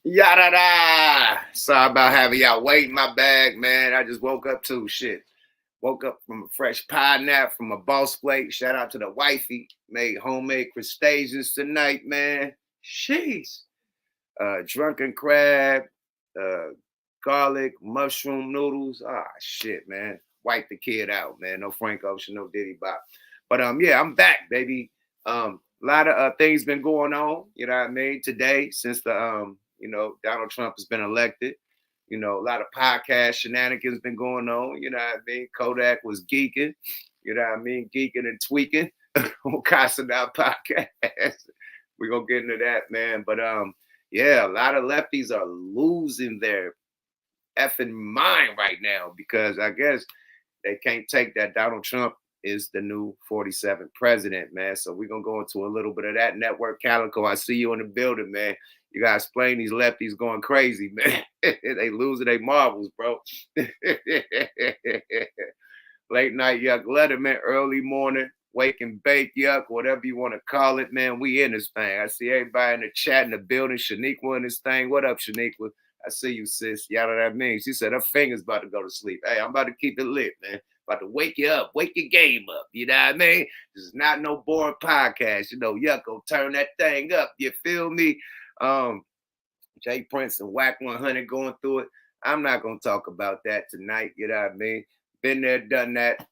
Yada da. Sorry about having y'all waiting. My bag, man. I just woke up too. Shit. Woke up from a fresh pie nap from a boss plate. Shout out to the wifey. Made homemade crustaceans tonight, man. Jeez. Drunken crab, uh, garlic, mushroom noodles. Ah, shit, man. Wipe the kid out, man. No Frank Ocean, no Diddy Bop. But yeah, I'm back, baby. A lot of things been going on. You know what I mean? Today, since the Donald Trump has been elected. You know, a lot of podcast shenanigans been going on. You know what I mean? Kodak was geeking. You know what I mean? Geeking and tweaking on Kai Cenat podcast. We're gonna get into that, man. But yeah, a lot of lefties are losing their effing mind right now because I guess they can't take that Donald Trump is the new 47th president, man. So we're gonna go into a little bit of that network calico. I see you in the building, man. You gotta explain these lefties going crazy, man. They losing their marbles, bro. Late night yuck letterman, early morning, wake and bake yuck, whatever you want to call it, man. We in this thing. I see everybody in the chat in the building. Shaniqua in this thing. What up, Shaniqua? I see you, sis. Y'all know what that means. She said her finger's about to go to sleep. Hey, I'm about to keep it lit, man. About to wake you up, wake your game up. You know what I mean? This is not no boring podcast. You know, yuck, go turn that thing up. You feel me? Jay Prince and Whack 100 going through it. I'm not gonna talk about that tonight. You know what I mean? Been there, done that.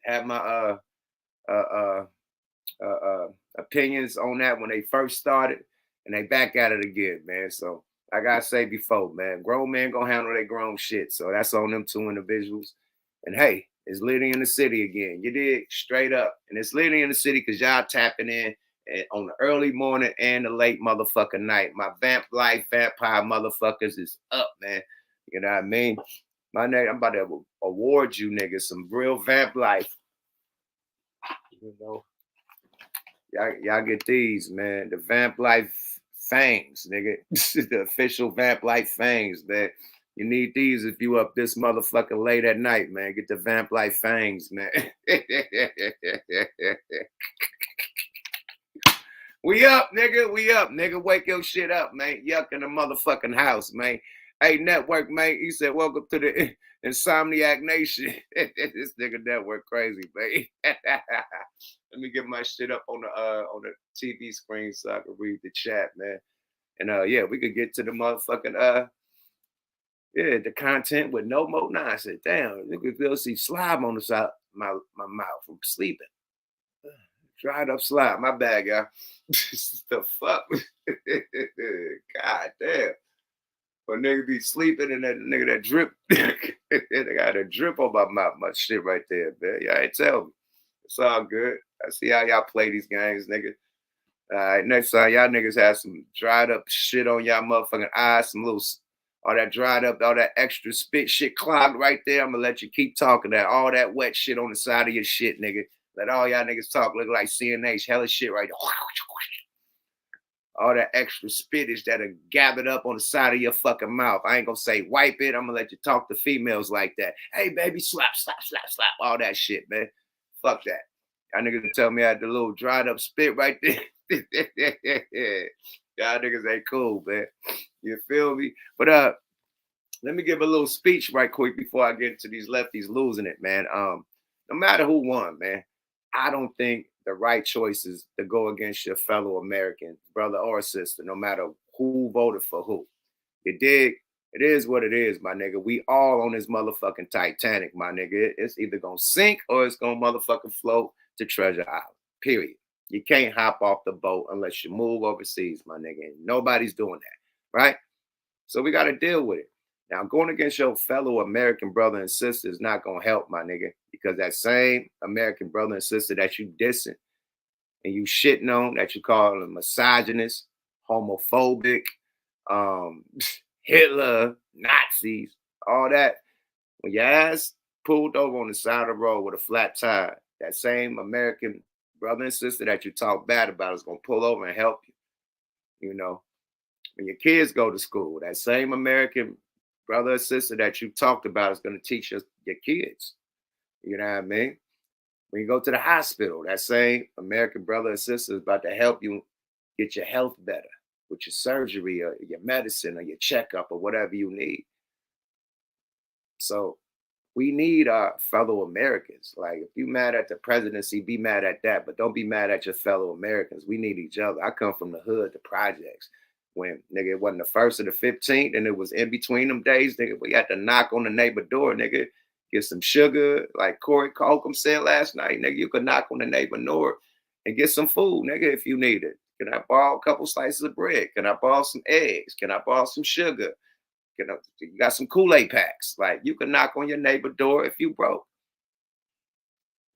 Had my opinions on that when they first started, and they back at it again, man. So like I say before, man, grown men gonna handle their grown shit. So that's on them two individuals. And hey, it's Liddy in the city again. You did straight up, and it's Liddy in the city because y'all tapping in on the early morning and the late motherfucking night. My vamp life vampire motherfuckers is up, man. You know what I mean? My name, I'm about to award you niggas some real vamp life. You know, y'all get these, man. The vamp life fangs, nigga. The official vamp life fangs, man. You need these if you up this motherfucker late at night, man. Get the vamp life fangs, man. We up, nigga. We up, nigga. Wake your shit up, man. Yuck in the motherfucking house, man. Hey, network, man. He said, welcome to the Insomniac Nation. This nigga network crazy, man. Let me get my shit up on the TV screen so I can read the chat, man. And yeah, we could get to the motherfucking the content with no more nonsense. Damn, nigga feel see slob on the side my mouth from sleeping. Dried up slime. My bad, y'all. The fuck? God damn. But nigga be sleeping and that nigga that drip. They got a drip on my mouth, my shit right there, man. Y'all ain't tell me. It's all good. I see how y'all play these games, nigga. All right, next time y'all niggas have some dried up shit on y'all motherfucking eyes, some little all that dried up, all that extra spit shit clogged right there. I'm gonna let you keep talking that. All that wet shit on the side of your shit, nigga. Let all y'all niggas talk. Look like CNH. Hella shit right there. All that extra spittage that are gathered up on the side of your fucking mouth. I ain't gonna say wipe it. I'm gonna let you talk to females like that. Hey, baby, slap, slap, slap, slap. All that shit, man. Fuck that. Y'all niggas tell me I had the little dried up spit right there. Y'all niggas ain't cool, man. You feel me? But let me give a little speech right quick before I get into these lefties losing it, man. No matter who won, man, I don't think the right choice is to go against your fellow American brother or sister, no matter who voted for who. You dig? It is what it is, my nigga. We all on this motherfucking Titanic, my nigga. It's either gonna sink or it's gonna motherfucking float to Treasure Island. Period. You can't hop off the boat unless you move overseas, my nigga. And nobody's doing that, right? So we got to deal with it. Now, going against your fellow American brother and sister is not going to help, my nigga, because that same American brother and sister that you dissing and you shitting on, that you call them misogynist, homophobic, Hitler, Nazis, all that, when your ass pulled over on the side of the road with a flat tire, that same American brother and sister that you talk bad about is going to pull over and help you, you know. When your kids go to school, that same American brother or sister that you talked about is going to teach your kids. You know what I mean? When you go to the hospital, that same American brother or sister is about to help you get your health better, with your surgery or your medicine or your checkup or whatever you need. So we need our fellow Americans. Like, if you mad at the presidency, be mad at that, but don't be mad at your fellow Americans. We need each other. I come from the hood, the projects. When, nigga, it wasn't the 1st or the 15th, and it was in between them days, nigga, we had to knock on the neighbor door, nigga, get some sugar, like Corey Holcomb said last night, nigga, you could knock on the neighbor door and get some food, nigga, if you need it. Can I borrow a couple slices of bread? Can I borrow some eggs? Can I borrow some sugar? You know, you got some Kool-Aid packs. Like, you can knock on your neighbor door if you broke.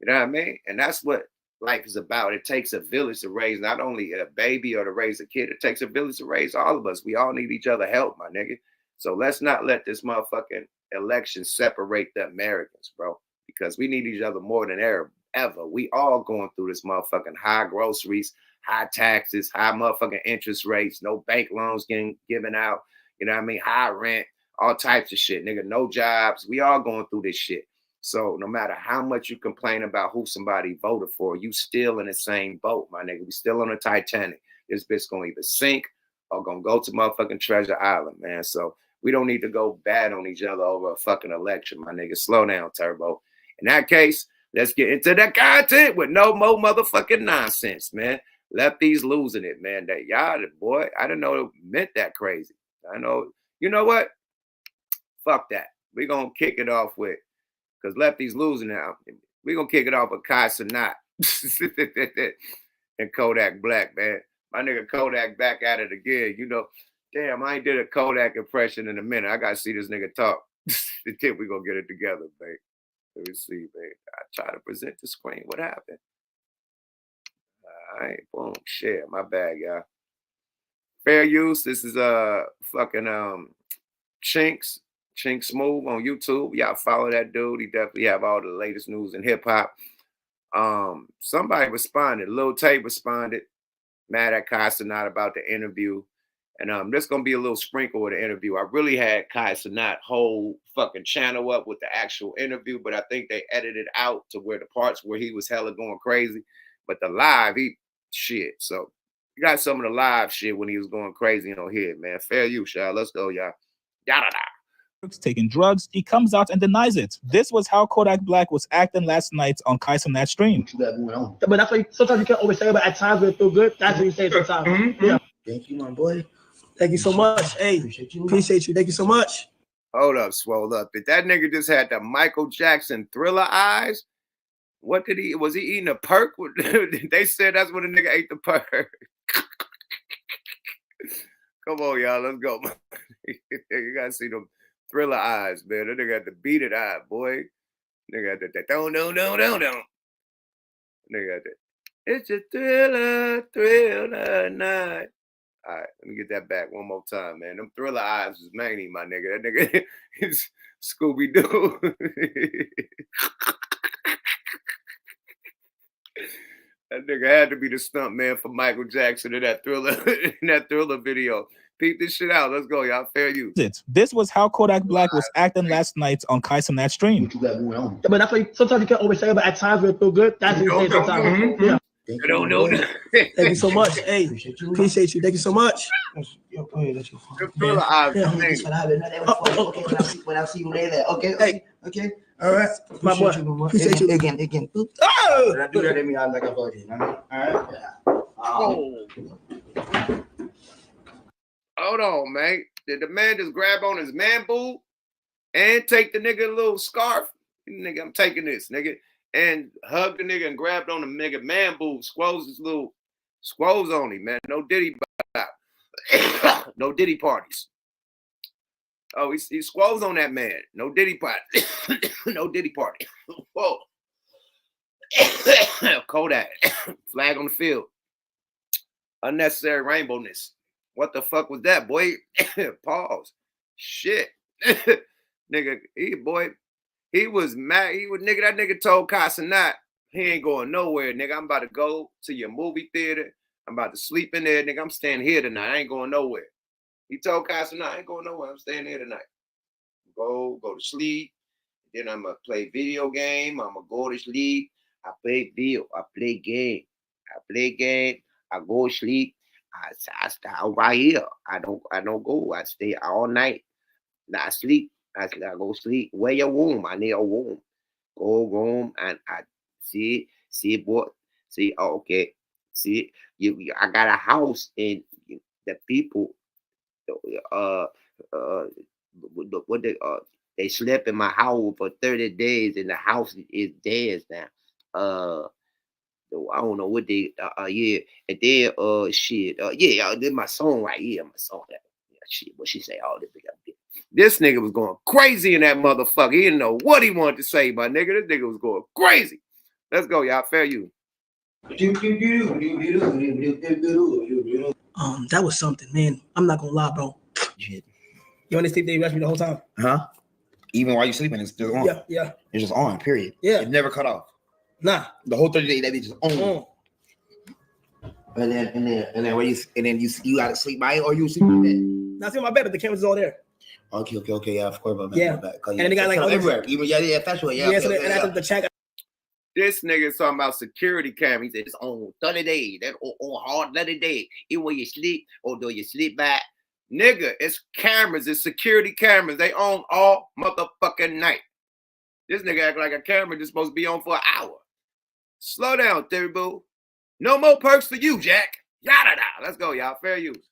You know what I mean? And that's what life is about. It takes a village to raise not only a baby or to raise a kid. It takes a village to raise all of us. We all need each other help, my nigga. So let's not let this motherfucking election separate the Americans, bro, because we need each other more than ever. We all going through this motherfucking high groceries, high taxes, high motherfucking interest rates, no bank loans getting given out. You know what I mean? High rent, all types of shit, nigga. No jobs. We all going through this shit. So no matter how much you complain about who somebody voted for, you still in the same boat, my nigga. We still on the Titanic. This bitch gonna either sink or gonna go to motherfucking Treasure Island, man. So we don't need to go bad on each other over a fucking election, my nigga. Slow down, Turbo. In that case, let's get into the content with no more motherfucking nonsense, man. Lefties losing it, man. That y'all, boy, I didn't know it meant that crazy. I know, you know what? Fuck that. We're going to kick it off with, because Lefties losing now. We're going to kick it off with Kai Cenat and Kodak Black, man. My nigga Kodak back at it again. You know, damn, I ain't did a Kodak impression in a minute. I got to see this nigga talk. Then we're going to get it together, man. Let me see, man. I try to present the screen. What happened? All right, boom, share. My bad, y'all. Fair use. This is fucking Chinks Smooth on YouTube. Y'all follow that dude. He definitely have all the latest news in hip hop. Somebody responded. Lil Tjay responded, mad at Kai Cenat about the interview. And there's gonna be a little sprinkle of the interview. I really had Kai Cenat whole fucking channel up with the actual interview, but I think they edited out to where the parts where he was hella going crazy. But the live, he shit. So you got some of the live shit when he was going crazy on here, man. Fair use, y'all. Let's go, y'all. Yada. Taking drugs, he comes out and denies it. This was how Kodak Black was acting last night on Kai Cenat's stream. But that's why sometimes you can't always say, but at times when it feel good, that's what you say sometimes. Mm-hmm. Yeah. Thank you, my boy. Thank you so much. Hey, appreciate you. Thank you so much. Hold up, swole up. If that nigga just had the Michael Jackson Thriller eyes, what did he, was he eating a perk? They said that's when the nigga ate the perk. Come on, y'all, let's go. You gotta see them Thriller eyes, man. That nigga had the beat it eye, boy. Nigga had the don't. Nigga had the it's a thriller night. All right, let me get that back one more time, man. Them Thriller eyes was mangy, my nigga. That nigga is Scooby-Doo. That nigga had to be the stunt man for Michael Jackson in that Thriller video. Peep this shit out. Let's go, y'all. Fair use. This was how Kodak Black was acting last night on Kai Cenat's stream. But that's why sometimes you can't always say, but at times when it feel good, that's what you say sometimes. Mm-hmm. Yeah. Thank you so much. Hey, appreciate you. Thank you so much. Them Thriller eyes, When I see you later. Okay. Hey. Okay. All right. My boy. Appreciate you. Again. Oh! When I do that, that means I like a body. You know? All right. Hold on, man. Did the man just grab on his man boob and take the nigga little scarf? Nigga, I'm taking this, nigga. And hug the nigga and grabbed on the nigga man boob. Squoze his little squoze on him, man. No Diddy no Diddy parties. Oh, he squoze on that man. No Diddy party. No Diddy party. Whoa. Kodak. Flag on the field. Unnecessary rainbowness. What the fuck was that, boy? Pause. Shit. Nigga, he was mad. That nigga told Kai Cenat, he ain't going nowhere, nigga. I'm about to go to your movie theater. I'm about to sleep in there, nigga. I'm staying here tonight. I ain't going nowhere. He told Kai Cenat, I ain't going nowhere. I'm staying here tonight. Go to sleep. Then I'm going to play video game. I'm going to go to sleep. I play video. I play game. I go to sleep. I stay right here. I don't go. I stay all night. I sleep. I go sleep. Where your room? I need a room. Go room and I see what see. Oh, okay. See I got a house and the people uh what they slept in my house for 30 days and the house is theirs now. I don't know what they yeah, and then shit yeah, this my song right here, my song that shit what she say all this this nigga was going crazy in that motherfucker. He didn't know what he wanted to say, my nigga. This nigga was going crazy. Let's go, y'all. Fair you. That was something, man. I'm not gonna lie, bro. Shit. You only sleep there, you watch me the whole time. Huh? Even while you're sleeping, it's still on. Yeah. It's just on, period. Yeah. It never cut off. Nah. The whole 30 days that bitch is on. And then you gotta sleep by it or you sleep in bed. Now I see my bed, but the cameras is all there. Okay, yeah, of course, but yeah. And then they got like everywhere. Even that's what so and after the check. This nigga is talking about security cameras. He said it's on 30 days. That's on hard 30 days. Even when you sleep or do you sleep back? Nigga, it's cameras. It's security cameras. They on all motherfucking night. This nigga act like a camera just supposed to be on for an hour. Slow down, theory boo. No more perks for you, Jack. Yada da. Let's go, y'all. Fair use.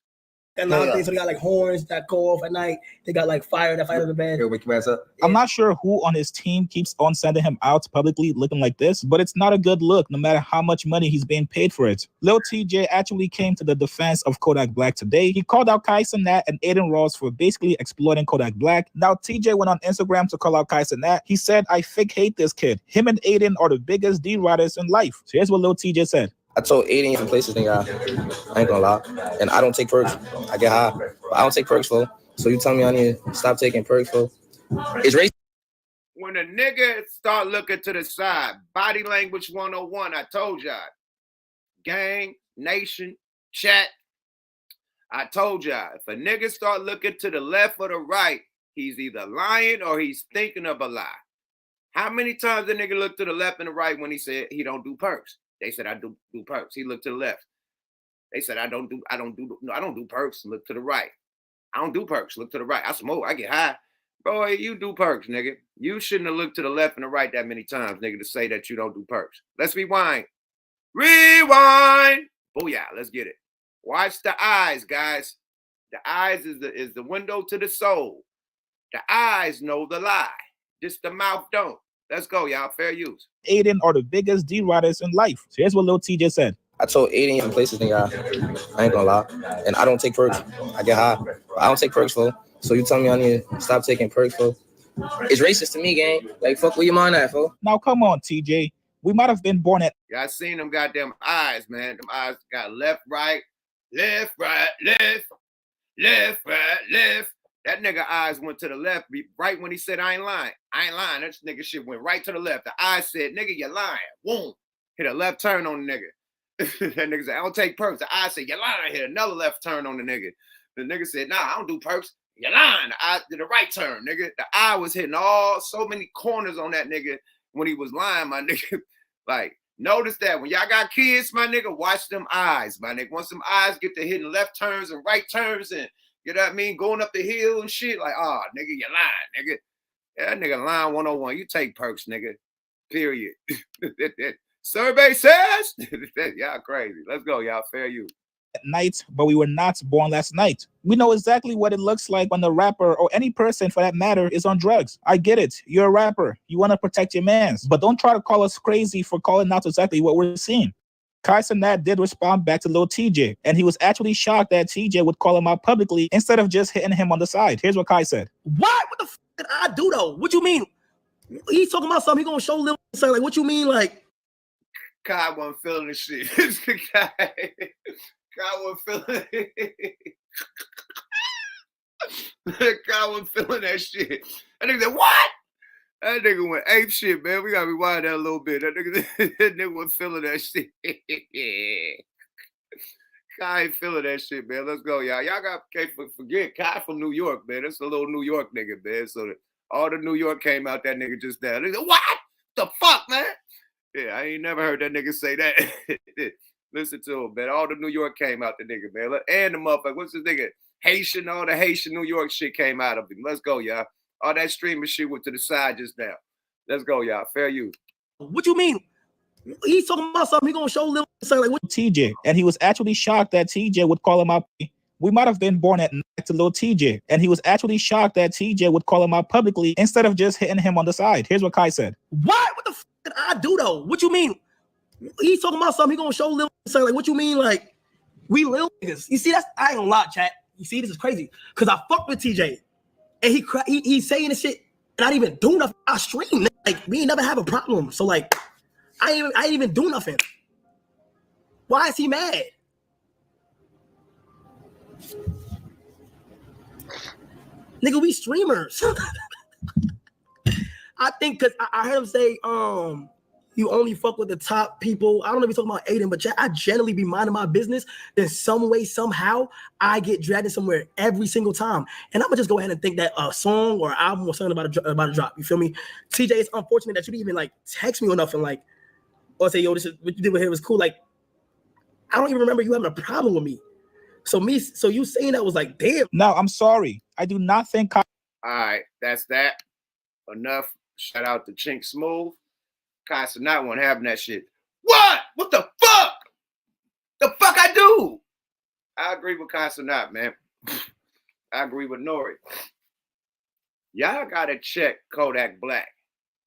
And a lot of things, so they got like horns that go off at night. They got like fire that fight in the bed. Wake your ass up. I'm not sure who on his team keeps on sending him out publicly looking like this, but it's not a good look no matter how much money he's being paid for it. Lil Tjay actually came to the defense of Kodak Black today. He called out Kai Cenat and Aiden Ross for basically exploiting Kodak Black. Now Tjay went on Instagram to call out Kai Cenat. He said, "I fake hate this kid. Him and Aiden are the biggest D-riders in life." So here's what Lil Tjay said. I told Aiden some places, nigga, I ain't gonna lie. And I don't take perks. I get high. But I don't take perks, fool. So you tell me I need to stop taking perks, fool. It's racist. When a nigga start looking to the side, body language 101, I told y'all. Gang, nation, chat. I told y'all, if a nigga start looking to the left or the right, he's either lying or he's thinking of a lie. How many times the nigga looked to the left and the right when he said he don't do perks? They said I do perks. He looked to the left. They said I don't do perks. Look to the right. I don't do perks. Look to the right. I smoke. I get high. Bro, you do perks, nigga. You shouldn't have looked to the left and the right that many times, nigga, to say that you don't do perks. Let's rewind. Rewind. Booyah. Let's get it. Watch the eyes, guys. The eyes is the window to the soul. The eyes know the lie. Just the mouth don't. Let's go, y'all. Fair use. Aiden are the biggest D-riders in life. So here's what Lil Tjay said. I told Aiden some places, nigga, I ain't gonna lie. And I don't take perks. I get high. But I don't take perks, fool. So you tell me I need to stop taking perks, fool. It's racist to me, gang. Like, fuck where your mind at, fool. Now, come on, Tjay. We might have been born at... Y'all seen them goddamn eyes, man. Them eyes got left, right, left, right, left, left, right, left. That nigga eyes went to the left right when he said, I ain't lying. I ain't lying. That nigga shit went right to the left. The eyes said, nigga, you're lying. Boom. Hit a left turn on the nigga. That nigga said, I don't take perks. The eye said, you're lying. Hit another left turn on the nigga. The nigga said, nah, I don't do perks. You're lying. The eye did the right turn, nigga. The eye was hitting so many corners on that nigga when he was lying, my nigga. Like, notice that when y'all got kids, my nigga, watch them eyes, my nigga. Once them eyes get to hitting left turns and right turns and, you know what I mean, going up the hill and shit, like, oh, nigga, you're lying, nigga. Yeah, that nigga lying 101. You take perks, nigga. Period. Survey says, y'all crazy. Let's go, y'all. Fair you. At night, but we were not born last night. We know exactly what it looks like when the rapper, or any person for that matter, is on drugs. I get it. You're a rapper. You want to protect your mans. But don't try to call us crazy for calling out exactly what we're seeing. Kai Cenat did respond back to Lil Tjay, and he was actually shocked that Tjay would call him out publicly instead of just hitting him on the side. Here's what Kai said. What the f did I do though? What you mean? He's talking about something. He gonna show Lil Tjay, like, what you mean? Like, Kai wasn't feeling the shit. Kai wasn't feeling it. Kai wasn't feeling that shit. That nigga said, what? That nigga went ape shit, man. We gotta rewind that a little bit. That nigga was feeling that shit. Kai ain't feeling that shit, man. Let's go, y'all. Y'all can't forget Kai from New York, man. That's a little New York nigga, man. So all the New York came out that nigga just now. They said, what the fuck, man? Yeah, I ain't never heard that nigga say that. Listen to him, man. All the New York came out the nigga, man. And the motherfucker, what's this nigga? Haitian, all the Haitian New York shit came out of him. Let's go, y'all. All that streaming shit went to the side just now. Let's go, y'all. Fair use. What you mean? He's talking about something. He gonna show Lil Tjay like what? TJ, and he was actually shocked that TJ would call him out. We might have been born at night to Lil Tjay, and he was actually shocked that TJ would call him out publicly instead of just hitting him on the side. Here's what Kai said. What? What the fuck did I do though? What you mean? He's talking about something. He gonna show Lil Tjay like what you mean? Like we Lil niggas. You see, that's I ain't gonna lie, chat. You see, this is crazy because I fucked with TJ, and he's saying this shit, and I didn't even do nothing. I stream like we ain't never have a problem. So like I ain't even do nothing. Why is he mad? Nigga, we streamers. I think because I heard him say, you only fuck with the top people. I don't know if he's talking about Aiden, but I generally be minding my business. Then some way, somehow, I get dragged in somewhere every single time. And I'm gonna just go ahead and think that a song or album or something about to drop. You feel me? TJ, it's unfortunate that you didn't even like text me or nothing, like, or say, yo, this is what you did with him was cool. Like, I don't even remember you having a problem with me. So you saying that was like, damn. No, I'm sorry. I do not think Kai. All right, that's that. Enough. Shout out to Chink Smooth. Kai Cenat wasn't having that shit. What? What the fuck? The fuck I do? I agree with Kai Cenat, man. I agree with Nori. Y'all gotta check Kodak Black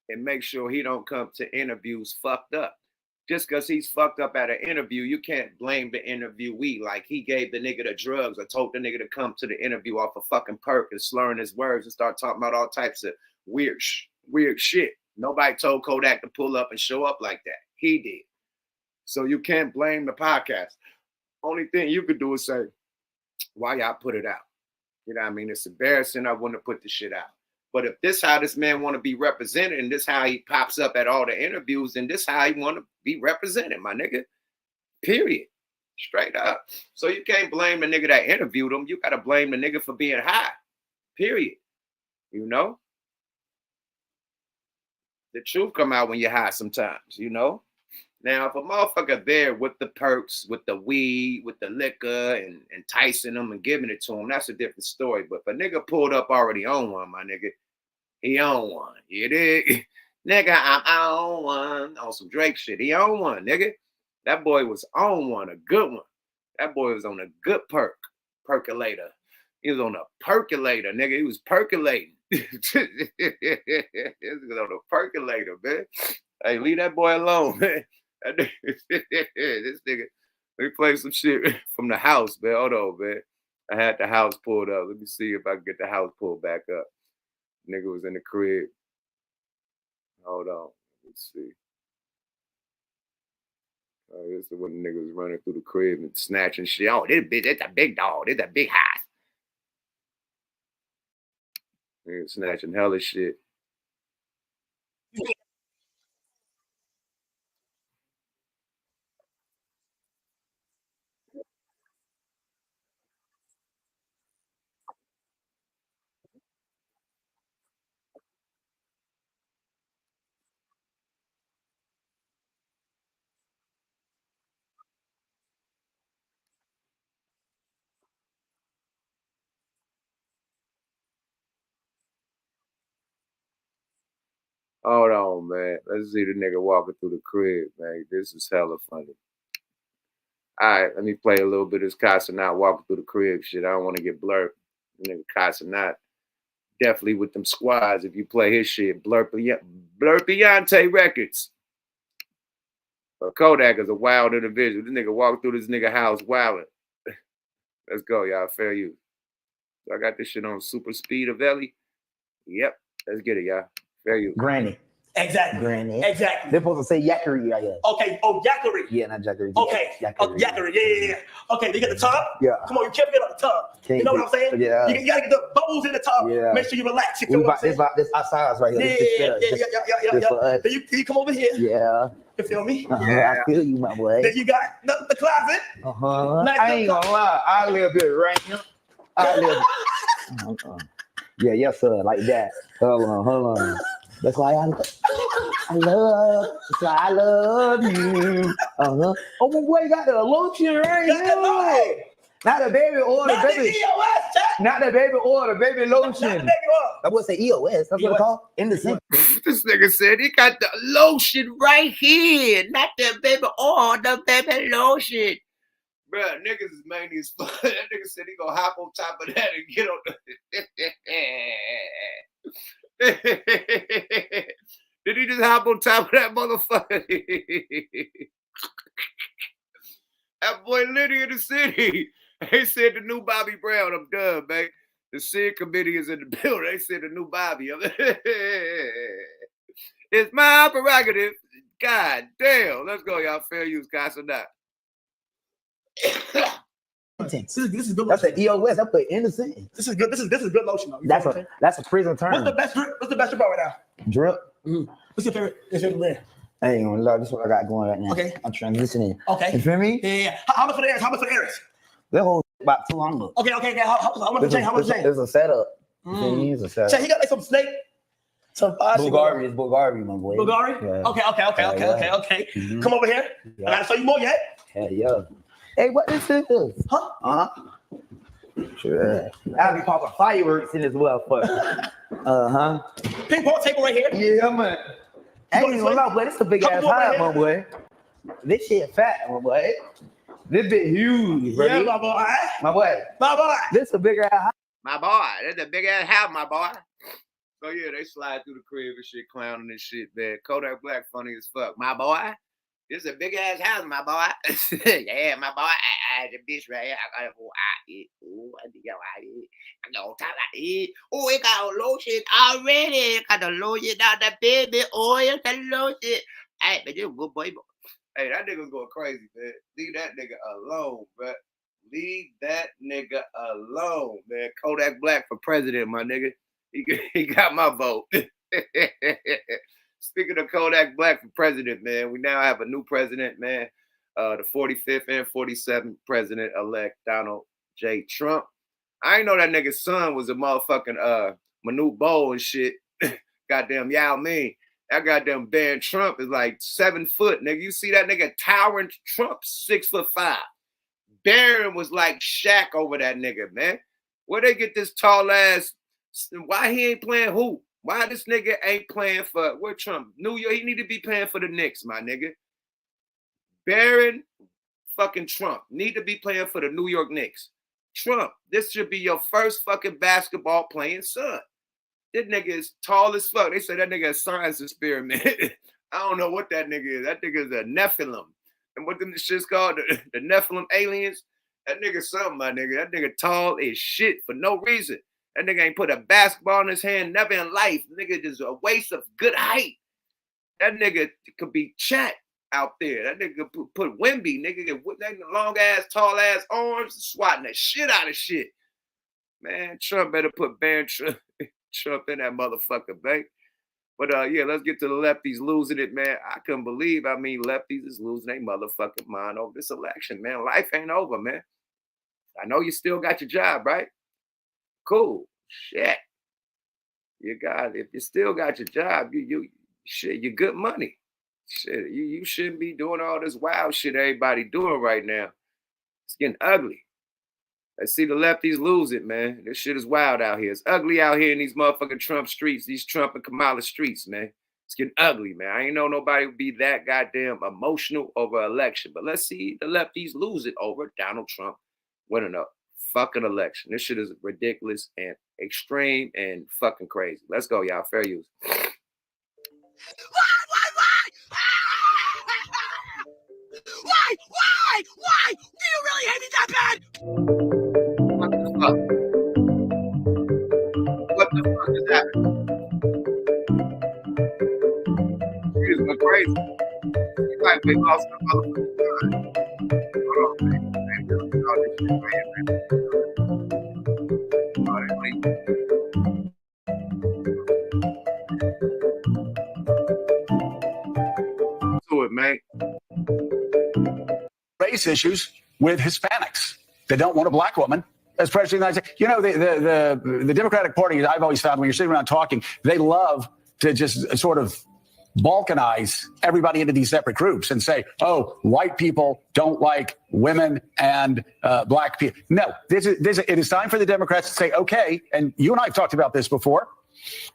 and make sure he don't come to interviews fucked up. Just because he's fucked up at an interview, you can't blame the interviewee like he gave the nigga the drugs or told the nigga to come to the interview off a fucking perk and slurring his words and start talking about all types of weird shit. Nobody told Kodak to pull up and show up like that. He did. So you can't blame the podcast. Only thing you could do is say, why y'all put it out? You know what I mean? It's embarrassing. I wouldn't have put the shit out. But if this how this man want to be represented and this how he pops up at all the interviews and this how he want to be represented, my nigga, period. Straight up. So you can't blame the nigga that interviewed him. You got to blame the nigga for being high, period. You know? The truth come out when you're high sometimes, you know? Now, if a motherfucker there with the perks, with the weed, with the liquor, and enticing them and giving it to him, that's a different story. But if a nigga pulled up already on one, my nigga, he on one. You dig? Nigga, I'm on one. On some Drake shit. He on one, nigga. That boy was on one, a good one. That boy was on a good percolator. He was on a percolator, nigga. He was percolating. He was on a percolator, man. Hey, leave that boy alone, man. This nigga, let me play some shit from the house, man. Hold on, man. I had the house pulled up. Let me see if I can get the house pulled back up. Nigga was in the crib. Hold on. Let's see. This is when the nigga was running through the crib and snatching shit. Oh, this bitch, that's a big dog. This a big high. Nigga snatching hella shit. Hold on, man. Let's see the nigga walking through the crib, man. This is hella funny. All right, let me play a little bit of this Kai Cenat walking through the crib shit. I don't want to get blurred. The nigga Kai Cenat definitely with them squads. If you play his shit, Blurpiante Records. But Kodak is a wild individual. This nigga walked through this nigga house wilding. Let's go, y'all. Fair use. So I got this shit on super speed of Ellie. Yep. Let's get it, y'all. Fair use. Granny. Exactly. Granny. Exactly. They're supposed to say yakkery, I guess. Okay. Oh, yakkery. Yeah, not yakkery. Okay. Yakkery. Yakkery. Yeah. Okay. You get the top. Yeah. Come on, you can't get on the top. You know what I'm saying? Yeah. You gotta get the bubbles in the top. Yeah. Make sure you relax. You feel what I'm saying? This outside right here. Yeah. Then you come over here. Yeah. You feel me? Yeah. I feel you, my boy. Then you got the closet. Nice. I ain't gonna lie. I live here right now. I live. Yeah, yes, sir. Like that. Hold on. That's why I love you. Oh, my boy got the lotion right here. Not the baby oil, the baby. EOS, chat. Not the baby oil, the baby lotion. Not the baby oil. I would say EOS. That's what it's called. In the scent. This nigga said he got the lotion right here, not the baby oil, the baby lotion. Bruh, niggas is manly as fuck. That nigga said he gonna hop on top of that and get on the... Did he just hop on top of that motherfucker? That boy Liddy in the city. They said the new Bobby Brown. I'm done, man. The SID committee is in the building. They said the new Bobby. It's my prerogative. God damn. Let's go, y'all. Fair use, Kai Cenat. This is good. That's an EOS. I put in the scent. This is good. This is good lotion though. That's a prison term. What's the best drip? What's the best drip right now? Drip? Mm-hmm. What's your favorite brand? I ain't gonna lie, this is what I got going right now. Okay. I'm transitioning. Okay. You feel me? Yeah. How much for the Aries? How much for the Aries? That whole about $200. Okay. How much the chain? How much the chain? It's a setup. You feel me? It's a setup. Chat, he got like some snake. Some Bulgari. It's Bulgari, my boy. Bulgari? Yeah. Okay. Mm-hmm. Come over here. Yeah. I gotta show you more yet. Hell yeah. Hey, what this is? Huh? Sure. I'll be popping fireworks in as well. Ping pong table right here. Yeah, man. I ain't gonna lie, boy. This is a big ass high, my boy. This shit fat, my boy. This bit huge, bro. Yeah, my boy. My boy. My boy. This a bigger ass high. My boy. That's a big ass house, my boy. So yeah, they slide through the crib and shit, clowning and shit, man. Kodak Black funny as fuck. My boy. This is a big ass house, my boy. Yeah, my boy. I the bitch right here. I gotta go out it. Ooh, I think I eat. I go talk like it. Oh, it got lotion already. Got the lotion out the baby oil, the lotion. Hey, but you good boy. Hey, that nigga going crazy, man. Leave that nigga alone, bro. Leave that nigga alone, man. Kodak Black for president, my nigga. He got my vote. Speaking of Kodak Black for president, man, we now have a new president, man. The 45th and 47th president-elect Donald J. Trump. I ain't know that nigga's son was a motherfucking Manute Bol and shit. Goddamn Yao Ming. That goddamn Ben Trump is like 7 foot, nigga. You see that nigga towering Trump 6'5". Barron was like Shaq over that nigga, man. Where they get this tall ass? Why he ain't playing hoop? Why this nigga ain't playing for where Trump? New York, he need to be playing for the Knicks, my nigga. Barron fucking Trump need to be playing for the New York Knicks. Trump, this should be your first fucking basketball playing son. This nigga is tall as fuck. They say that nigga is a science experiment. I don't know what that nigga is. That nigga is a Nephilim. And what them shit's called? The Nephilim aliens? That nigga something, my nigga. That nigga tall as shit for no reason. That nigga ain't put a basketball in his hand never in life. Nigga just a waste of good height. That nigga could be Chat out there. That nigga put Wemby, nigga, with that long ass, tall ass arms, swatting the shit out of shit. Man, Trump better put Trump in that motherfucker, babe. But yeah, let's get to the lefties losing it, man. I couldn't believe, lefties is losing their motherfucking mind over this election, man. Life ain't over, man. I know you still got your job, right? Cool. Shit. You got it. If you still got your job, you good money. Shit, you shouldn't be doing all this wild shit everybody doing right now. It's getting ugly. Let's see the lefties lose it, man. This shit is wild out here. It's ugly out here in these motherfucking Trump streets, these Trump and Kamala streets, man. It's getting ugly, man. I ain't know nobody would be that goddamn emotional over an election. But let's see the lefties lose it over Donald Trump winning a fucking election. This shit is ridiculous and extreme and fucking crazy. Let's go, y'all. Fair use. Why? Do you really hate me that bad? What the fuck? What the fuck is happening? She just went crazy. You might be lost in the motherfucking time. Hold on, man. All this shit right here, man. All right, wait. Do it, man. Race issues with Hispanics. They don't want a black woman as president of the United States. You know, the Democratic Party, I've always found when you're sitting around talking, they love to just sort of balkanize everybody into these separate groups and say, oh, white people don't like women and black people. No, it is time for the Democrats to say, okay, and you and I have talked about this before,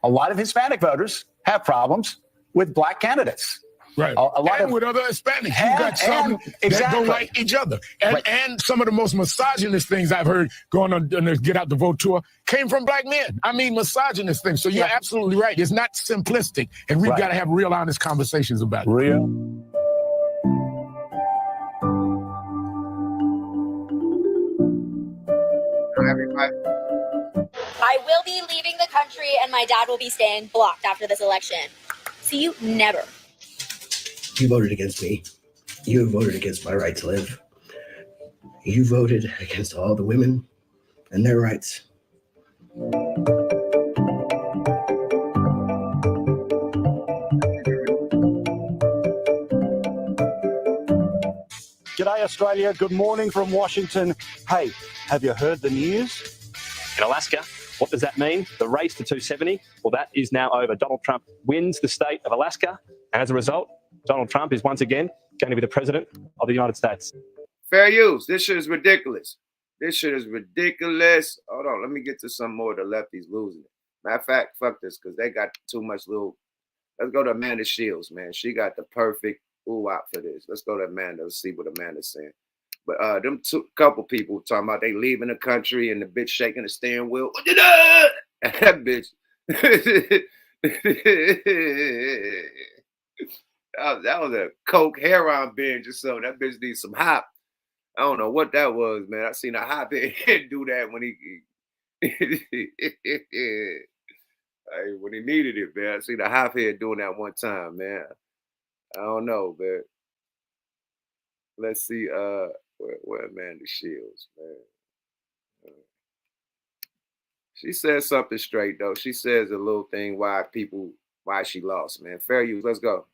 a lot of Hispanic voters have problems with black candidates. Right. A lot and of, with other Hispanics, you got some that don't like each other. And some of the most misogynist things I've heard going on the Get Out the Vote tour came from black men. I mean, misogynist things. So you're absolutely right. It's not simplistic. And we've got to have real honest conversations about it. Real. Everybody. I will be leaving the country and my dad will be staying blocked after this election. See you never. You voted against me. You voted against my right to live. You voted against all the women and their rights. G'day, Australia. Good morning from Washington. Hey, have you heard the news? In Alaska, what does that mean? The race to 270? Well, that is now over. Donald Trump wins the state of Alaska. And as a result, Donald Trump is once again going to be the president of the United States. Fair use. This shit is ridiculous. This shit is ridiculous. Hold on. Let me get to some more of the lefties losing it. Matter of fact, fuck this, because they got too much little. Let's go to Amanda Shields, man. She got the perfect ooh-out for this. Let's go to Amanda. Let's see what Amanda's saying. But them couple people talking about they leaving the country and the bitch shaking the steering wheel. That bitch. That was a coke heroin binge or so. That bitch needs some hop. I don't know what that was, man. I seen a hop head do that when he when he needed it, man. I seen a hop head doing that one time, man. I don't know, man. Let's see, where Amanda Shields, man. She says something straight though. She says a little thing why she lost, man. Fair use. Let's go.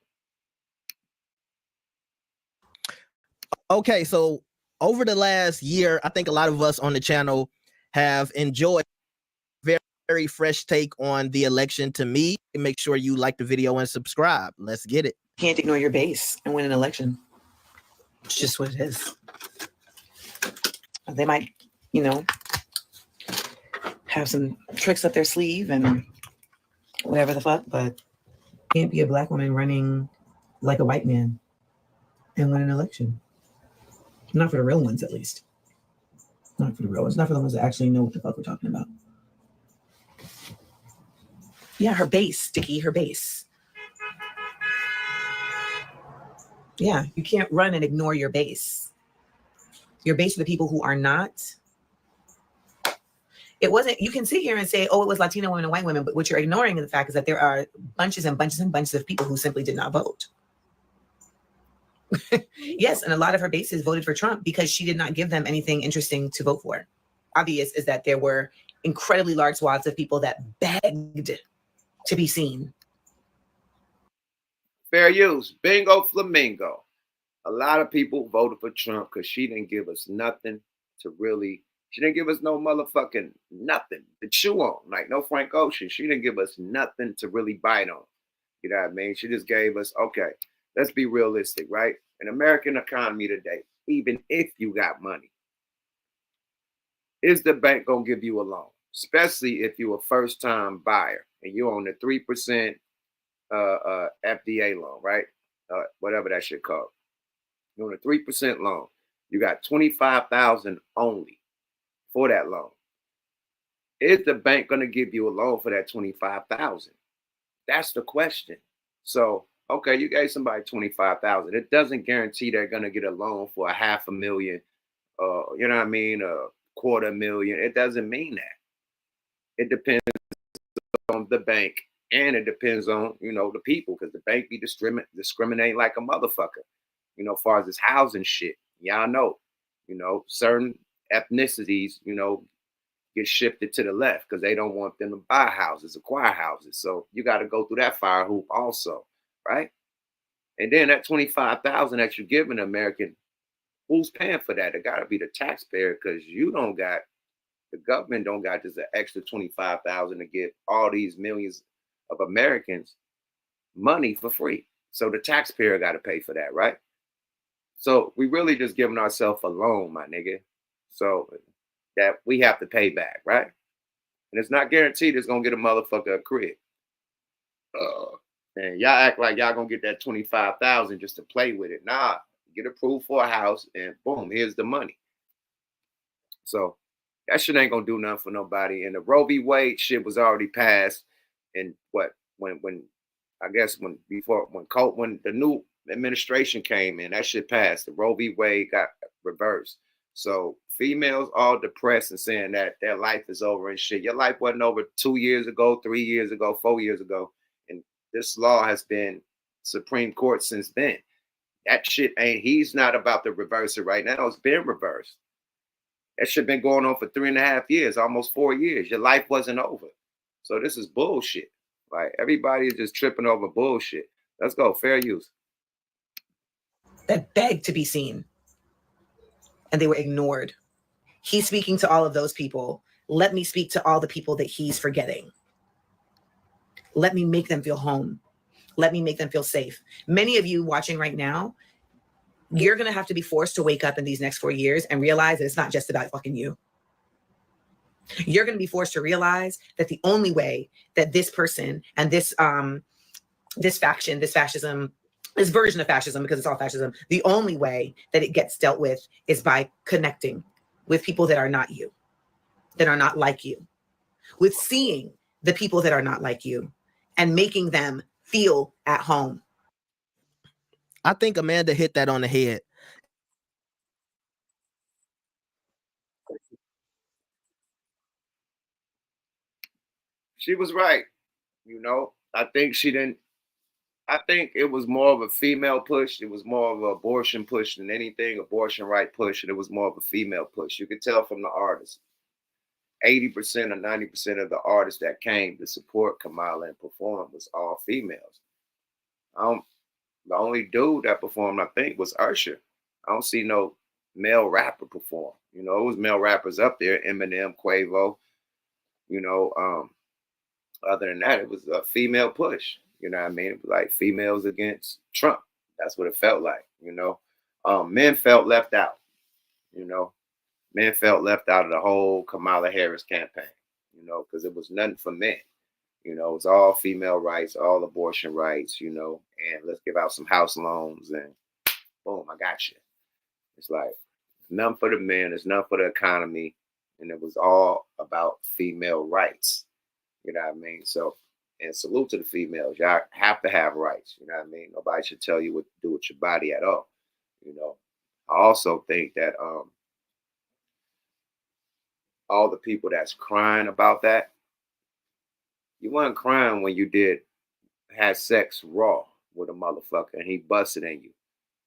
Okay, so over the last year, I think a lot of us on the channel have enjoyed very, very fresh take on the election. To me, make sure you like the video and subscribe. Let's get it. Can't ignore your base and win an election. It's just what it is. They might, have some tricks up their sleeve and whatever the fuck, but can't be a black woman running like a white man and win an election. Not for the real ones, at least. Not for the real ones. Not for the ones that actually know what the fuck we're talking about. Yeah, her base, Sticky, her base. Yeah, you can't run and ignore your base. Your base are the people who are not. It wasn't, you can sit here and say, oh, it was Latino women and white women, but what you're ignoring in the fact is that there are bunches and bunches and bunches of people who simply did not vote. Yes, and a lot of her bases voted for Trump because she did not give them anything interesting to vote for. Obvious is that there were incredibly large swaths of people that begged to be seen. Fair use. Bingo flamingo. A lot of people voted for Trump because she didn't give us nothing to really, she didn't give us no motherfucking nothing to chew on. Like no Frank Ocean. She didn't give us nothing to really bite on. You know what I mean? She just gave us, okay, let's be realistic, right? An American economy today, even if you got money, is the bank going to give you a loan? Especially if you're a first-time buyer and you're on the 3% FDA loan, right? Whatever that shit called. You're on a 3% loan. You got $25,000 only for that loan. Is the bank going to give you a loan for that $25,000? That's the question. So, okay, you gave somebody $25,000. It doesn't guarantee they're going to get a loan for $500,000, you know what I mean? $250,000. It doesn't mean that. It depends on the bank and it depends on, the people, because the bank be discriminating like a motherfucker, as far as this housing shit. Y'all know, certain ethnicities, get shifted to the left because they don't want them to buy houses, acquire houses. So you got to go through that fire hoop also, right? And then that $25,000 that you're giving an American, who's paying for that? It got to be the taxpayer, because the government don't got just an extra $25,000 to give all these millions of Americans money for free. So the taxpayer got to pay for that, right? So we really just giving ourselves a loan, my nigga. So that we have to pay back, right? And it's not guaranteed it's gonna get a motherfucker a crib. And y'all act like y'all gonna get that 25,000 just to play with it. Nah, get approved for a house and boom, here's the money. So that shit ain't gonna do nothing for nobody. And the Roe v. Wade shit was already passed. And when I guess when the new administration came in, that shit passed. The Roe v. Wade got reversed. So females all depressed and saying that their life is over and shit. Your life wasn't over 2 years ago, 3 years ago, 4 years ago. And this law has been Supreme Court since then. That shit he's not about to reverse it right now. It's been reversed. That shit been going on for 3.5 years, almost 4 years. Your life wasn't over. So this is bullshit. Like everybody is just tripping over bullshit. Let's go. Fair use. That begged to be seen. And they were ignored. He's speaking to all of those people. Let me speak to all the people that he's forgetting. Let me make them feel home. Let me make them feel safe. Many of you watching right now, you're going to have to be forced to wake up in these next 4 years and realize that it's not just about fucking you. You're going to be forced to realize that the only way that this person and this faction, this fascism, this version of fascism, because it's all fascism, the only way that it gets dealt with is by connecting with people that are not you, that are not like you, with seeing the people that are not like you and making them feel at home. I think Amanda hit that on the head. She was right. You know, I think it was more of a female push. It was more of an abortion push than anything, abortion right push. And it was more of a female push. You could tell from the artists. 80% or 90% of the artists that came to support Kamala and perform was all females. The only dude that performed, I think, was Usher. I don't see no male rapper perform. You know, it was male rappers up there, Eminem, Quavo. You know, other than that, it was a female push. You know what I mean? It was like females against Trump. That's what it felt like, you know. Men felt left out, you know. Men felt left out of the whole Kamala Harris campaign, you know, because it was nothing for men. You know, it's all female rights, all abortion rights, you know, and let's give out some house loans and boom, I got you. It's like none for the men, it's none for the economy. And it was all about female rights. You know what I mean? So, and salute to the females. Y'all have to have rights. You know what I mean? Nobody should tell you what to do with your body at all. You know, I also think that all the people that's crying about that, you weren't crying when you had sex raw with a motherfucker and he busted in you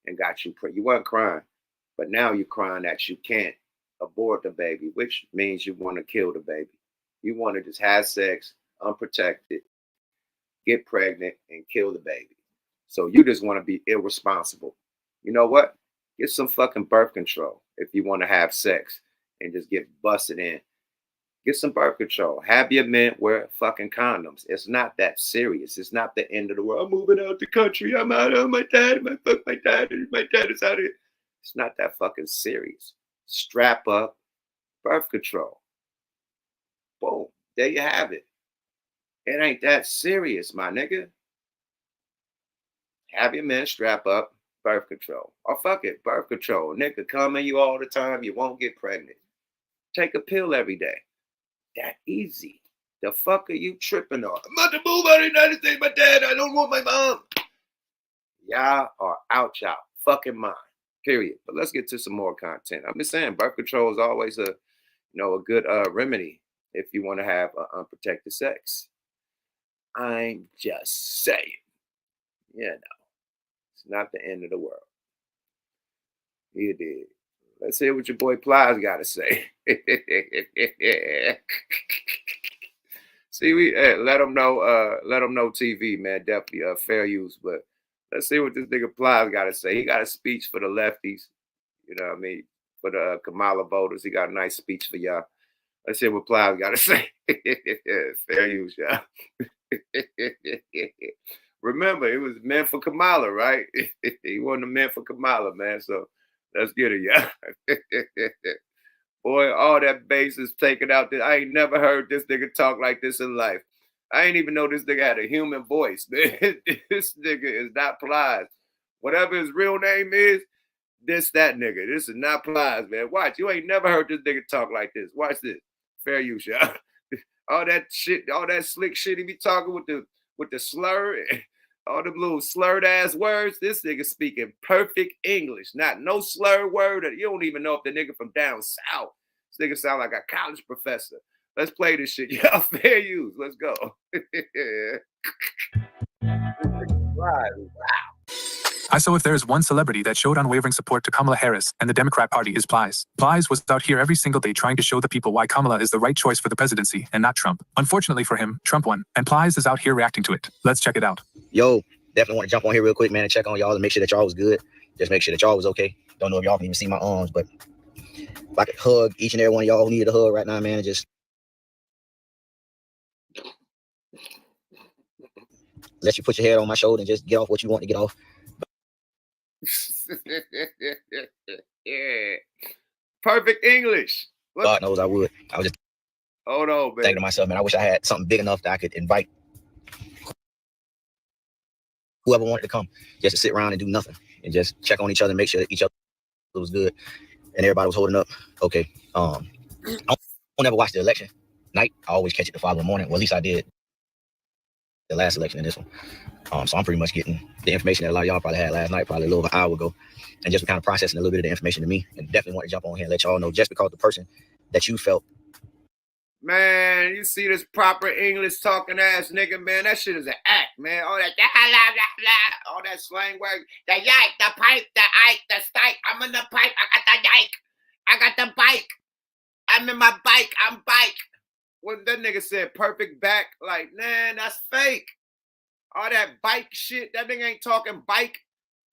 and got you you weren't crying. But now you're crying that you can't abort the baby, which means you want to kill the baby. You want to just have sex, unprotected, get pregnant, and kill the baby. So you just want to be irresponsible. You know what? Get some fucking birth control if you want to have sex and just get busted in. Get some birth control. Have your men wear fucking condoms. It's not that serious. It's not the end of the world. I'm moving out the country. I'm out of my dad. My dad is out of here. It's not that fucking serious. Strap up, birth control. Boom. There you have it. It ain't that serious, my nigga. Have your men strap up, birth control. Or fuck it, birth control. Nigga come in you all the time. You won't get pregnant. Take a pill every day. That easy. The fuck are you tripping on? I'm about to move out of the United States. My dad, I don't want my mom. Y'all are out y'all fucking mind. Period. But let's get to some more content. I'm just saying, birth control is always a good remedy if you want to have unprotected sex. I'm just saying. You know, it's not the end of the world. You did. Let's hear what your boy Plies got to say. See, we let them know TV, man. Definitely fair use. But let's see what this nigga Plies got to say. He got a speech for the lefties. You know what I mean? For the Kamala voters. He got a nice speech for y'all. Let's hear what Plies got to say. Fair use, y'all. Remember, it was meant for Kamala, right? He wasn't meant for Kamala, man. So let's get it, yeah. Boy, all that bass is taken out. I ain't never heard this nigga talk like this in life. I ain't even know this nigga had a human voice. This nigga is not Plies. Whatever his real name is, that nigga. This is not Plies, man. Watch. You ain't never heard this nigga talk like this. Watch this. Fair use, y'all. All that shit, all that slick shit he be talking with the slur, all them little slurred ass words. This nigga speaking perfect English. Not no slur word. You don't even know if the nigga from down south. This nigga sound like a college professor. Let's play this shit. Y'all fair use. Let's go. Wow. So if there is one celebrity that showed unwavering support to Kamala Harris and the Democrat Party is Plies. Plies was out here every single day trying to show the people why Kamala is the right choice for the presidency and not Trump. Unfortunately for him, Trump won, and Plies is out here reacting to it. Let's check it out. Yo, definitely want to jump on here real quick, man, and check on y'all and make sure that y'all was good. Just make sure that y'all was okay. Don't know if y'all can even see my arms, but if I could hug each and every one of y'all who needed a hug right now, man, and just let you put your head on my shoulder and just get off what you want to get off. Yeah. Perfect English. Look. God knows I would. I was just hold on, man. Thinking to myself, man, I wish I had something big enough that I could invite whoever wanted to come just to sit around and do nothing and just check on each other and make sure that each other was good and everybody was holding up. Okay. I don't ever watch the election night. I always catch it the following morning. Well, at least I did the last election and this one. So I'm pretty much getting the information that a lot of y'all probably had last night, probably a little over an hour ago, and just kind of processing a little bit of the information to me, and definitely want to jump on here and let y'all know just because the person that you felt. Man, you see this proper English talking ass nigga, man, that shit is an act, man. All that all that slang word, the yike, the pipe, the ike, the stike. I'm in the pipe, I got the yike. I got the bike. I'm in my bike, I'm bike. When that nigga said perfect back, like, man, that's fake. All that bike shit, that nigga ain't talking bike.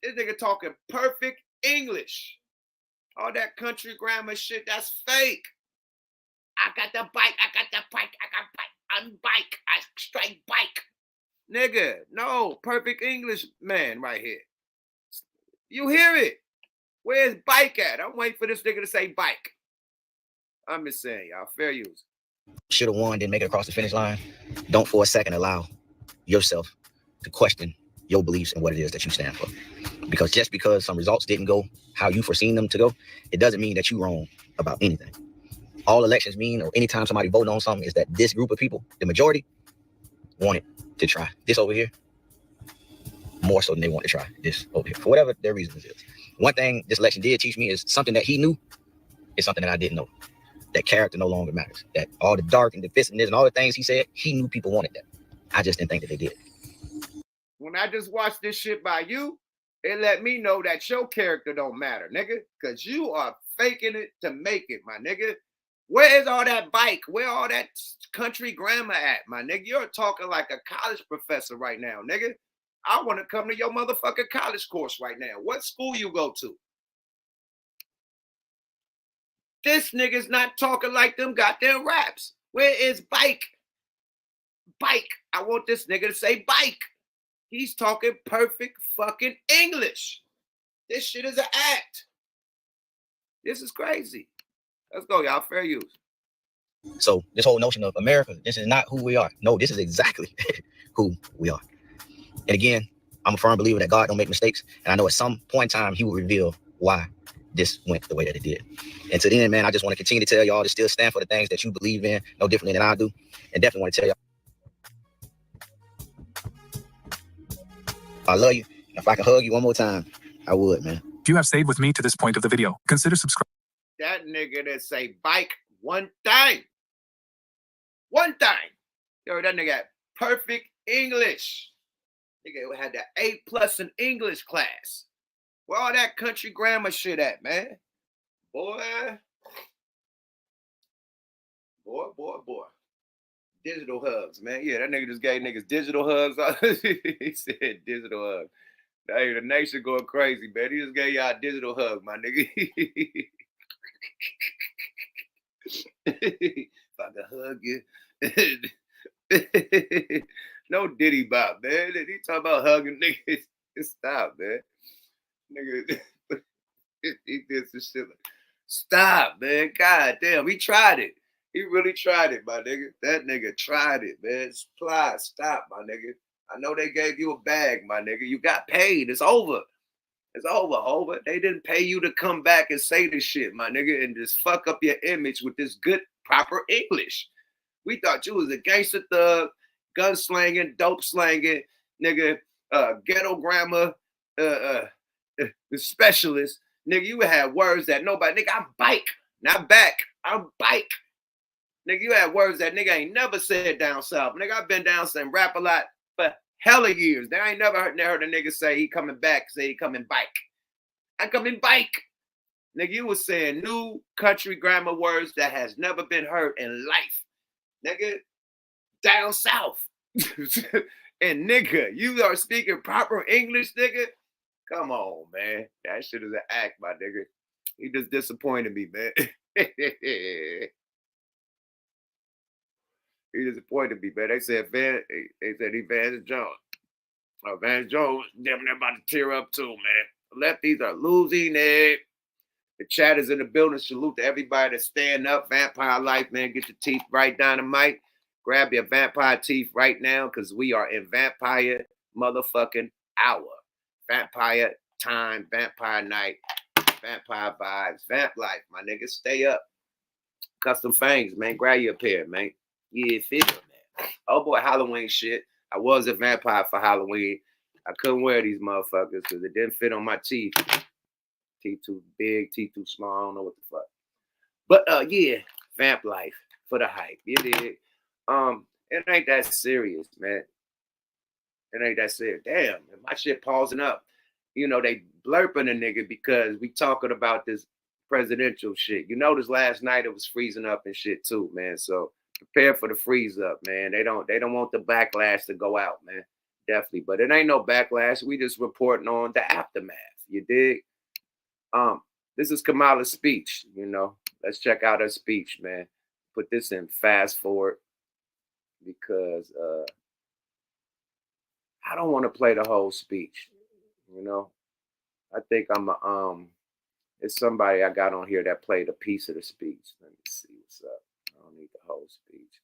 This nigga talking perfect English. All that country grammar shit, that's fake. I got the bike, I got the bike, I got bike. I'm bike, I strike bike. Nigga, no, perfect English man right here. You hear it. Where's bike at? I'm waiting for this nigga to say bike. I'm just saying, y'all, fair use. Should have won, didn't make it across the finish line. Don't for a second allow yourself to question your beliefs and what it is that you stand for. Because just because some results didn't go how you foreseen them to go, it doesn't mean that you're wrong about anything. All elections mean, or anytime somebody voting on something, is that this group of people, the majority, wanted to try this over here more so than they want to try this over here, for whatever their reasons is. One thing this election did teach me is something that he knew is something that I didn't know. That character no longer matters. That all the dark and divisiveness and all the things he said, he knew people wanted that. I just didn't think that they did. When I just watched this shit by you, it let me know that your character don't matter, nigga. Because you are faking it to make it, my nigga. Where is all that bike? Where all that country grammar at, my nigga? You're talking like a college professor right now, nigga. I want to come to your motherfucking college course right now. What school you go to? This nigga's not talking like them goddamn raps. Where is bike? Bike. I want this nigga to say bike. He's talking perfect fucking English. This shit is an act. This is crazy. Let's go, y'all. Fair use. So this whole notion of America, this is not who we are. No, this is exactly who we are. And again, I'm a firm believer that God don't make mistakes. And I know at some point in time, he will reveal why this went the way that it did. And to the end, man, I just want to continue to tell y'all to still stand for the things that you believe in, no differently than I do. And definitely want to tell y'all, I love you. If I could hug you one more time, I would, man. If you have stayed with me to this point of the video, consider subscribing. That nigga that say bike one time. One time. Yo, that nigga had perfect English. Nigga had the A+ in English class. Where all that country grammar shit at, man? Boy. Boy. Digital hugs, man. Yeah, that nigga just gave niggas digital hugs. He said digital hugs. Hey, the nation going crazy, man. He just gave y'all a digital hug, my nigga. If I could hug you. No Diddy Bop, man. He talking about hugging niggas. Stop, man. Nigga, he did some shit. Stop, man. God damn, he tried it. He really tried it, my nigga. That nigga tried it, man. Plies, stop, my nigga. I know they gave you a bag, my nigga. You got paid. It's over. It's over. They didn't pay you to come back and say this shit, my nigga, and just fuck up your image with this good, proper English. We thought you was a gangster thug, gun slanging, dope slanging, nigga, ghetto grammar, specialist. Nigga, you had words that nobody, nigga, I'm bike, not back. I'm bike. Nigga, you had words that nigga ain't never said down south. Nigga, I've been down south and rap a lot for hella years. They ain't never heard a nigga say he coming back, say he coming bike. I coming bike. Nigga, you was saying new country grammar words that has never been heard in life. Nigga, down south. And nigga, you are speaking proper English, nigga? Come on, man. That shit is an act, my nigga. He just disappointed me, man. He disappointed me, man. They said he Vance Jones. Vance Jones, damn, they're about to tear up too, man. Lefties are losing it. The chat is in the building. Salute to everybody that's stand up. Vampire life, man. Get your teeth right down the mic. Grab your vampire teeth right now, because we are in vampire motherfucking hour. Vampire time, vampire night, vampire vibes, vamp life, my niggas. Stay up. Custom fangs, man. Grab you a pair, man. Yeah, feel man. Oh boy, Halloween shit. I was a vampire for Halloween. I couldn't wear these motherfuckers because it didn't fit on my teeth. Teeth too big, teeth too small. I don't know what the fuck. But yeah, vamp life for the hype. You did. It ain't that serious, man. It ain't that serious. Damn, my shit pausing up. You know, they blurping a nigga because we talking about this presidential shit. You notice last night it was freezing up and shit too, man. So prepare for the freeze up, man. They don't want the backlash to go out, man. Definitely. But it ain't no backlash. We just reporting on the aftermath. You dig? This is Kamala's speech, you know. Let's check out her speech, man. Put this in fast forward because I don't want to play the whole speech, you know. I think it's somebody I got on here that played a piece of the speech. Let me see what's up. I don't need the whole speech.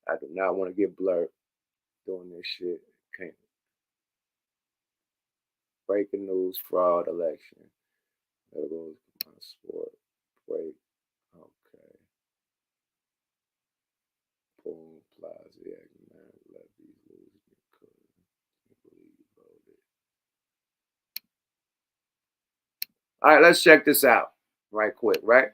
I do not want to get blurred doing this shit. Can't. Breaking news, fraud, election. There goes my sport. Break. Okay. Boom, Plies, yeah, man. Lefties losing. Can't believe you voted. All right, let's check this out right quick, right?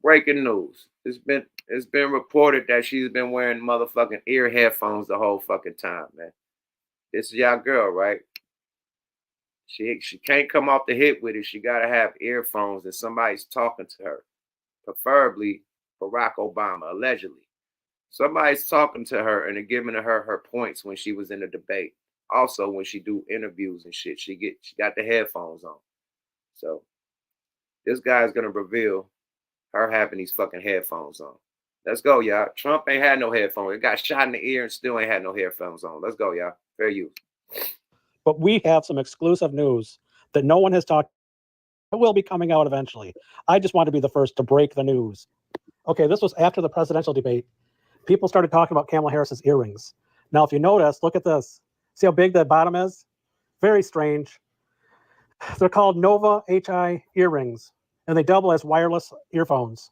Breaking news. It's been reported that she's been wearing motherfucking ear headphones the whole fucking time, man. This is y'all girl, right? She can't come off the hit with it. She gotta have earphones and somebody's talking to her. Preferably Barack Obama, allegedly. Somebody's talking to her and they're giving her points when she was in a debate. Also, when she do interviews and shit, she got the headphones on. So this guy's gonna reveal her having these fucking headphones on. Let's go, y'all. Trump ain't had no headphones. It got shot in the ear and still ain't had no headphones on. Let's go, y'all. Fair use. But we have some exclusive news that no one has talked. It will be coming out eventually. I just want to be the first to break the news. Okay, this was after the presidential debate. People started talking about Kamala Harris's earrings. Now, if you notice, look at this. See how big the bottom is? Very strange. They're called Nova HI earrings, and they double as wireless earphones.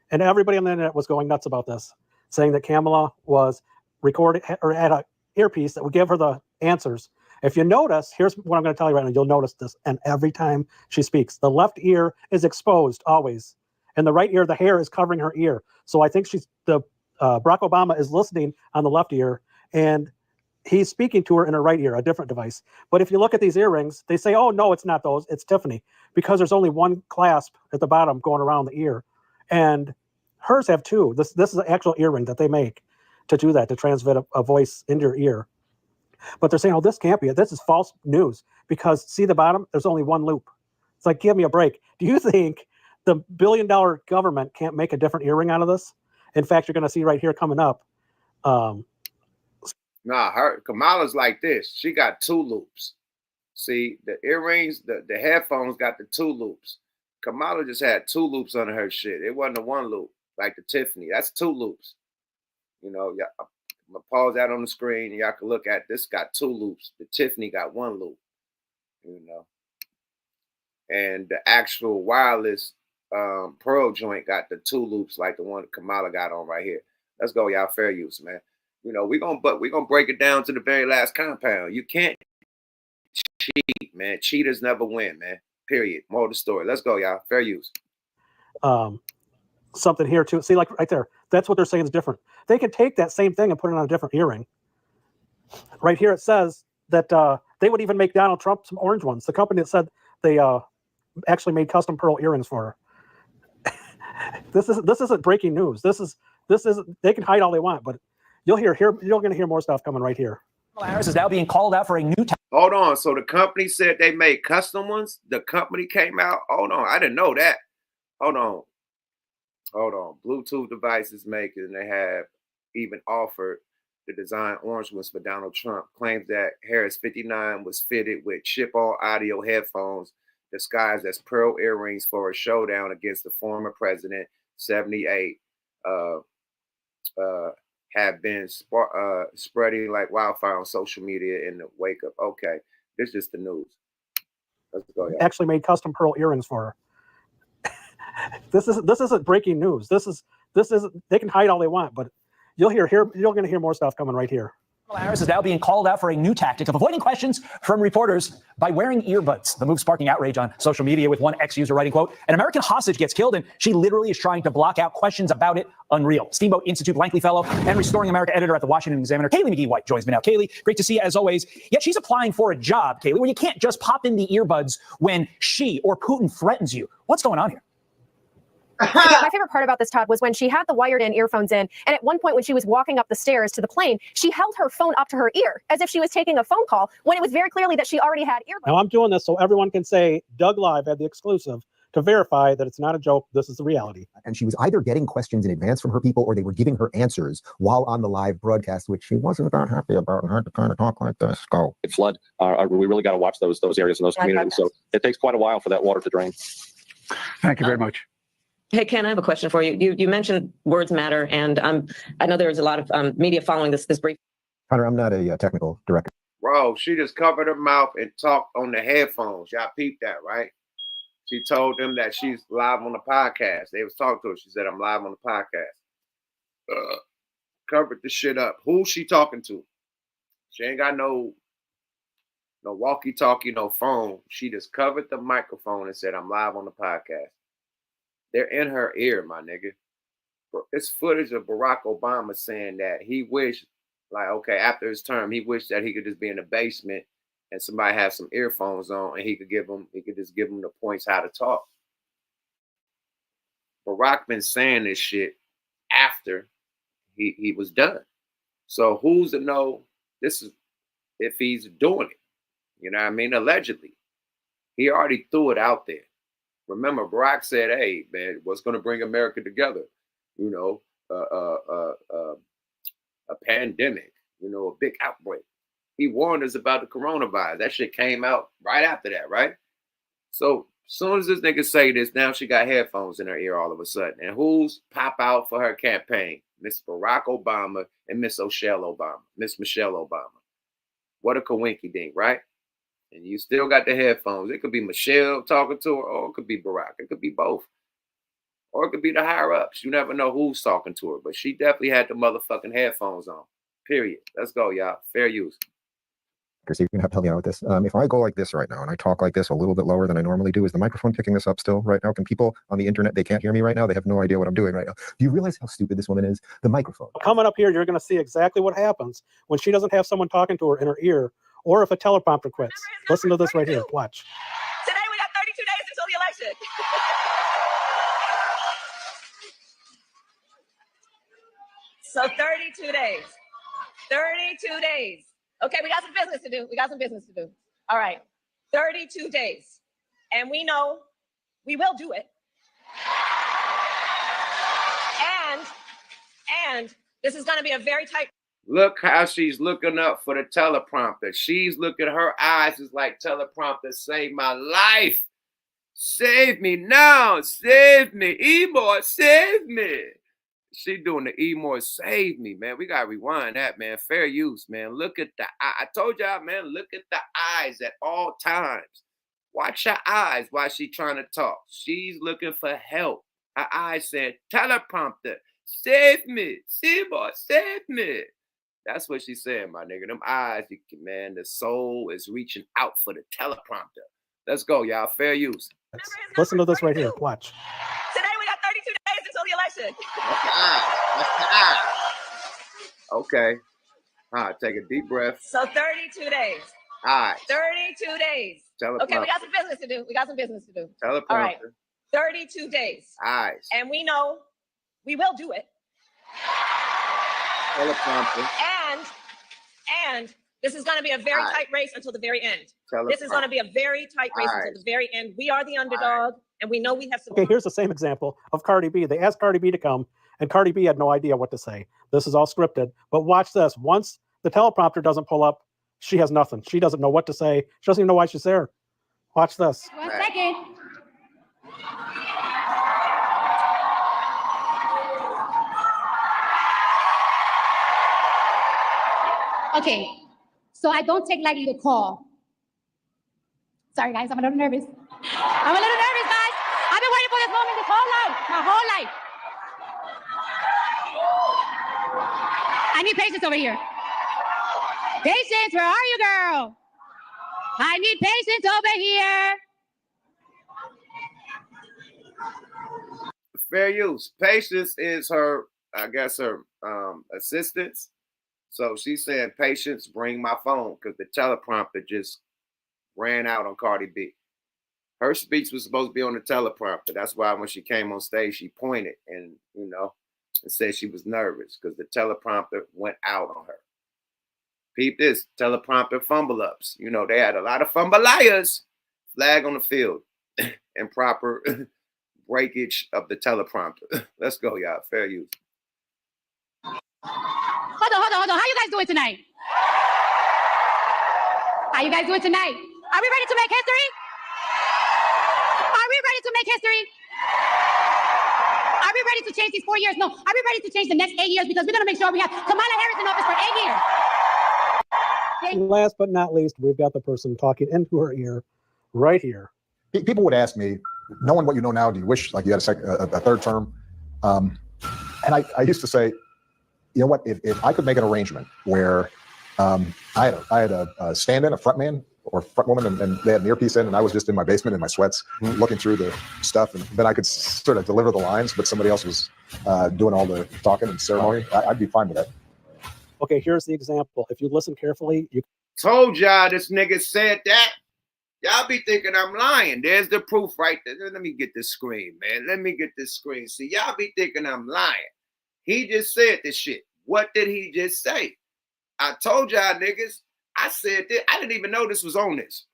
And everybody on the internet was going nuts about this, saying that Kamala was recording or had an earpiece that would give her the answers. If you notice, here's what I'm going to tell you right now. You'll notice this, and every time she speaks, the left ear is exposed always, and the right ear, the hair is covering her ear. So I think Barack Obama is listening on the left ear, and he's speaking to her in her right ear, a different device. But if you look at these earrings, they say, "Oh no, it's not those. It's Tiffany," because there's only one clasp at the bottom going around the ear, and hers have two. This is an actual earring that they make to do that, to transmit a voice into your ear. But they're saying, oh, this can't be it. This is false news because see the bottom? There's only one loop. It's like, give me a break. Do you think the billion-dollar government can't make a different earring out of this? In fact, you're going to see right here coming up. Nah, Kamala's like this. She got 2 loops. See, the earrings, the headphones got the 2 loops. Kamala just had 2 loops under her shit. It wasn't a 1 loop like the Tiffany. That's 2 loops. You know, yeah, I'm gonna pause that on the screen. Y'all can look at this. Got 2 loops. The Tiffany got 1 loop. You know, and the actual wireless Pearl joint got the 2 loops like the one Kamala got on right here. Let's go, y'all. Fair use, man. You know, we're gonna break it down to the very last compound. You can't cheat, man. Cheaters never win, man. Period. More of the story. Let's go, y'all. Fair use. Something here too. See, like right there. That's what they're saying is different. They could take that same thing and put it on a different earring. Right here it says that they would even make Donald Trump some orange ones. The company that said they actually made custom pearl earrings for her. This isn't breaking news. This is they can hide all they want, but you're going to hear more stuff coming right here. Kamala Harris is now being called out for a new. Hold on. So the company said they made custom ones. The company came out. Hold on. I didn't know that. Hold on. Bluetooth devices makers, and they have even offered to design orange ones for Donald Trump. Claims that Harris 59 was fitted with chip-on audio headphones disguised as pearl earrings for a showdown against the former president. 78 have been spreading like wildfire on social media in the wake of. Okay, this is just the news. Let's go. Y'all. Actually made custom pearl earrings for her. This isn't breaking news. This is they can hide all they want, but you're going to hear more stuff coming right here. Kamala Harris is now being called out for a new tactic of avoiding questions from reporters by wearing earbuds. The move sparking outrage on social media, with one ex-user writing, quote, "An American hostage gets killed and she literally is trying to block out questions about it. Unreal." Steamboat Institute Langley Fellow and Restoring America editor at the Washington Examiner, Kaylee McGee-White, joins me now. Kaylee, great to see you as always. Yet she's applying for a job, Kaylee, where you can't just pop in the earbuds when she or Putin threatens you. What's going on here? My favorite part about this, Todd, was when she had the wired-in earphones in, and at one point when she was walking up the stairs to the plane, she held her phone up to her ear as if she was taking a phone call when it was very clearly that she already had earbuds. Now I'm doing this so everyone can say Doug Live had the exclusive to verify that it's not a joke. This is the reality. And she was either getting questions in advance from her people or they were giving her answers while on the live broadcast, which she wasn't that happy about and had to kind of talk like this. Go. Flood. We really got to watch those areas and those communities. So it takes quite a while for that water to drain. Thank you very much. Hey, Ken, I have a question for you. You mentioned words matter, and I know there's a lot of media following this brief. Connor, I'm not a technical director. Bro, she just covered her mouth and talked on the headphones. Y'all peeped that, right? She told them that she's live on the podcast. They was talking to her. She said, "I'm live on the podcast." Covered the shit up. Who's she talking to? She ain't got no walkie-talkie, no phone. She just covered the microphone and said, "I'm live on the podcast." They're in her ear, my nigga. It's footage of Barack Obama saying that he wished, like, okay, after his term, he wished that he could just be in the basement and somebody have some earphones on and he could just give them the points how to talk. Barack been saying this shit after he was done. So who's to know this is if he's doing it? You know what I mean? Allegedly. He already threw it out there. Remember, Barack said, "Hey, man, what's going to bring America together? You know, a pandemic, you know, a big outbreak." He warned us about the coronavirus. That shit came out right after that, right? So as soon as this nigga say this, now she got headphones in her ear all of a sudden. And who's pop out for her campaign? Miss Barack Obama and Miss Michelle Obama. What a coinky dink, right? And you still got the headphones. It could be Michelle talking to her, or it could be Barack. It could be both. Or it could be the higher-ups. You never know who's talking to her. But she definitely had the motherfucking headphones on. Period. Let's go, y'all. Fair use. So you're going to have to help me out with this. If I go like this right now and I talk like this a little bit lower than I normally do, is the microphone picking this up still right now? Can people on the internet, they can't hear me right now? They have no idea what I'm doing right now. Do you realize how stupid this woman is? The microphone. Coming up here, you're going to see exactly what happens when she doesn't have someone talking to her in her ear, or if a teleprompter quits. Listen to this right here. Watch. Today we got 32 days until the election. So 32 days. 32 days. Okay, we got some business to do. All right. 32 days. And we know we will do it. And this is going to be a very tight. Look how she's looking up for the teleprompter. She's looking, her eyes is like, teleprompter, save my life. Save me now. Save me. Emor, save me. She doing the Emor, save me, man. We got to rewind that, man. Fair use, man. Look at the eye. I told y'all, man, look at the eyes at all times. Watch her eyes while she trying to talk. She's looking for help. Her eyes said, teleprompter, save me. Emor, save me. That's what she's saying, my nigga. Them eyes, man, the soul is reaching out for the teleprompter. Let's go, y'all. Fair use. Listen to this right here. Watch. Today we got 32 days until the election. Okay. All right, take a deep breath. So 32 days. All right. 32 days. Teleprompter. Okay, we got some business to do. We got some business to do. Teleprompter. All right. 32 days. Eyes. And we know we will do it. Teleprompter. And this is going to be a very tight race until the very end. This is going to be a very tight race until the very end. We are the underdog, and we know we have some. Okay, here's the same example of Cardi B. They asked Cardi B to come, and Cardi B had no idea what to say. This is all scripted. But watch this. Once the teleprompter doesn't pull up, she has nothing. She doesn't know what to say. She doesn't even know why she's there. Watch this. 1 second. Okay, so I don't take lightly the call. Sorry, guys, I'm a little nervous. I'm a little nervous, guys. I've been waiting for this moment this whole life, my whole life. I need patience over here. Patience, where are you, girl? I need patience over here. Fair use. Patience is her, I guess, her assistance. So she's saying, patience, bring my phone, because the teleprompter just ran out on Cardi B. Her speech was supposed to be on the teleprompter. That's why when she came on stage, she pointed and, and said she was nervous because the teleprompter went out on her. Peep this, teleprompter fumble ups. They had a lot of fumble-liars. Flag on the field. Improper breakage of the teleprompter. Let's go, y'all. Fair use. Hold on. How you guys doing tonight? How you guys doing tonight? Are we ready to make history? Are we ready to make history? Are we ready to change these 4 years? No. Are we ready to change the next 8 years? Because we're going to make sure we have Kamala Harris in office for 8 years. And last but not least, we've got the person talking into her ear right here. People would ask me, knowing what you know now, do you wish like you had a third term? And I used to say, you know what, if I could make an arrangement where I had a stand-in, a front man or front woman, and they had an earpiece in, and I was just in my basement in my sweats looking through the stuff, and then I could sort of deliver the lines, but somebody else was doing all the talking and ceremony, I'd be fine with that. Okay, here's the example. If you listen carefully, you told y'all this nigga said that. Y'all be thinking I'm lying. There's the proof right there. Let me get this screen, man. Let me get this screen. See, y'all be thinking I'm lying. He just said this shit. What did he just say? I told y'all niggas, I said that. I didn't even know this was on this.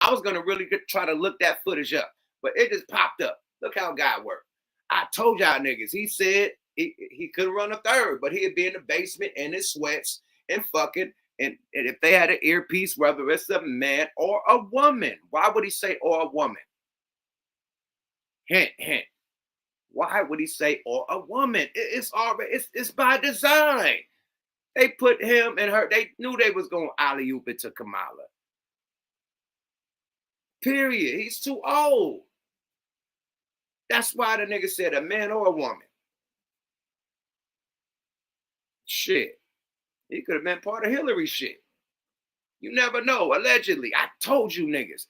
I was going to really try to look that footage up, but it just popped up. Look how God worked. I told y'all niggas, he said he could run a third, but he'd be in the basement in his sweats and fucking, and if they had an earpiece, whether it's a man or a woman, why would he say or a woman? Hint, hint. Why would he say or a woman? It's by design. They put him and her, they knew they was going to alley-oop it to Kamala. Period. He's too old. That's why the nigga said a man or a woman. Shit. He could have been part of Hillary's shit. You never know. Allegedly. I told you niggas.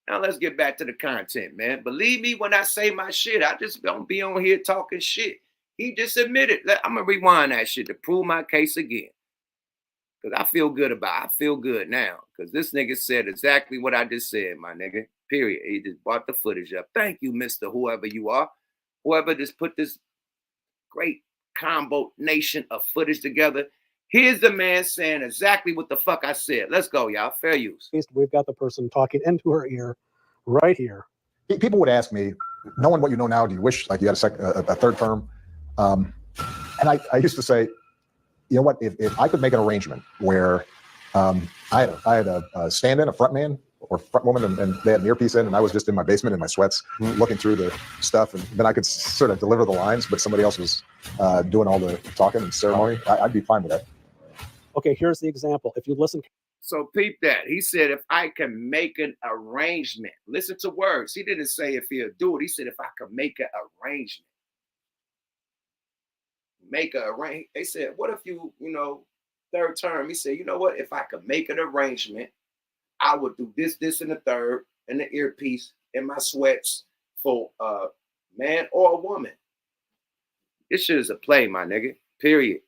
Now let's get back to the content, man. Believe me when I say my shit. I just don't be on here talking shit. He just admitted. I'm going to rewind that shit to prove my case again. Because I feel good about it. I feel good now. Because this nigga said exactly what I just said, my nigga. Period. He just brought the footage up. Thank you, Mr. Whoever you are. Whoever just put this great combo nation of footage together. Here's the man saying exactly what the fuck I said. Let's go, y'all. Fair use. We've got the person talking into her ear right here. People would ask me, knowing what you know now, do you wish like you had a third term? And I used to say, you know what? If I could make an arrangement where I had a stand-in, a front man or front woman, and they had an earpiece in, and I was just in my basement in my sweats looking through the stuff, and then I could sort of deliver the lines, but somebody else was doing all the talking and ceremony, I'd be fine with that. Okay, here's the example. If you listen. So peep that. He said, if I can make an arrangement. Listen to words. He didn't say if he'll do it. He said, if I can make an arrangement. Make an arrangement. They said, what if you third term? He said, you know what? If I could make an arrangement, I would do this, and the third, and the earpiece, and my sweats for a man or a woman. This shit is a play, my nigga. Period.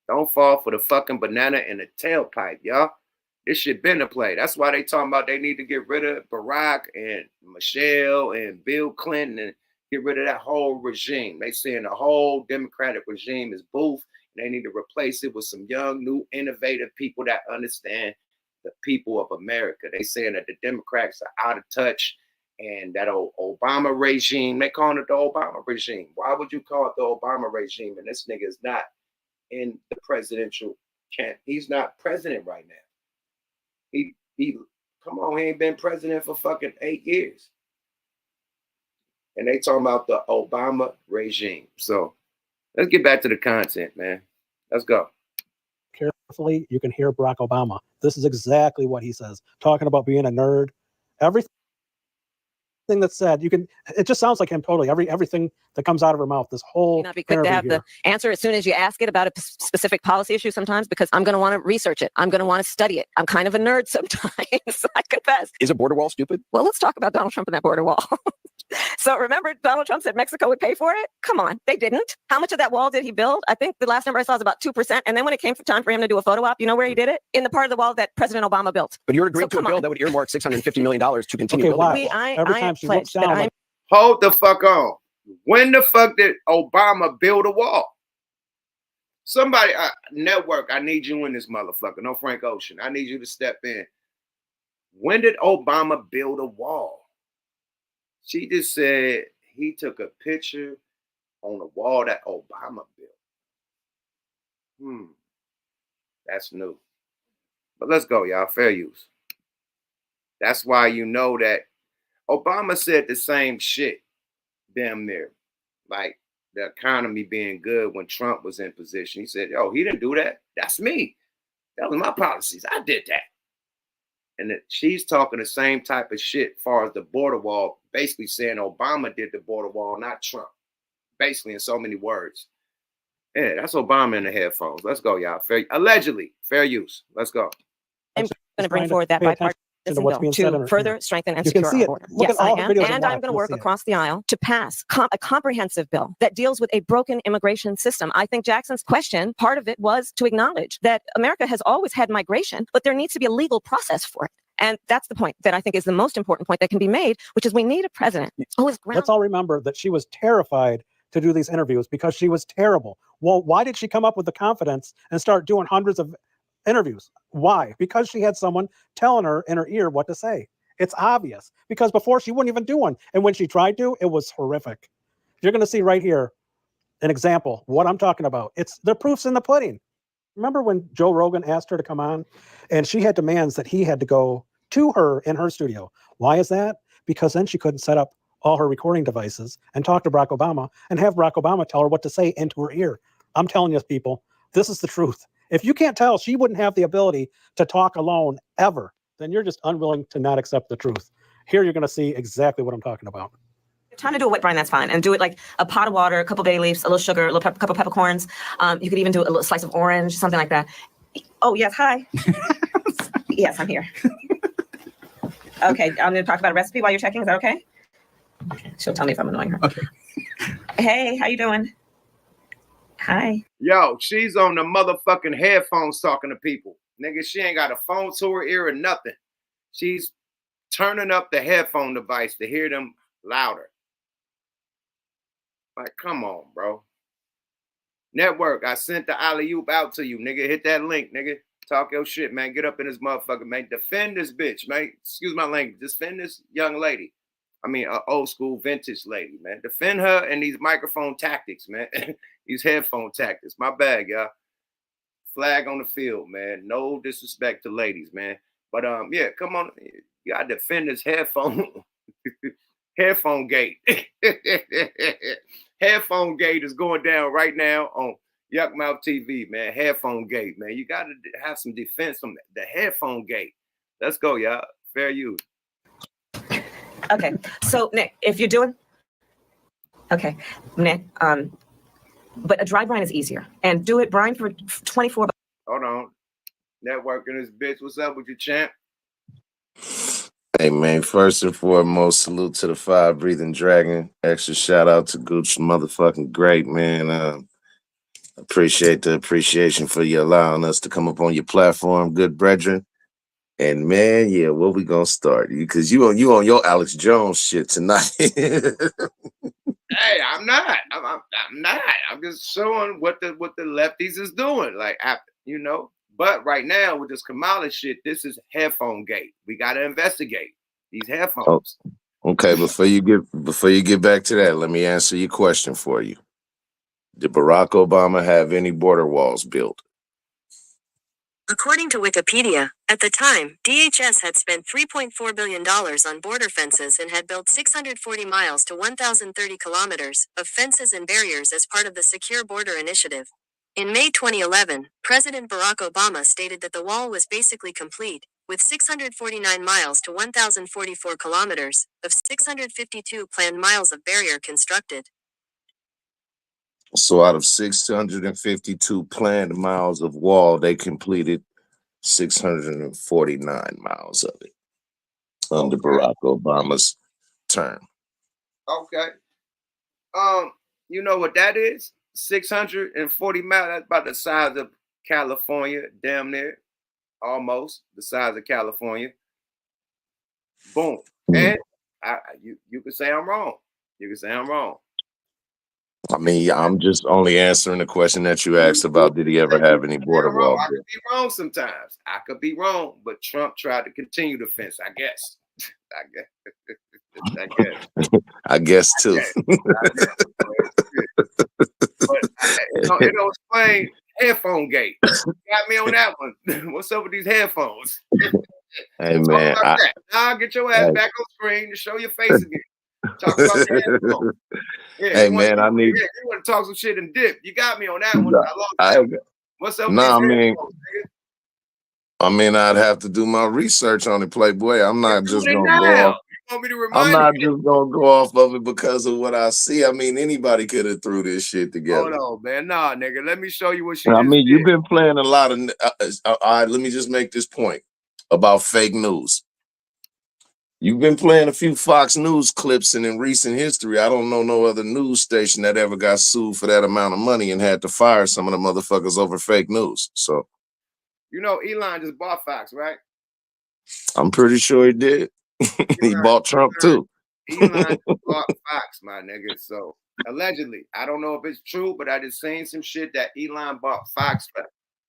Don't fall for the fucking banana in the tailpipe, y'all. This shit been a play. That's why they talking about they need to get rid of Barack and Michelle and Bill Clinton and get rid of that whole regime. They saying the whole Democratic regime is boof, and they need to replace it with some young, new, innovative people that understand the people of America. They saying that the Democrats are out of touch, and that old Obama regime, they calling it the Obama regime. Why would you call it the Obama regime? And this nigga is not in the presidential camp. He's not president right now. He come on, he ain't been president for fucking 8 years. And they talking about the Obama regime. So let's get back to the content, man. Let's go. Carefully, you can hear Barack Obama. This is exactly what he says, talking about being a nerd. Everything that's said, it just sounds like him totally. Everything that comes out of her mouth, this whole not be quick to have here. the answer as soon as you ask it about a specific policy issue sometimes, because I'm going to want to research it. I'm going to want to study it. I'm kind of a nerd sometimes. I confess. Is a border wall stupid? Well, let's talk about Donald Trump and that border wall. So remember, Donald Trump said Mexico would pay for it? Come on, they didn't. How much of that wall did he build? I think the last number I saw was about 2%. And then when it came time for him to do a photo op, you know where he did it? In the part of the wall that President Obama built. But you're agreeing to a bill that would earmark $650 million to continue building. Every time she looks down, hold the fuck on. When the fuck did Obama build a wall? Somebody, network, I need you in this motherfucker. No Frank Ocean. I need you to step in. When did Obama build a wall? She just said he took a picture on a wall that Obama built. That's new. But let's go, y'all. Fair use. That's why you know that Obama said the same shit, damn near. Like the economy being good when Trump was in position. He said, yo, he didn't do that. That's me. That was my policies. I did that. And she's talking the same type of shit as far as the border wall, basically saying Obama did the border wall, not Trump. Basically, in so many words. Yeah, that's Obama in the headphones. Let's go, y'all. Allegedly, fair use. Let's go. I'm going to bring forward that bipartisan bill to further strengthen and secure our border. Yes, I am. And I'm going to work across the aisle to pass a comprehensive bill that deals with a broken immigration system. I think Jackson's question, part of it was to acknowledge that America has always had migration, but there needs to be a legal process for it. And that's the point that I think is the most important point that can be made, which is we need a president who is Let's all remember that she was terrified to do these interviews because she was terrible. Well, why did she come up with the confidence and start doing hundreds of interviews? Why? Because she had someone telling her in her ear what to say. It's obvious, because before she wouldn't even do one. And when she tried to, it was horrific. You're going to see right here an example, what I'm talking about. It's the proof's in the pudding. Remember when Joe Rogan asked her to come on and she had demands that he had to go to her in her studio? Why is that? Because then she couldn't set up all her recording devices and talk to Barack Obama and have Barack Obama tell her what to say into her ear. I'm telling you, people, this is the truth. If you can't tell she wouldn't have the ability to talk alone ever, then you're just unwilling to not accept the truth. Here you're going to see exactly what I'm talking about. Trying to do a wet brine, that's fine. And do it like a pot of water, a couple bay leaves, a little sugar, a couple peppercorns. You could even do a little slice of orange, something like that. Oh, yes. Hi. Yes, I'm here. Okay. I'm going to talk about a recipe while you're checking. Is that okay? Okay. She'll tell me if I'm annoying her. Okay. Hey, how you doing? Hi. Yo, she's on the motherfucking headphones talking to people. Nigga, she ain't got a phone to her ear or nothing. She's turning up the headphone device to hear them louder. Like, come on, bro. Network, I sent the alley-oop out to you, nigga. Hit that link, nigga. Talk your shit, man. Get up in this motherfucker, man. Defend this bitch, man. Excuse my language. Defend this young lady. I mean, an old school vintage lady, man. Defend her and these microphone tactics, man. These headphone tactics. My bad, y'all. flag on the field, man. No disrespect to ladies, man. But yeah, come on, you gotta defend this headphone. Headphone gate. Headphone gate is going down right now on Yuck Mouth TV, man. Headphone gate, man. You gotta have some defense from the headphone gate. Let's go, y'all. Fair use. Okay, so Nick, if you're doing, okay, Nick, but a dry brine is easier, and do it brine for 24. Hold on, networking this bitch. What's up with you, champ? Hey man, first and foremost, salute to the fire breathing dragon. Extra shout out to Gooch, motherfucking great man. Appreciate the appreciation for you allowing us to come up on your platform, good brethren. And man, yeah, what we gonna start? Because you on your Alex Jones shit tonight. Hey, I'm not. I'm not. I'm just showing what the lefties is doing. Like, you know. But right now with this Kamala shit, this is headphone gate. We gotta investigate these headphones. Oh, okay, before you get back to that, let me answer your question for you. Did Barack Obama have any border walls built? According to Wikipedia, at the time, DHS had spent $3.4 billion on border fences and had built 640 miles to 1,030 kilometers of fences and barriers as part of the Secure Border Initiative. In May 2011, President Barack Obama stated that the wall was basically complete, with 649 miles to 1,044 kilometers of 652 planned miles of barrier constructed. So out of 652 planned miles of wall, they completed 649 miles of it under Barack Obama's term. Okay. You know what that is? 640 miles. That's about the size of California, damn near, almost the size of California. Boom. And you can say I'm wrong. You can say I'm wrong. I mean, I'm just only answering the question that you asked about did he ever have any border wall? I could be wrong sometimes. I could be wrong, but Trump tried to continue the fence, I guess. I guess too. But it'll explain headphone gate. Got me on that one. What's up with these headphones? Hey man, I'll get your ass back on screen to show your face again. Talk about the headphones. Yeah, hey man, I need. You want to talk some shit and dip? You got me on that one. What's up? No, I mean, I'd have to do my research on it, Playboy. I'm not just gonna go off. You want me to remind I'm not just gonna go off of it because of what I see. I mean, anybody could have threw this shit together. Hold on, man. Nah, nigga. Let me show you what she. I mean, you've been playing a lot of. All right, let me just make this point about fake news. You've been playing a few Fox News clips, and in recent history, I don't know no other news station that ever got sued for that amount of money and had to fire some of the motherfuckers over fake news. So, you know, Elon just bought Fox, right? I'm pretty sure he did. He bought Trump too. Elon bought Fox, my nigga. So allegedly, I don't know if it's true, but I just seen some shit that Elon bought Fox for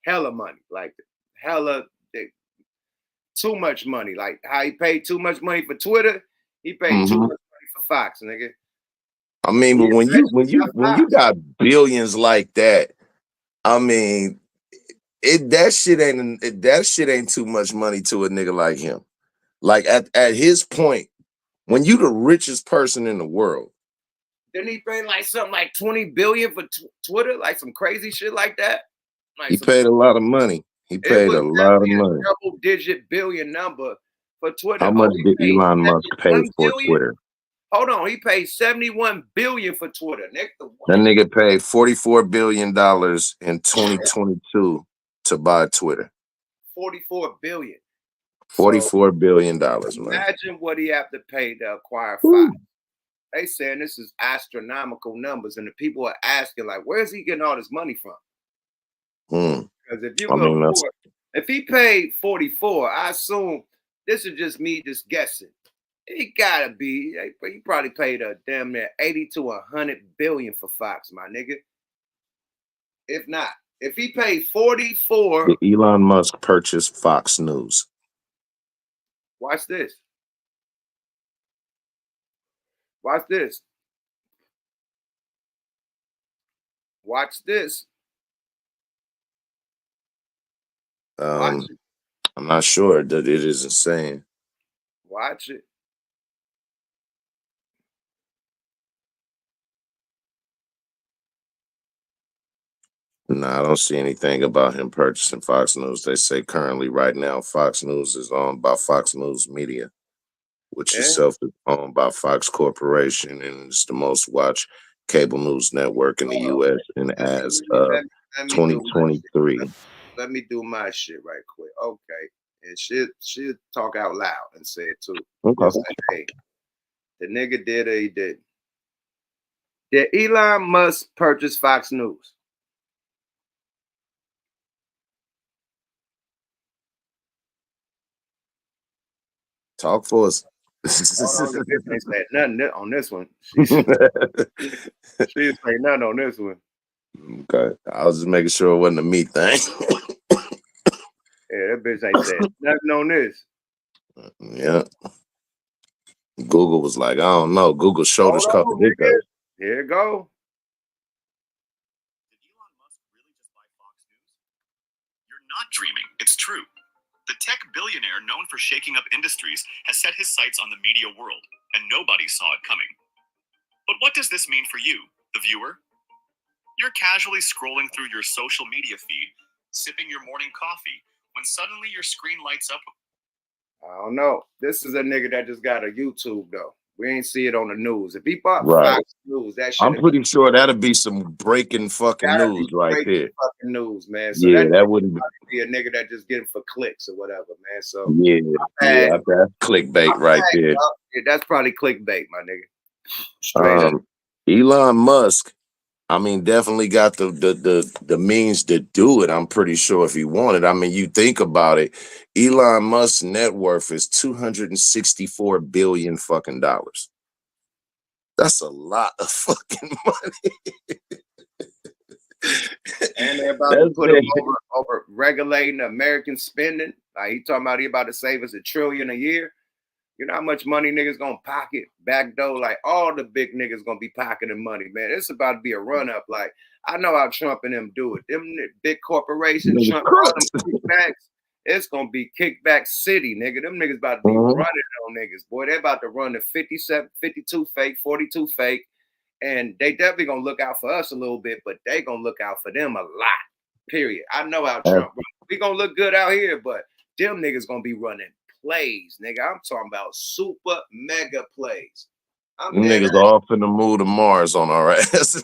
hella money, like hella. Too much money, like how he paid too much money for Twitter, he paid too much money for Fox, nigga. I mean, but when you got billions like that, I mean, that shit ain't too much money to a nigga like him. Like at his point, when you the richest person in the world, didn't he pay like something like 20 billion for Twitter, like some crazy shit like that? Like he paid a lot of money. He paid a lot of money. Double-digit billion number for Twitter. How much did Elon Musk pay for Twitter? Hold on, he paid 71 billion for Twitter. That nigga paid $44 billion in 2022 to buy Twitter. 44 billion. $44 billion, man. Imagine what he have to pay to acquire Fox. They saying this is astronomical numbers, and the people are asking, like, where's he getting all this money from? Because if he paid 44, I assume this is just me just guessing. He gotta be. He probably paid a damn near 80 to 100 billion for Fox, my nigga. If not, if he paid 44, did Elon Musk purchase Fox News? Watch this. Watch this. Watch this. Watch it. I'm not sure that it is insane. Watch it. No, I don't see anything about him purchasing Fox News. They say currently, right now, Fox News is owned by Fox News Media, which itself is owned by Fox Corporation, and it's the most watched cable news network in the U.S. and as of Let me do my shit. 2023. Let me do my shit right quick. Okay. And she'll talk out loud and say it too. Okay. Just say, hey, the nigga did or he didn't. Did Elon Musk purchase Fox News? Talk for us. Hold on, they said nothing on this one. She didn't say nothing on this one. Okay. I was just making sure it wasn't a me thing. Yeah, that bitch ain't said nothing on this. Yeah. Google was like, I don't know. Google's shoulders cut the dick out. Here it go. You're not dreaming. It's true. The tech billionaire known for shaking up industries has set his sights on the media world, and nobody saw it coming. But what does this mean for you, the viewer? You're casually scrolling through your social media feed, sipping your morning coffee, when suddenly your screen lights up. I don't know. This is a nigga that just got a YouTube, though. We ain't see it on the news. If he bought Right. Fox News, that shit. I'm pretty sure that'd be some breaking fucking news right there. Fucking news, man. So Yeah, that wouldn't be a nigga that just get him for clicks or whatever, man. So be. Yeah, that's clickbait right there. Yeah, that's probably clickbait, my nigga. Straight up. Elon Musk, I mean, definitely got the means to do it. I'm pretty sure if he wanted. I mean, you think about it, Elon Musk's net worth is $264 billion fucking dollars. That's a lot of fucking money. And they're about to put him over regulating American spending. Like he talking about he about to save us $1 trillion a year. You know how much money niggas gonna pocket back door? Like all the big niggas gonna be pocketing money, man. It's about to be a run up. Like I know how Trump and them do it. Them big corporations, Trump, all them kickbacks. It's gonna be kickback city, nigga. Them niggas about to be running on niggas, boy. They about to run the 57, 52 fake, 42 fake, and they definitely gonna look out for us a little bit, but they gonna look out for them a lot. Period. I know how Trump. We gonna look good out here, but them niggas gonna be running plays, nigga. I'm talking about super mega plays. Niggas off in the mood of Mars on our ass. Them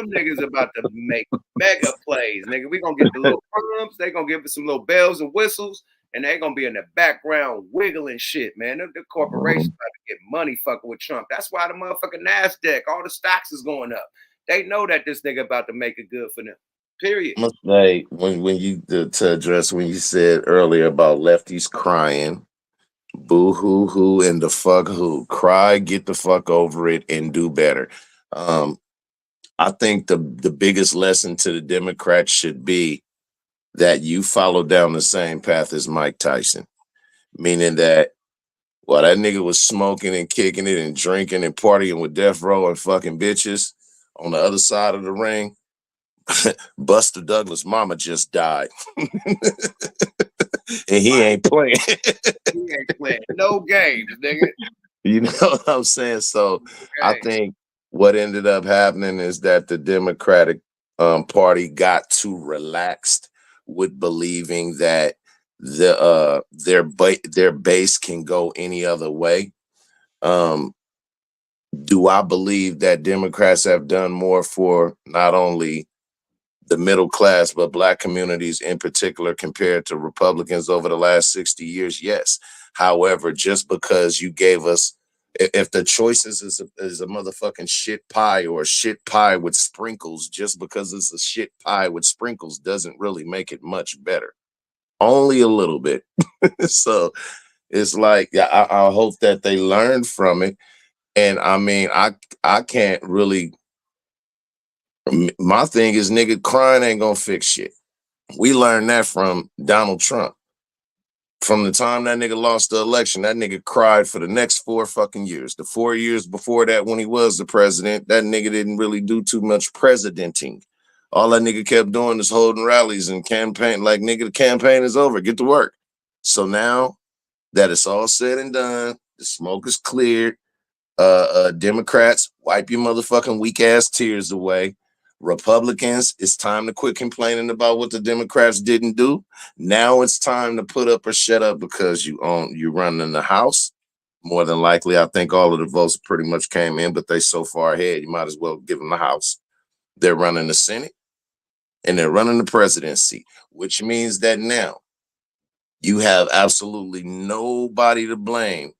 niggas about to make mega plays, nigga. We gonna get the little crumbs. They gonna give us some little bells and whistles, and they gonna be in the background wiggling shit, man. The corporations about to get money fucking with Trump. That's why the motherfucking NASDAQ, all the stocks is going up. They know that this nigga about to make it good for them. Period. Must say when you to address when you said earlier about lefties crying, boo hoo hoo and the fuck who, cry, get the fuck over it, and do better. I think the biggest lesson to the Democrats should be that you follow down the same path as Mike Tyson, meaning that while that nigga was smoking and kicking it and drinking and partying with Death Row and fucking bitches on the other side of the ring, Buster Douglas' mama just died. And he ain't playing. He ain't playing no games, nigga. You know what I'm saying? So I think what ended up happening is that the Democratic Party got too relaxed with believing that their base can go any other way. Do I believe that Democrats have done more for not only the middle class, but Black communities in particular compared to Republicans over the last 60 years? Yes. However, just because you gave us, if the choices is a motherfucking shit pie or a shit pie with sprinkles, just because it's a shit pie with sprinkles doesn't really make it much better. Only a little bit. So it's like, I hope that they learn from it. And I mean, I can't really, my thing is, nigga, crying ain't gonna fix shit. We learned that from Donald Trump. From the time that nigga lost the election, that nigga cried for the next 4 fucking years. The 4 years before that, when he was the president, that nigga didn't really do too much presidenting. All that nigga kept doing is holding rallies and campaign. Like, nigga, the campaign is over. Get to work. So now that it's all said and done, the smoke is cleared. Democrats, wipe your motherfucking weak ass tears away. Republicans, it's time to quit complaining about what the Democrats didn't do. Now it's time to put up or shut up because you're running the House. More than likely, I think all of the votes pretty much came in, but they so far ahead, you might as well give them the House. They're running the Senate and they're running the presidency, which means that now you have absolutely nobody to blame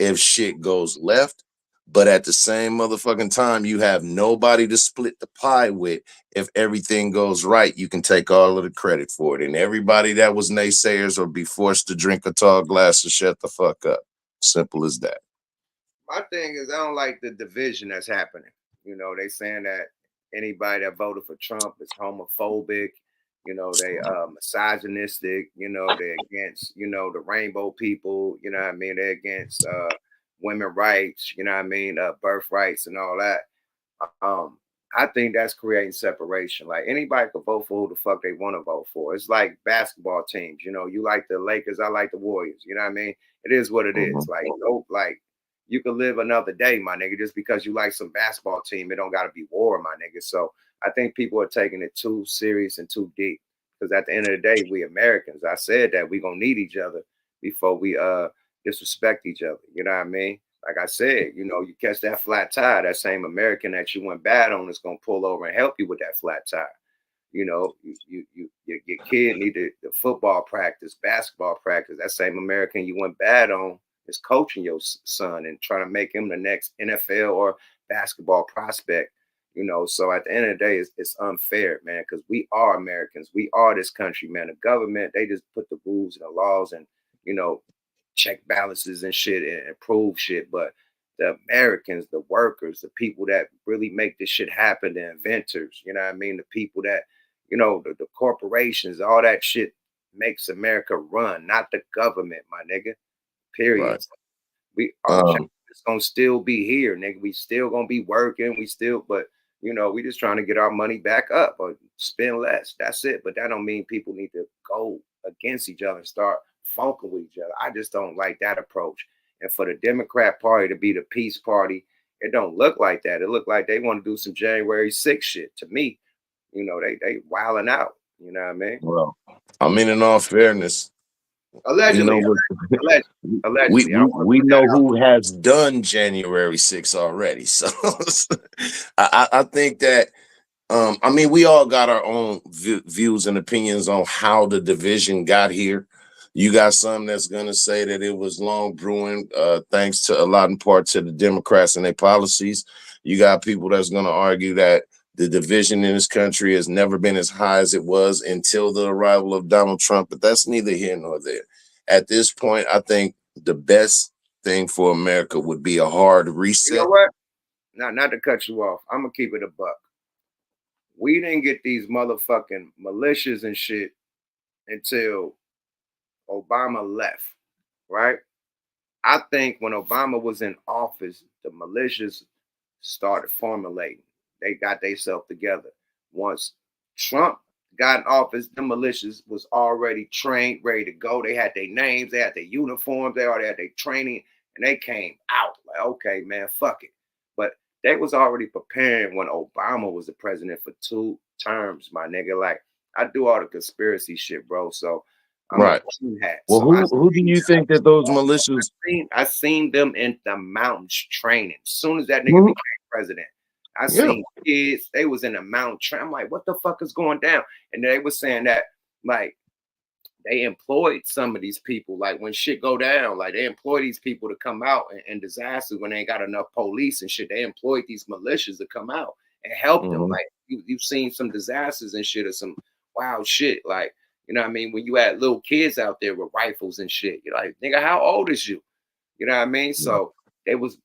if shit goes left. But at the same motherfucking time, you have nobody to split the pie with. If everything goes right, you can take all of the credit for it. And everybody that was naysayers will be forced to drink a tall glass and shut the fuck up. Simple as that. My thing is, I don't like the division that's happening. You know, they saying that anybody that voted for Trump is homophobic. You know, they misogynistic. You know, they're against, you know, the rainbow people. You know what I mean? They're against women rights. You know what I mean? Birth rights and all that. I think that's creating separation. Like, anybody could vote for who the fuck they want to vote for. It's like basketball teams. You know, you like the Lakers, I like the Warriors. You know what I mean? It is what it is. Like, you can live another day, my nigga. Just because you like some basketball team, it don't got to be war, my nigga. So I think people are taking it too serious and too deep. Because at the end of the day, we Americans. I said that we gonna need each other before we disrespect each other. You know what I mean? Like I said, you know, you catch that flat tire, that same American that you went bad on is gonna pull over and help you with that flat tire. You know, your kid needed the football practice, basketball practice. That same American you went bad on is coaching your son and trying to make him the next NFL or basketball prospect. You know, so at the end of the day, it's unfair, man, because we are Americans. We are this country, man. The government, they just put the rules and the laws and, you know, check balances and shit and approve shit. But the Americans, the workers, the people that really make this shit happen, the inventors, you know what I mean? The people that, you know, the corporations, all that shit makes America run, not the government, my nigga. Period. Right. We are it's gonna still be here, nigga. We still gonna be working. But you know, we just trying to get our money back up or spend less. That's it. But that don't mean people need to go against each other and start funking with each other. I just don't like that approach. And for the Democrat Party to be the peace party, it don't look like that. It look like they want to do some January 6th shit. To me, you know, they wilding out. You know what I mean? Well, I mean, in all fairness, allegedly, we know who has done January 6th already. So I think that I mean, we all got our own views and opinions on how the division got here. You got some that's gonna say that it was long brewing, thanks to a lot in part to the Democrats and their policies. You got people that's gonna argue that the division in this country has never been as high as it was until the arrival of Donald Trump, but that's neither here nor there. At this point, I think the best thing for America would be a hard reset. You know what? Not to cut you off. I'm gonna keep it a buck. We didn't get these motherfucking militias and shit until Obama left, right? I think when Obama was in office, the militias started formulating. They got themselves together. Once Trump got in office, the militias was already trained, ready to go. They had their names, they had their uniforms, they already had their training, and they came out like, okay, man, fuck it. But they was already preparing when Obama was the president for 2 terms, my nigga. Like, I do all the conspiracy shit, bro. So I'm right. Well, who do you think that those militias? I seen them in the mountains training. As soon as that nigga became president, I seen kids. They was in the mountain training. I'm like, what the fuck is going down? And they was saying that, like, they employed some of these people. Like, when shit go down, like, they employ these people to come out in disasters when they ain't got enough police and shit. They employed these militias to come out and help them. Like, you've seen some disasters and shit or some wild shit. Like, you know what I mean? When you had little kids out there with rifles and shit, you're like, nigga, how old is you? You know what I mean? So they was,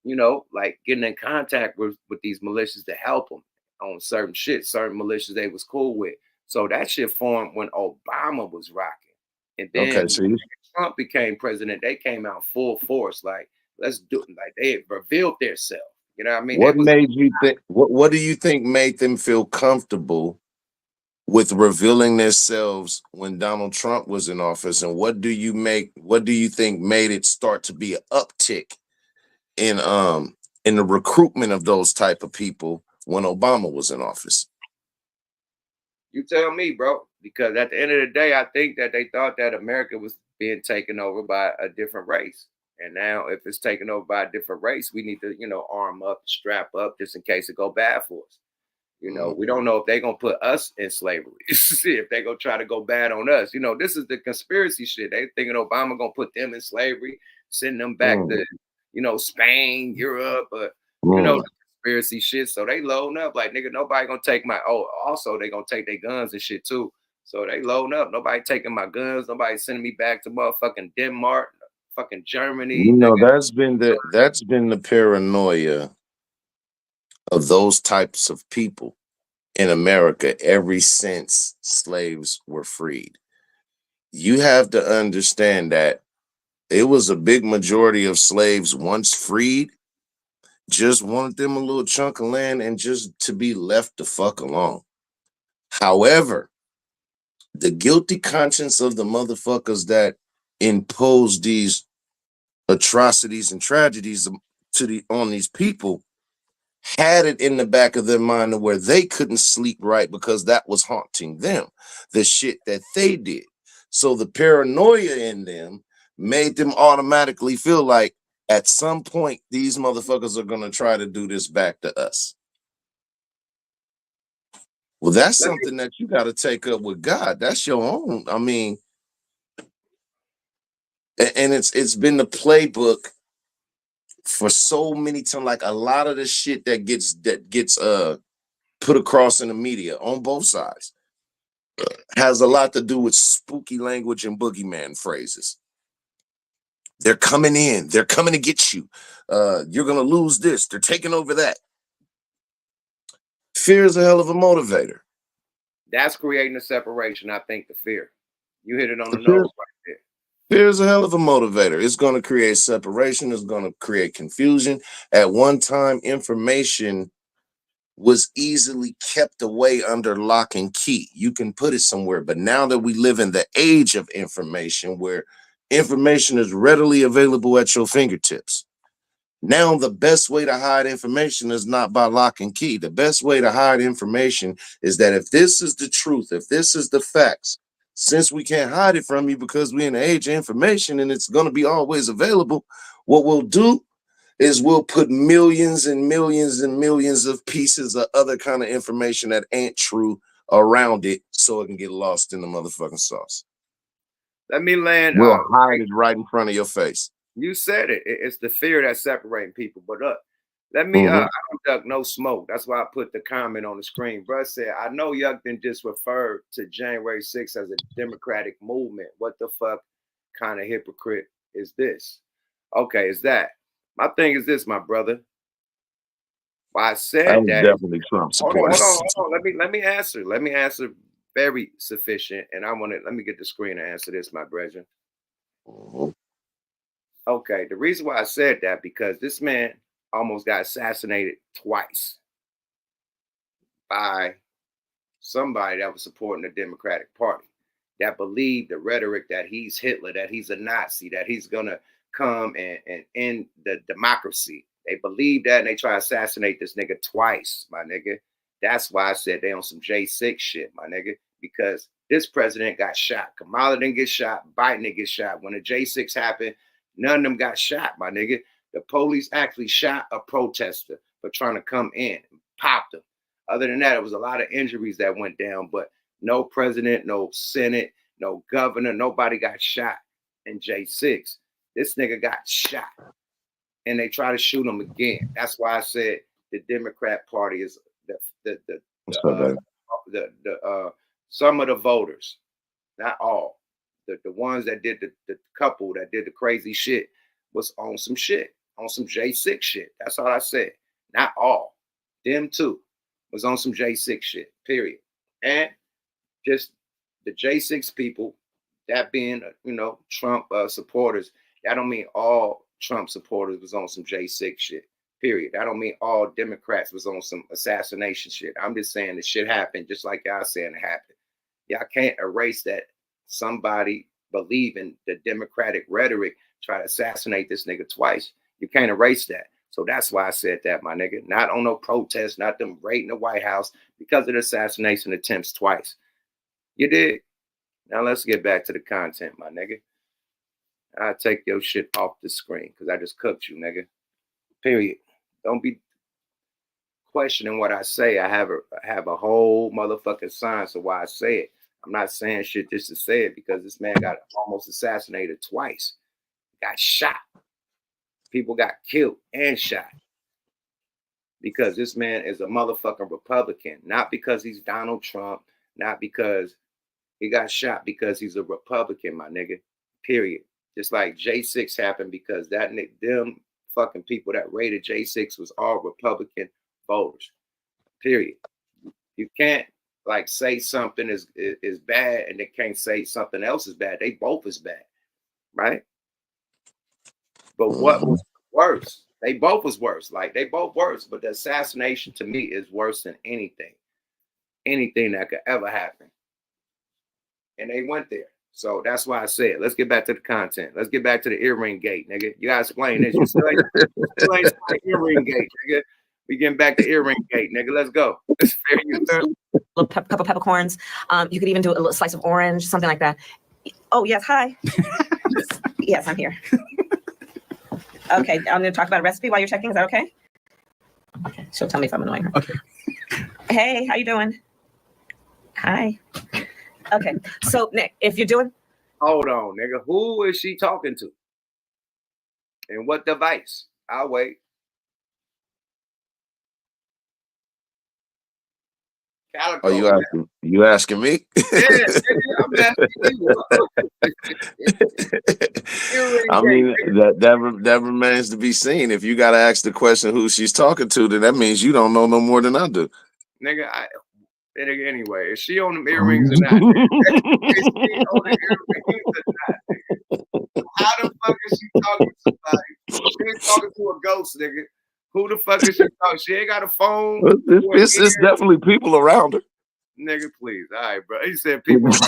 you know, like, getting in contact with these militias to help them on certain shit, certain militias they was cool with. So that shit formed when Obama was rocking. And then when Trump became president, they came out full force. Like, let's do it. Like, they revealed themselves. You know what I mean? What made you think? What do you think made them feel comfortable with revealing themselves when Donald Trump was in office, and what do you think made it start to be an uptick in the recruitment of those type of people when Obama was in office? You tell me, bro, because at the end of the day, I think that they thought that America was being taken over by a different race. And now if it's taken over by a different race, we need to, arm up, strap up just in case it go bad for us. We don't know if they're going to put us in slavery. If they're going to try to go bad on us. This is the conspiracy shit. They thinking Obama going to put them in slavery, send them back to, Spain, Europe, the conspiracy shit. So they loading up like, nigga, nobody going to take also they going to take their guns and shit too. So they loading up. Nobody taking my guns. Nobody sending me back to motherfucking Denmark, fucking Germany. That's been the paranoia of those types of people in America ever since slaves were freed. You have to understand that it was a big majority of slaves once freed just wanted them a little chunk of land and just to be left the fuck alone. However, the guilty conscience of the motherfuckers that impose these atrocities and tragedies on these people had it in the back of their mind to where they couldn't sleep right because that was haunting them, the shit that they did. So the paranoia in them made them automatically feel like at some point these motherfuckers are going to try to do this back to us. Well, that's something that you got to take up with God. That's your own. I mean, and it's been the playbook for so many times. Like a lot of the shit that gets put across in the media on both sides has a lot to do with spooky language and boogeyman phrases. They're coming in. They're coming to get you. You're going to lose this. They're taking over that. Fear is a hell of a motivator. That's creating a separation, I think, the fear. You hit it on the nose right there. Fear is a hell of a motivator. It's going to create separation. It's going to create confusion. At one time, information was easily kept away under lock and key. You can put it somewhere. But now that we live in the age of information where information is readily available at your fingertips, now the best way to hide information is not by lock and key. The best way to hide information is that if this is the truth, if this is the facts, since we can't hide it from you because we're in the age of information and it's going to be always available, what we'll do is we'll put millions and millions and millions of pieces of other kind of information that ain't true around it so it can get lost in the motherfucking sauce. Let me land. We'll hide it right in front of your face. You said it. It's the fear that's separating people. But let me, I don't duck no smoke. That's why I put the comment on the screen. Bruh said, I know Yuck didn't just refer to January 6th as a democratic movement. What the fuck kind of hypocrite is this? Okay, is that? My thing is this, my brother. Why I said that. Definitely Trump supporters. Hold on. Let me answer. Let me answer very sufficient. And let me get the screen to answer this, my brethren. Okay, the reason why I said that, because this man almost got assassinated twice by somebody that was supporting the Democratic Party, that believed the rhetoric that he's Hitler, that he's a Nazi, that he's going to come and end the democracy. They believe that, and they try to assassinate this nigga twice, my nigga. That's why I said they on some J6 shit, my nigga, because this president got shot. Kamala didn't get shot. Biden didn't get shot. When the J6 happened, none of them got shot, my nigga. The police actually shot a protester for trying to come in and popped him. Other than that, it was a lot of injuries that went down, but no president, no Senate, no governor, nobody got shot in J6. This nigga got shot, and they try to shoot him again. That's why I said the Democrat Party is some of the voters, not all. The ones that did the couple that did the crazy shit was on some shit, on some J6 shit. That's all I said. Not all. Them too was on some J6 shit, period. And just the J6 people, that being, Trump supporters, that don't mean all Trump supporters was on some J6 shit. Period. I don't mean all Democrats was on some assassination shit. I'm just saying the shit happened just like y'all saying it happened. Y'all can't erase that somebody believing the Democratic rhetoric try to assassinate this nigga twice. You can't erase that. So that's why I said that, my nigga. Not on no protest, not them raiding the White House because of the assassination attempts twice. You did. Now let's get back to the content, my nigga. I'll take your shit off the screen because I just cooked you, nigga. Period. Don't be questioning what I say. I have a whole motherfucking science of why I say it. I'm not saying shit just to say it because this man got almost assassinated twice. Got shot. People got killed and shot. Because this man is a motherfucking Republican. Not because he's Donald Trump. Not because he got shot because he's a Republican, my nigga. Period. Just like J6 happened because them fucking people that raided J6 was all Republican voters. Period. You can't like say something is bad and they can't say something else is bad. They both is bad, right? But what was worse? They both was worse. Like they both worse. But the assassination to me is worse than anything that could ever happen. And they went there. So that's why I said, let's get back to the content. Let's get back to the earring gate, nigga. You gotta explain this. You still ain't earring gate, nigga. We getting back to earring gate, nigga. Let's go. It's fair use. Little couple peppercorns. You could even do a little slice of orange, something like that. Oh yes, hi. Yes, I'm here. Okay, I'm going to talk about a recipe while you're checking. Is that okay? Okay, she'll tell me if I'm annoying her. Okay. Hey, how you doing? Hi. Okay, so Nick, if you're doing... Hold on, nigga. Who is she talking to? And what device? I'll wait. Calico, Oh, you asking me? Yeah, I'm asking you. I mean, that remains to be seen. If you gotta ask the question who she's talking to, then that means you don't know no more than I do. Nigga, anyway, is she on them earrings or not? Is she on the earrings or not? How the fuck is she talking to somebody? She ain't talking to a ghost, nigga. Who the fuck is she talking? She ain't got a phone. It's definitely people around her. Nigga, please. All right, bro. He said people around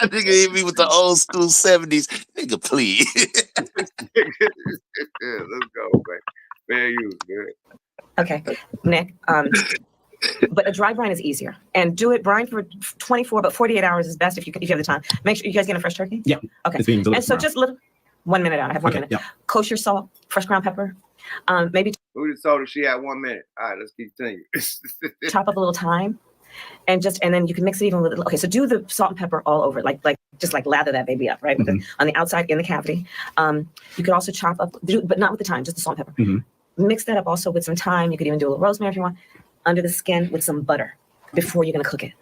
her. Nigga hit me with the old school 70s. Nigga, please. Yeah, let's go, man. Fair use, man. Okay, Nick, but a dry brine is easier. And do it brine for 24, but 48 hours is best if you have the time. Make sure you guys get a fresh turkey? Yeah. Okay. And so just little, 1 minute out. I have 1 minute. Yeah. Kosher salt, fresh ground pepper. Maybe Who just told her she had 1 minute? All right, let's continue. chop up a little thyme. And then you can mix it even with, okay, so do the salt and pepper all over, like just like lather that baby up, right? On the outside, in the cavity. You could also chop up, but not with the thyme, just the salt and pepper. Mix that up also with some thyme. You could even do a little rosemary if you want, under the skin with some butter before you're gonna cook it.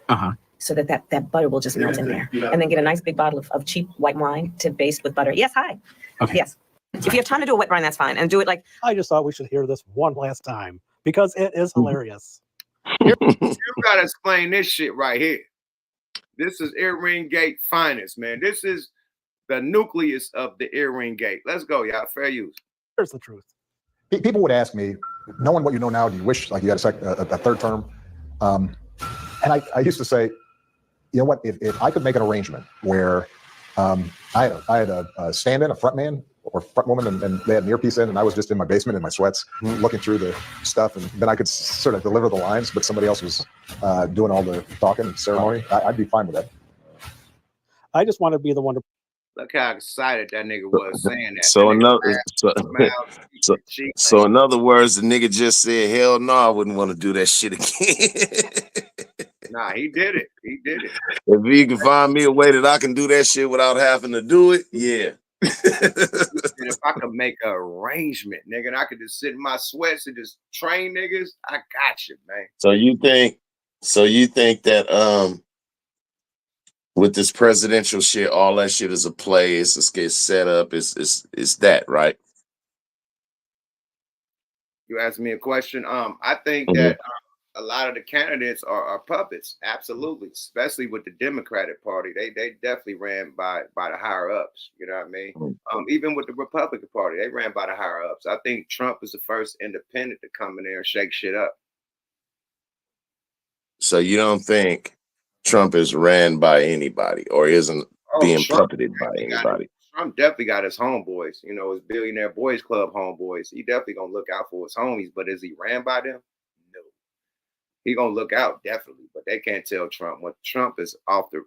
So that butter will just melt in there. And then get a nice big bottle of cheap white wine to baste with butter. Yes, hi. Okay. Yes. If you have time to do a wet brine, that's fine. And do it like... I just thought we should hear this one last time because it is hilarious. You gotta explain this shit right here. This is Earring Gate finest, man. This is the nucleus of the Earring Gate. Let's go, y'all. Fair use. Here's the truth. People would ask me, knowing what you know now, do you wish like you had a third term? And I used to say, you know what, if I could make an arrangement where I had a stand-in, a front man or front woman, and they had an earpiece in, and I was just in my basement in my sweats looking through the stuff, and then I could sort of deliver the lines, but somebody else was doing all the talking and ceremony. I'd be fine with that. I just want to be the one to... Look how excited that nigga was saying that. So in other words, the nigga just said, hell no, I wouldn't want to do that shit again. Nah, he did it. He did it. If he can find me a way that I can do that shit without having to do it, yeah. And if I could make an arrangement, nigga, and I could just sit in my sweats and just train niggas, I got you, man. So you think that with this presidential shit, all that shit is a play, it's set up, it's that, right? You asked me a question. I think that a lot of the candidates are puppets, absolutely, especially with the Democratic Party. They definitely ran by the higher ups. You know what I mean? Even with the Republican Party, they ran by the higher ups. I think Trump is the first independent to come in there and shake shit up. So you don't think Trump is ran by anybody or isn't being puppeted by anybody? Trump definitely got his homeboys, you know, his billionaire boys club homeboys. He definitely gonna look out for his homies, but is he ran by them? No. He gonna look out definitely, but they can't tell Trump what. Trump is off the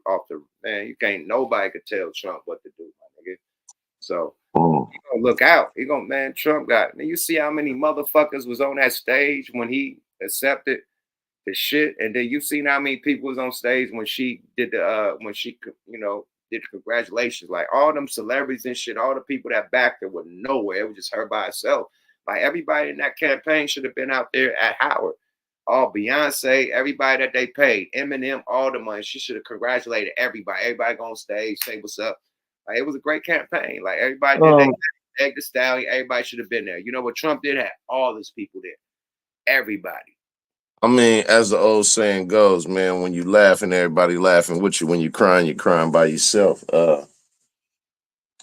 man. You can't. Nobody could tell Trump what to do, my nigga. So he gonna look out. He gonna, man. Trump got. Man, you see how many motherfuckers was on that stage when he accepted the shit, and then you seen how many people was on stage when she did the you know, did the congratulations. Like all them celebrities and shit, all the people that backed her were nowhere. It was just her by herself. Like everybody in that campaign should have been out there at Howard. All Beyonce, everybody that they paid, Eminem, all the money. She should have congratulated everybody. Everybody go on stage, say what's up. Like it was a great campaign. Like everybody did egg the stallion. Everybody should have been there. You know what Trump did? Had all these people there. Everybody. I mean, as the old saying goes, man, when you laughing, everybody laughing with you. When you're crying by yourself.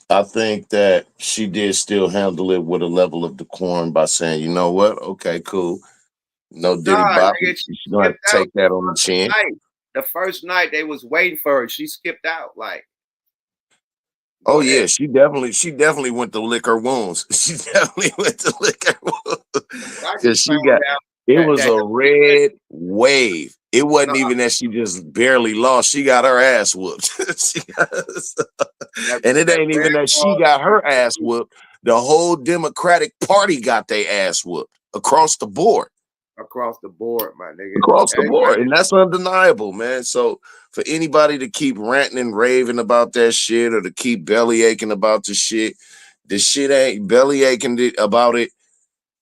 I think that she did still handle it with a level of decorum by saying, you know what? Okay, cool. No diddy bop. She's gonna have to take that on the chin. The first night they was waiting for her. She skipped out. Like, oh yeah, she definitely went to lick her wounds. She definitely went to lick her wounds. Because she got it was a red wave. It wasn't even that she just barely lost. She got her ass whooped. And it ain't even that she got her ass whooped. The whole Democratic Party got their ass whooped across the board. Across the board, my nigga. Across the board. And that's undeniable, man. So for anybody to keep ranting and raving about that shit or to keep belly aching about the shit ain't belly aching about it.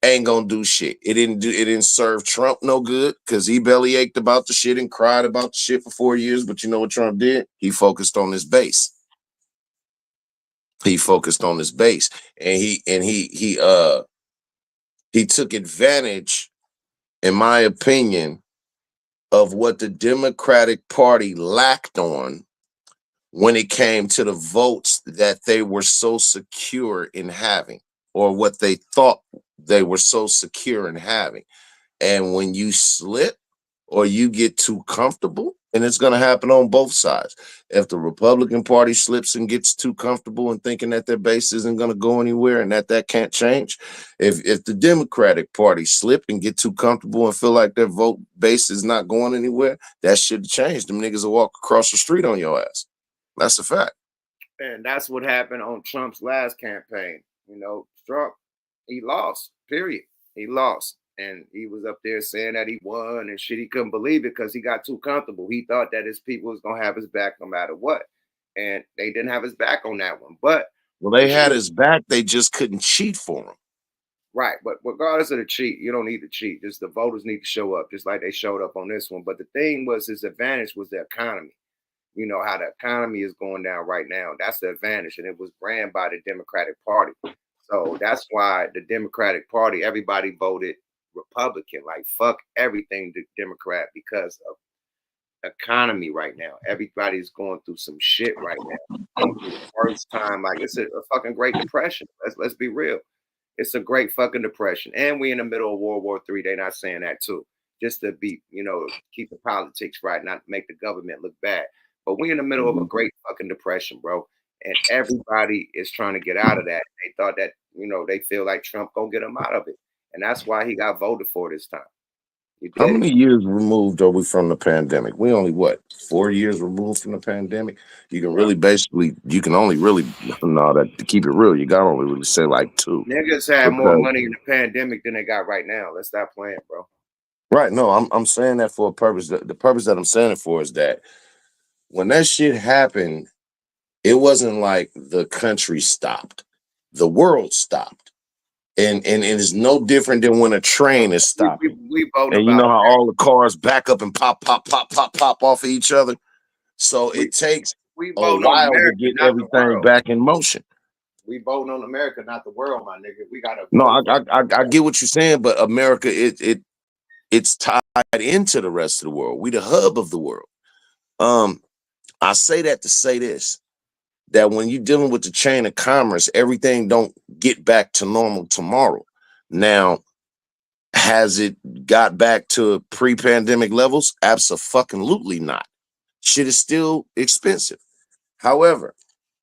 Ain't gonna do shit. It didn't serve Trump no good because he belly ached about the shit and cried about the shit for 4 years. But you know what Trump did? He focused on his base. He focused on his base, and he took advantage, in my opinion, of what the Democratic Party lacked on when it came to the votes that they were so secure in having, or what they thought they were so secure in having. And when you slip or you get too comfortable, and it's going to happen on both sides. If the Republican Party slips and gets too comfortable and thinking that their base isn't going to go anywhere and that can't change, if the Democratic Party slip and get too comfortable and feel like their vote base is not going anywhere, that should change. Them niggas will walk across the street on your ass. That's a fact. And that's what happened on Trump's last campaign. You know, Trump, he lost, period. He lost. And he was up there saying that he won and shit. He couldn't believe it because he got too comfortable. He thought that his people was going to have his back no matter what. And they didn't have his back on that one. But well, they had his back. They just couldn't cheat for him. Right. But regardless of the cheat, you don't need to cheat. Just the voters need to show up, just like they showed up on this one. But the thing was, his advantage was the economy. You know, how the economy is going down right now. That's the advantage. And it was ran by the Democratic Party. So that's why the Democratic Party, everybody voted Republican. Like, fuck everything to Democrat because of economy right now. Everybody's going through some shit right now. First time, like it's a fucking Great Depression. Let's be real. It's a great fucking depression. And we in the middle of World War III. They're not saying that too. Just to be, you know, keep the politics right, not make the government look bad. But we in the middle of a great fucking depression, bro. And everybody is trying to get out of that. They thought that, you know, they feel like Trump gonna get them out of it. And that's why he got voted for this time. How many years removed are we from the pandemic? We only, 4 years removed from the pandemic? You can really to keep it real, you got to only really say like 2. Niggas had more money in the pandemic than they got right now. Let's stop playing, bro. Right. No, I'm saying that for a purpose. The purpose that I'm saying it for is that when that shit happened, it wasn't like the country stopped. The world stopped. And it's no different than when a train is stopping. And you know how all the cars back up and pop off of each other. So it takes a while to get everything back in motion. We voting on America, not the world, my nigga. We gotta. No, I get what you're saying, but America, it it's tied into the rest of the world. We the hub of the world. I say that to say this, that when you're dealing with the chain of commerce, everything don't get back to normal tomorrow. Now, has it got back to pre-pandemic levels? Abso-fucking-lutely not. Shit is still expensive. However,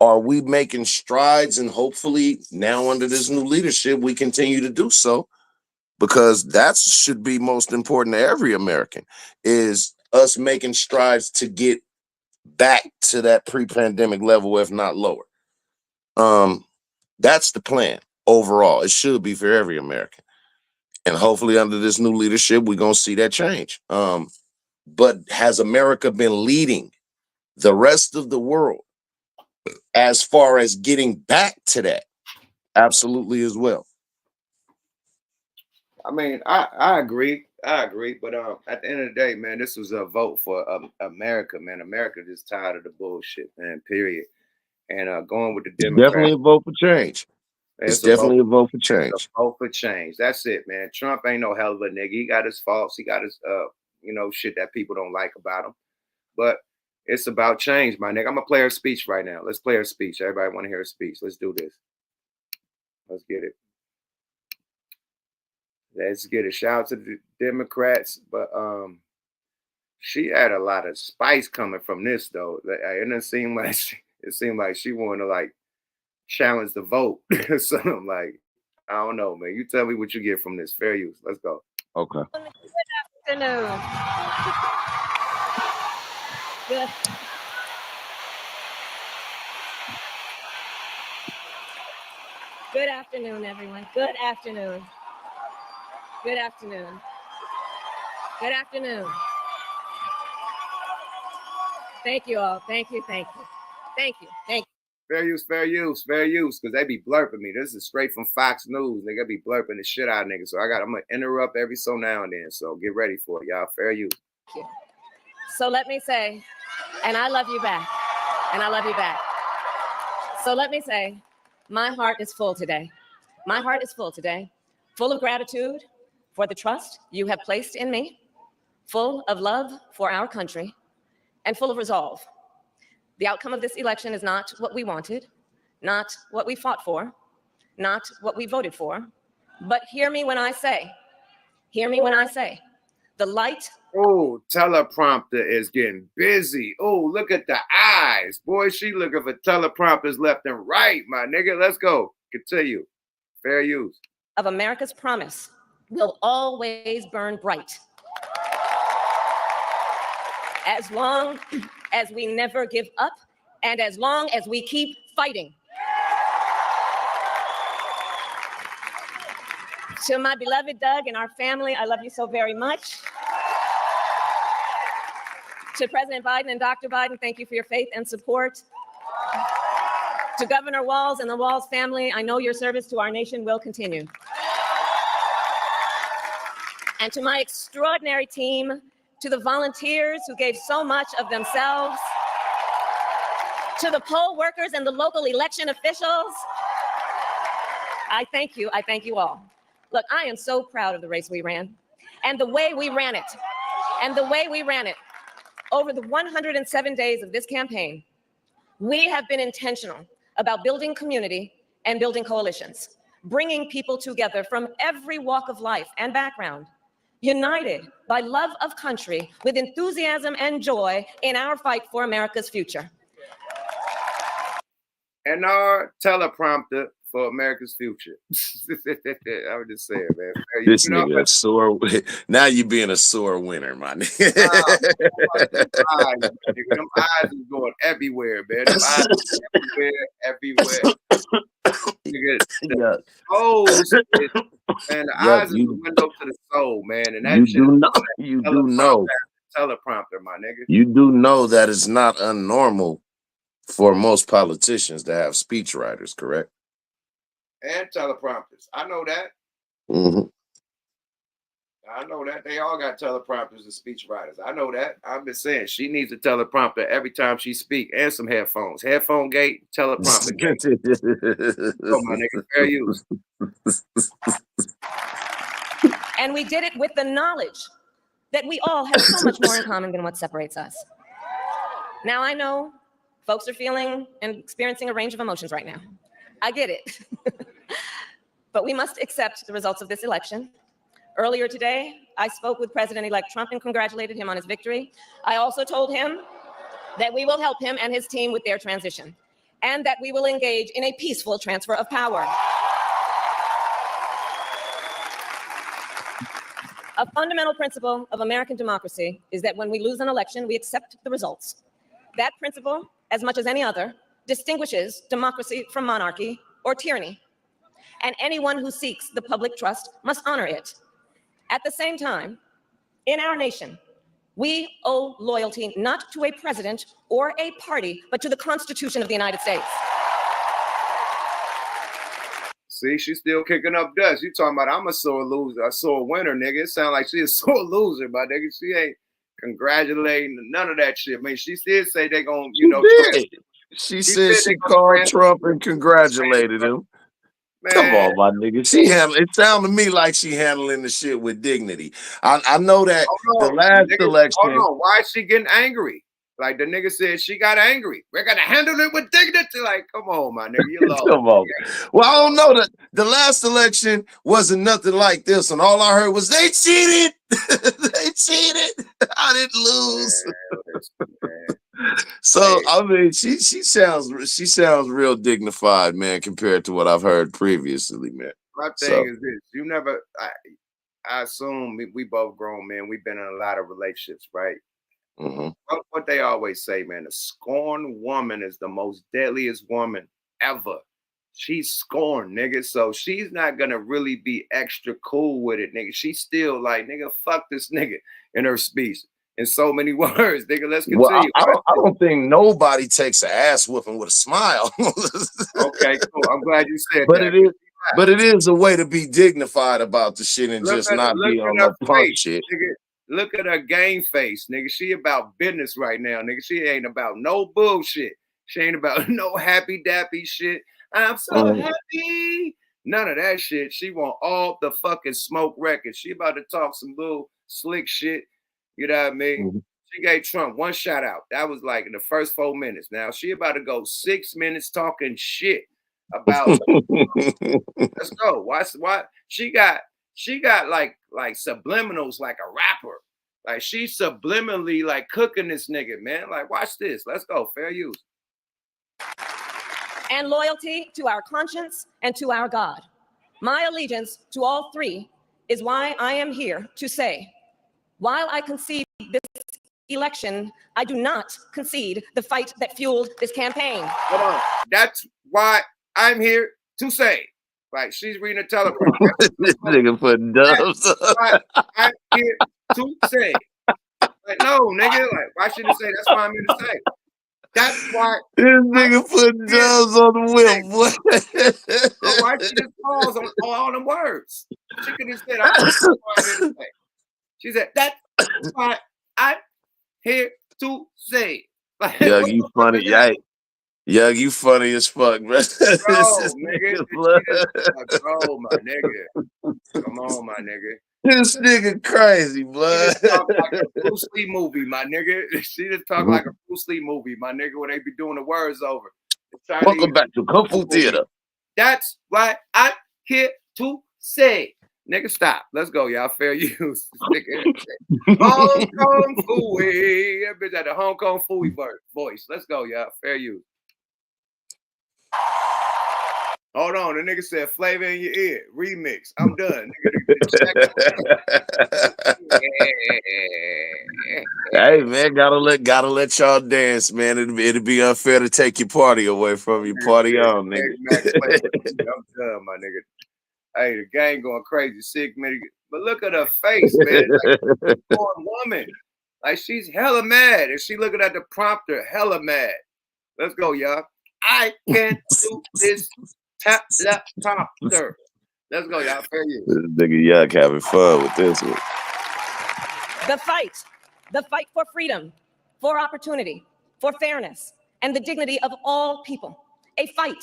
are we making strides? And hopefully now under this new leadership, we continue to do so, because that should be most important to every American, is us making strides to get back to that pre-pandemic level, if not lower. That's the plan overall. It should be for every American. And hopefully under this new leadership, we're going to see that change. But has America been leading the rest of the world as far as getting back to that? Absolutely as well. I mean, I agree. I agree. But at the end of the day, man, this was a vote for America, man. America just tired of the bullshit, man, period. And going with the Democrats. Definitely a vote for change. It's definitely a vote for change. It's a vote for change. That's it, man. Trump ain't no hell of a nigga. He got his faults. He got his, shit that people don't like about him. But it's about change, my nigga. I'm going to play her speech right now. Let's play her speech. Everybody want to hear her speech. Let's do this. Let's get it. Let's get a shout out to the Democrats. But she had a lot of spice coming from this, though. It didn't seem like she wanted to, like, challenge the vote. So I'm like, I don't know, man. You tell me what you get from this. Fair use. Let's go. Okay. Good afternoon. Good afternoon, everyone. Good afternoon. Good afternoon. Good afternoon. Thank you all. Thank you. Thank you. Thank you. Thank you. Fair use, fair use, fair use, because they be blurping me. This is straight from Fox News. Nigga be blurping the shit out of niggas. So I'm gonna interrupt every so now and then. So get ready for it, y'all. Fair use. Thank you. So let me say, and I love you back. And I love you back. So let me say, my heart is full today. My heart is full today. Full of gratitude for the trust you have placed in me. Full of love for our country. And full of resolve. The outcome of this election is not what we wanted, not what we fought for, not what we voted for, but hear me when I say, the light. Oh, teleprompter is getting busy. Oh, look at the eyes. Boy, she looking for teleprompters left and right, my nigga. Let's go. Continue. Fair use. Of America's promise will always burn bright. As long as we never give up, and as long as we keep fighting. To my beloved Doug and our family, I love you so very much. To President Biden and Dr. Biden, thank you for your faith and support. To Governor Walz and the Walz family, I know your service to our nation will continue. And to my extraordinary team, to the volunteers who gave so much of themselves, to the poll workers and the local election officials, I thank you all. Look, I am so proud of the race we ran and the way we ran it. Over the 107 days of this campaign, we have been intentional about building community and building coalitions, bringing people together from every walk of life and background, united by love of country with enthusiasm and joy in our fight for America's future. And our teleprompter for America's future. I would just say it, man. This nigga a sore. Now you being a sore winner, my nigga. Them eyes is going everywhere, man. Them eyes is everywhere. Nigga, eyes is the window to the soul, man. And that you do know. Teleprompter, my nigga. You do know that it's not unnormal for most politicians to have speechwriters, correct? And teleprompters. I know that. Mm-hmm. I know that. They all got teleprompters and speechwriters. I know that. I'm just saying she needs a teleprompter every time she speaks and some headphones. Headphone gate, teleprompter gate. Oh, my nigga, fair use. And we did it with the knowledge that we all have so much more in common than what separates us. Now, I know folks are feeling and experiencing a range of emotions right now. I get it. But we must accept the results of this election. Earlier today, I spoke with President-elect Trump and congratulated him on his victory. I also told him that we will help him and his team with their transition, and that we will engage in a peaceful transfer of power. A fundamental principle of American democracy is that when we lose an election, we accept the results. That principle, as much as any other, distinguishes democracy from monarchy or tyranny. And anyone who seeks the public trust must honor it. At the same time, in our nation, we owe loyalty not to a president or a party, but to the Constitution of the United States. See, she's still kicking up dust. You talking about I'm a sore loser, a sore winner, nigga. It sounds like she a sore loser, my nigga. She ain't congratulating none of that shit. I mean, she did say they gonna, She said she called Trump and congratulated him. Man. Come on, my nigga. It sounded to me like she handling the shit with dignity. I know that the last election. Hold on, why is she getting angry? Like the nigga said, she got angry. We're gonna handle it with dignity. Like, come on, my nigga, you lost. Come on. Well, I don't know that the last election wasn't nothing like this, and all I heard was they cheated. They cheated. I didn't lose. Man. So I mean, she sounds real dignified, man, compared to what I've heard previously, man. My thing is this: you never. I assume we both grown men. We've been in a lot of relationships, right? Mm-hmm. What they always say, man, a scorned woman is the most deadliest woman ever. She's scorned, nigga. So she's not gonna really be extra cool with it, nigga. She's still like, nigga, fuck this nigga in her speech. In so many words, nigga. Let's continue. Well, I don't think nobody takes an ass whooping with a smile. Okay, cool. I'm glad you said but that. But it is a way to be dignified about the shit and just not be on no punk shit. Nigga. Look at her game face, nigga. She about business right now, nigga. She ain't about no bullshit. She ain't about no happy dappy shit. I'm so happy. None of that shit. She want all the fucking smoke records. She about to talk some little slick shit. You know what I mean? Mm-hmm. She gave Trump one shout out. That was like in the first 4 minutes. Now she about to go 6 minutes talking shit about. Let's go. Why? She got like subliminals like a rapper. Like she's subliminally like cooking this nigga, man. Like, watch this. Let's go. Fair use. And loyalty to our conscience and to our God. My allegiance to all three is why I am here to say, while I concede this election, I do not concede the fight that fueled this campaign. Hold on. That's why I'm here to say. Like she's reading a teleprompter. This nigga putting dubs. I'm here to say. Like, no, nigga. Like, why should you say that's why I'm here to say? That's why this nigga putting dubs on the whip, boy. So why she just pause on all them words? She could have said, that's why I'm here to say. She said, that's why I'm here to say. Like, yo, you funny, yeah. Yo, you funny as fuck, bro. Nigga. Bro, my nigga. Come on, my nigga. This nigga crazy, blood. She just talk like a Bruce Lee movie, my nigga. She just talk like a Bruce Lee movie, my nigga, where they be doing the words over. Welcome back to Kung Fu Theater. That's why I'm here to say. Nigga, stop. Let's go, y'all. Fair use. Hong Kong Fooey. That bitch had the Hong Kong Fooey voice. Let's go, y'all. Fair use. Hold on, the nigga said flavor in your ear. Remix. I'm done. Hey man, gotta let y'all dance, man. It'd be unfair to take your party away from you. Party on, nigga. I'm done, my nigga. Hey, the gang going crazy, sick, man. But look at her face, man. Like, poor woman. Like she's hella mad. And she looking at the prompter, hella mad. Let's go, y'all. I can't do this teleprompter. Let's go, y'all. Fair use. This nigga Yuck having fun with this one. The fight for freedom, for opportunity, for fairness, and the dignity of all people. A fight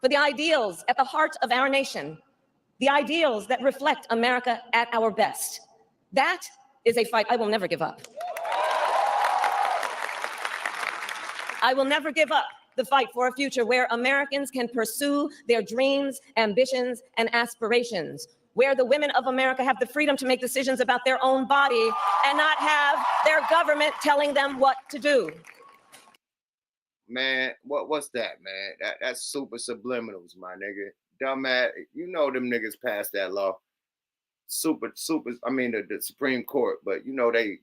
for the ideals at the heart of our nation, the ideals that reflect America at our best. That is a fight I will never give up. I will never give up the fight for a future where Americans can pursue their dreams, ambitions, and aspirations, where the women of America have the freedom to make decisions about their own body and not have their government telling them what to do. Man, what's that, man? That's super subliminals, my nigga. Dumbass, you know them niggas passed that law. Super, I mean the Supreme Court, but you know they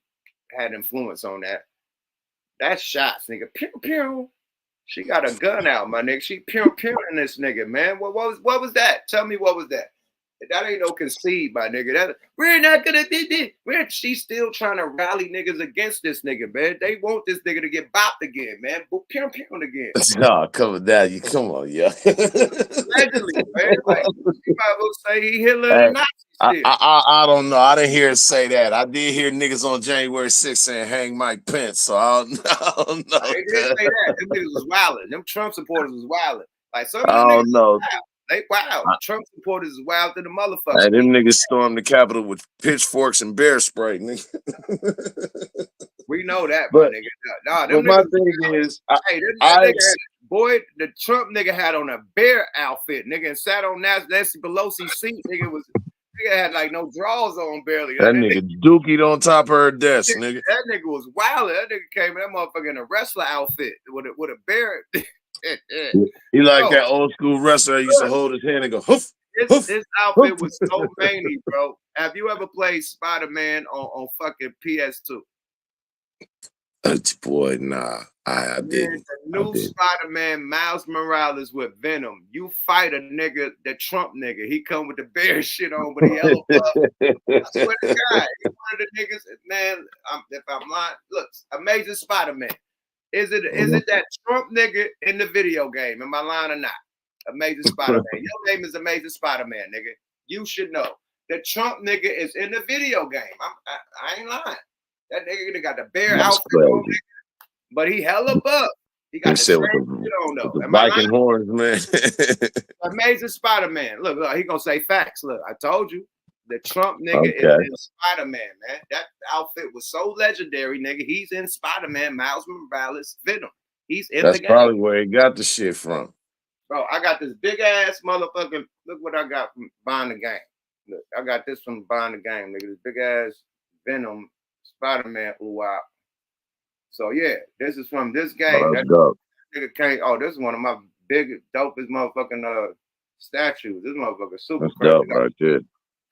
had influence on that. That's shots, nigga. Pew pew. She got a gun out, my nigga. She pew in this nigga, man. What was that? Tell me what was that? That ain't no concede, my nigga. We're not gonna do this. She's still trying to rally niggas against this nigga, man. They want this nigga to get bopped again, man. Pew again. No, come down. You come on, yeah. Allegedly, man. Like you might well say he Hitler and Nazi still. I don't know. I didn't hear it say that. I did hear niggas on January 6th saying hang Mike Pence. So I don't know. They didn't say that. Them niggas was wilding. Them Trump supporters was wilding. Like some of I them don't niggas know. They wild. Trump supporters is wild than the motherfucker. Hey, them niggas stormed the Capitol with pitchforks and bear spray, nigga. We know that, my nigga. Nah, them my niggas, thing is, the Trump nigga had on a bear outfit, nigga, and sat on Nancy Pelosi's seat. Nigga had like no drawers on barely. That nigga dookied on top of her desk, nigga. That nigga was wild. That nigga came in that motherfucker in a wrestler outfit with a bear. He like that old school wrestler that used to hold his hand and go, hoof. This outfit was so manly, bro. Have you ever played Spider-Man on fucking PS2? Boy, nah, I didn't. The new Spider-Man, Miles Morales with Venom. You fight a nigga, the Trump nigga. He come with the bear shit on, but he hella buff. I swear to God, he's one of the niggas, man. If I'm lying, look, Amazing Spider-Man. Is it that Trump nigga in the video game? Am I lying or not? Amazing Spider-Man. Your name is Amazing Spider-Man, nigga. You should know. The Trump nigga is in the video game. I ain't lying. That nigga got the bear outfit on, nigga, but he hella buff. He got the same shit on though. The Viking horns, man. Amazing Spider-Man. Look, he gonna say facts. Look, I told you. The Trump nigga is in Spider-Man, man. That outfit was so legendary, nigga. He's in Spider-Man, Miles Morales, Venom. He's in the game. That's probably where he got the shit from. Bro, I got this big ass motherfucking. Look what I got from buying the game. Look, I got this from buying the game, nigga. This big ass Venom Spider-Man. Wow. So yeah, this is from this game. Oh, that's dope. Nigga came. Oh, this is one of my biggest, dopest motherfucking statues. This motherfucker super that's crazy. Dope right there.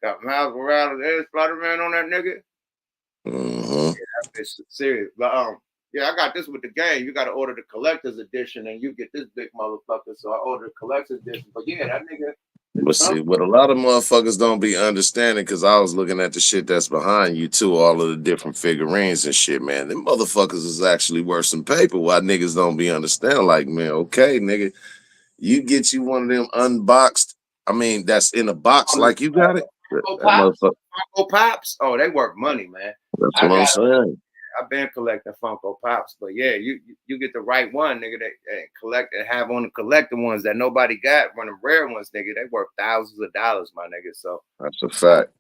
Got Miles Morales and Spider-Man on that nigga. Mm-hmm. Yeah, that's serious. But yeah, I got this with the game. You got to order the collector's edition, and you get this big motherfucker. So I ordered the collector's edition. But yeah, that nigga. But see, what a lot of motherfuckers don't be understanding, because I was looking at the shit that's behind you too, all of the different figurines and shit, man. Them motherfuckers is actually worth some paper. Why niggas don't be understanding? Like, man, okay, nigga, you get you one of them unboxed. I mean, that's in a box like you got it. Funko Pops, oh, they worth money, man. That's what I'm saying. I've been collecting Funko Pops, but yeah, you get the right one, nigga. That collect and have on the collector ones that nobody got, one of the rare ones, nigga. They worth thousands of dollars, my nigga. So that's a fact.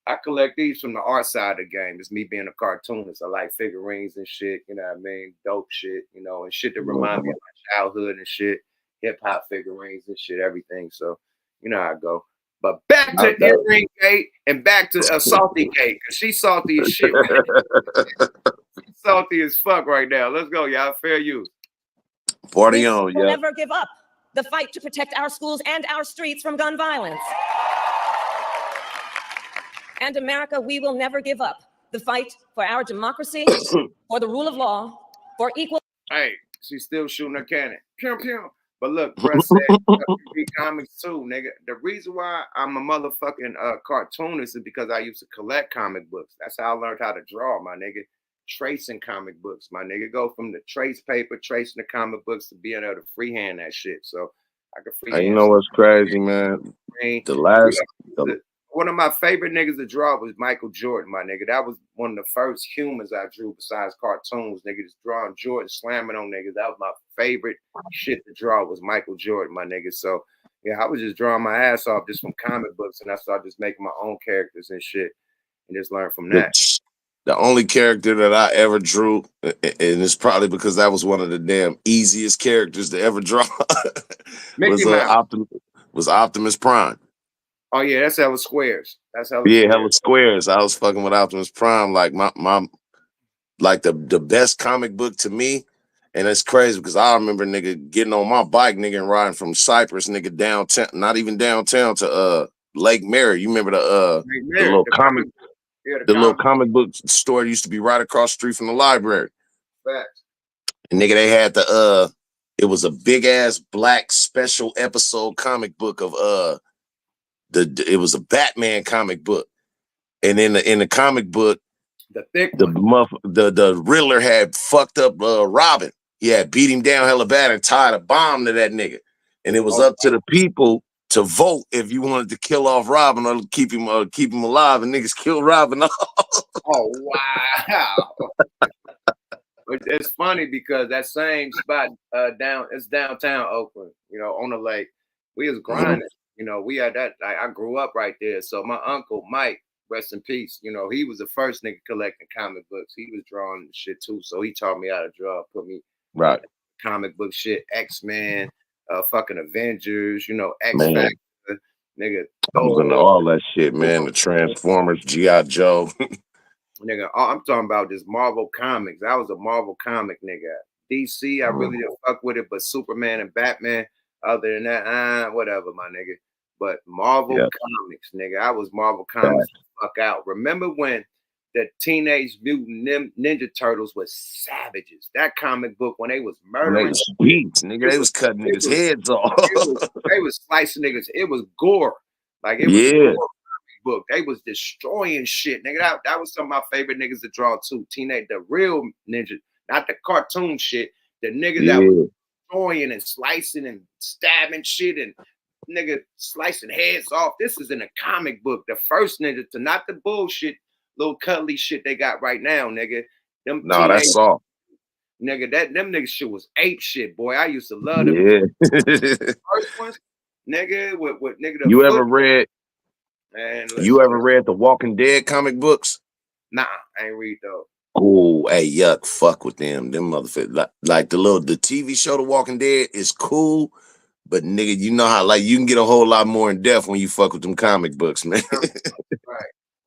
I collect these from the art side of the game. It's me being a cartoonist. I like figurines and shit, you know what I mean? Dope shit, you know, and shit that remind me of my childhood and shit. Hip hop figurines and shit, everything. So you know how I go. But back to Earring Gate and back to Salty Gate, because she's salty as shit. Right now. She's salty as fuck right now. Let's go, y'all. Fair use. Party on, yeah. We'll never give up the fight to protect our schools and our streets from gun violence. And America, we will never give up the fight for our democracy, for the rule of law, for equal. Hey, she's still shooting her cannon. Pew, pew. But look, press said, comics too, nigga. The reason why I'm a motherfucking cartoonist is because I used to collect comic books. That's how I learned how to draw, my nigga. Tracing comic books, my nigga. Go from the trace paper, tracing the comic books to being able to freehand that shit. So I can freehand. You know what's crazy, man? One of my favorite niggas to draw was Michael Jordan, my nigga. That was one of the first humans I drew besides cartoons, nigga. Just drawing Jordan, slamming on niggas. That was my favorite shit to draw was Michael Jordan, my nigga. So, yeah, I was just drawing my ass off just from comic books, and I started just making my own characters and shit and just learn from that. The only character that I ever drew, and it's probably because that was one of the damn easiest characters to ever draw, Mickey Mouse. was Optimus Prime. Oh yeah, that's hella squares. That's hella Yeah, squares. hella squares. I was fucking with Optimus Prime, like my like the best comic book to me. And it's crazy because I remember nigga getting on my bike, nigga, and riding from Cypress, nigga, downtown, not even downtown to Lake Mary. You remember the little comic, the little comic book store used to be right across the street from the library. Facts. And nigga, they had it was a big ass black special episode comic book of it was a Batman comic book. And in the comic book, the Riddler had fucked up Robin. He had beat him down hella bad and tied a bomb to that nigga. And it was up to the people to vote if you wanted to kill off Robin or keep him alive. And niggas killed Robin off. Oh wow. It's funny because that same spot it's downtown Oakland, you know, on the lake. We was grinding, you know, we had that. I grew up right there. So my uncle Mike, rest in peace, you know, he was the first nigga collecting comic books. He was drawing shit too. So he taught me how to draw, put me right comic book shit, X-Men, fucking Avengers, you know, X-Factor, nigga. I was into all that shit, man. The Transformers, G.I. Joe. Nigga, I'm talking about just Marvel comics. I was a Marvel comic nigga. DC, I really didn't fuck with it, but Superman and Batman, other than that, whatever, my nigga. But Marvel comics, nigga, I was Marvel comics fuck out. Remember when the Teenage Mutant Ninja Turtles was savages? That comic book when they was murdering. They was sweet, nigga. They was cutting niggas' heads off. They was slicing niggas. It was gore. Like it was gore. Book. They was destroying shit, nigga. That was some of my favorite niggas to draw too. The real ninja, not the cartoon shit. The niggas that was destroying and slicing and stabbing shit and nigga slicing heads off. This is in a comic book. The first ninja to not the bullshit, little cuddly shit they got right now, nigga. Them that's soft. Nigga, them niggas shit was ape shit, boy. I used to love them. First ones, nigga, with nigga. You ever read? Man, you ever read the Walking Dead comic books? Nah, I ain't read those. Oh, hey, yuck, fuck with them. Them motherfuckers. Like the TV show The Walking Dead is cool, but nigga, you know how like you can get a whole lot more in depth when you fuck with them comic books, man.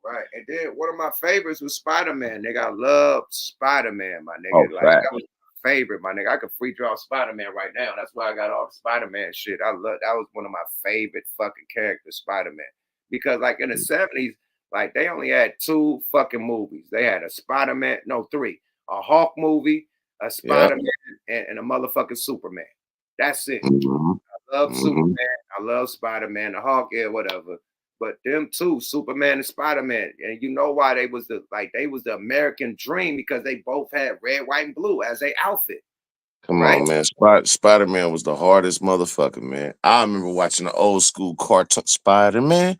Right. And then one of my favorites was Spider-Man, nigga. I love Spider-Man, my nigga. That was my favorite, my nigga. I could free draw Spider-Man right now. That's why I got all the Spider-Man shit. That was one of my favorite fucking characters, Spider-Man. Because like in the 70s, like they only had 2 fucking movies. They had a Spider-Man, no 3, a Hawk movie, a Spider-Man, and a motherfucking Superman. That's it. I love Superman. I love Spider-Man, the Hawk, whatever. But them 2, Superman and Spider-Man, and you know why they was the American dream because they both had red, white, and blue as their outfit. Come on, man. Spider-Man was the hardest motherfucker, man. I remember watching the old school cartoon. Spider-Man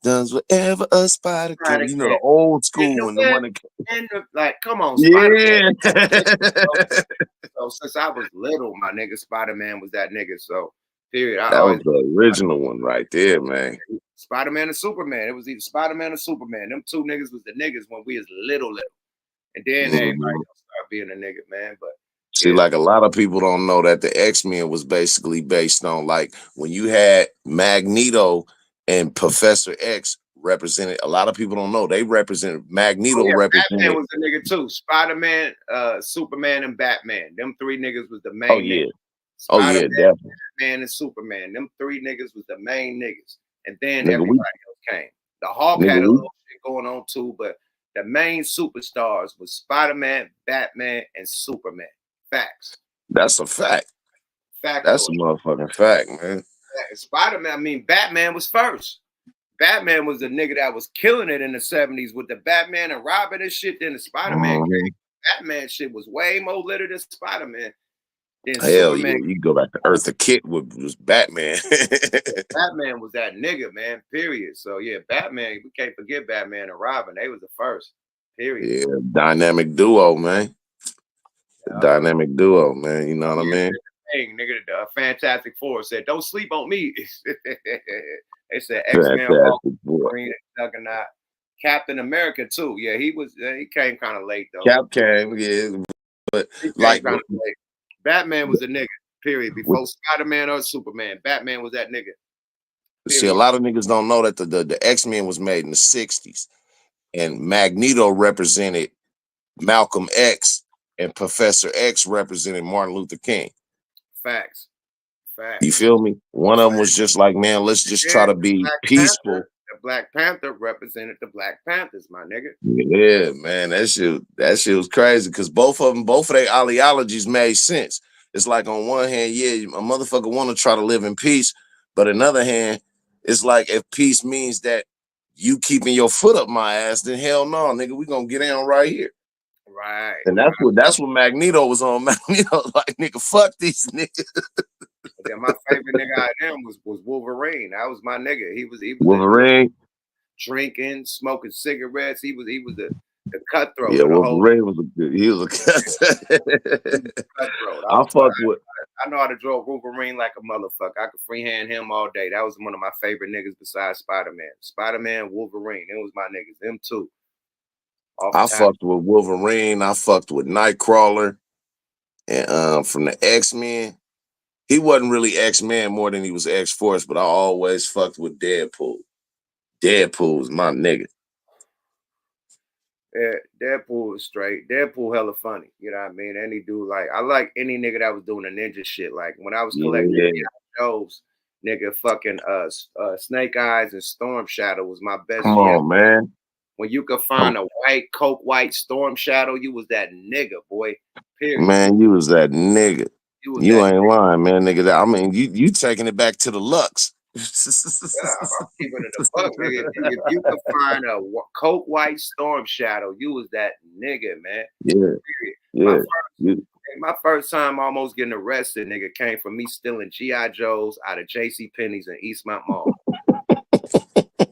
does whatever a spider can. You know, the old school one, the one that like, come on, Spider-Man. So since I was little, my nigga, Spider-Man was that nigga. So period. That was the original one right there, man. Spider-Man and Superman. It was either Spider-Man or Superman. Them 2 niggas was the niggas when we was little. And then everybody started being a nigga, man. But see, like a lot of people don't know that the X-Men was basically based on like when you had Magneto and Professor X represented. A lot of people don't know they represented Magneto. Represented. Batman was the nigga too. Spider-Man, Superman, and Batman. Them 3 niggas was the main. Spider-Man, definitely. Batman and Superman. Them 3 niggas was the main niggas, and then everybody else came. The Hawk had a little shit going on too, but the main superstars was Spider-Man, Batman, and Superman. Facts. That's a fact. Fact. That's a motherfucking fact, man. Spider-Man, Batman was first. Batman was the nigga that was killing it in the 70s with the Batman and Robin and shit. Then the Spider-Man Batman shit was way more litter than Spider-Man. Then Hell Superman, yeah, you go back to Eartha Kitt was Batman. Batman was that nigga, man, period. So yeah, Batman, we can't forget Batman and Robin. They was the first, period. Yeah, dynamic duo, man. Dynamic duo, man. You know what I mean? Hey, nigga, the Fantastic Four said, "Don't sleep on me." They said X-Men, Green, Juggernaut. Captain America too. Yeah, he came kind of late though. Cap came, yeah, but like kind of late. Batman was a nigga. Period. Before Spider-Man or Superman, Batman was that nigga. See, a lot of niggas don't know that the X-Men was made in the 60s, and Magneto represented Malcolm X, and Professor X represented Martin Luther King. Facts. Facts. You feel me? One of them was just like, man, let's just try to be peaceful. The Black Panther represented the Black Panthers, my nigga. Yeah, man, that shit was crazy because both of their ideologies made sense. It's like on one hand, yeah, a motherfucker want to try to live in peace, but on the other hand, it's like if peace means that you keeping your foot up my ass, then hell no, nigga, we gonna get down right here. Right. And that's what Magneto was on. Magneto like, nigga, fuck these niggas. Yeah, my favorite nigga out of them was Wolverine. That was my nigga. He was Wolverine. Drinking, smoking cigarettes. He was the cutthroat. Yeah, Wolverine was a cutthroat. I know how to draw Wolverine like a motherfucker. I could freehand him all day. That was one of my favorite niggas besides Spider-Man. Spider-Man, Wolverine. It was my niggas. Them two. I fucked with Wolverine. I fucked with Nightcrawler. And from the X-Men. He wasn't really X-Men more than he was X-Force, but I always fucked with Deadpool. Deadpool was my nigga. Yeah, Deadpool was straight. Deadpool hella funny. You know what I mean? Any dude I like any nigga that was doing a ninja shit. Like when I was collecting shows, nigga fucking Snake Eyes and Storm Shadow was my best. Come on, man. When you could find a coke white Storm Shadow, you was that nigga, boy. Period. Man, you was that nigga. You ain't lying, man, nigga. I mean, you taking it back to the Lux. Yeah, I'm keeping it a buck, nigga. If you could find a coke white Storm Shadow, you was that nigga, man. Yeah, My first time almost getting arrested, nigga, came from me stealing G.I. Joes out of J.C. Penney's in Eastmont Mall. I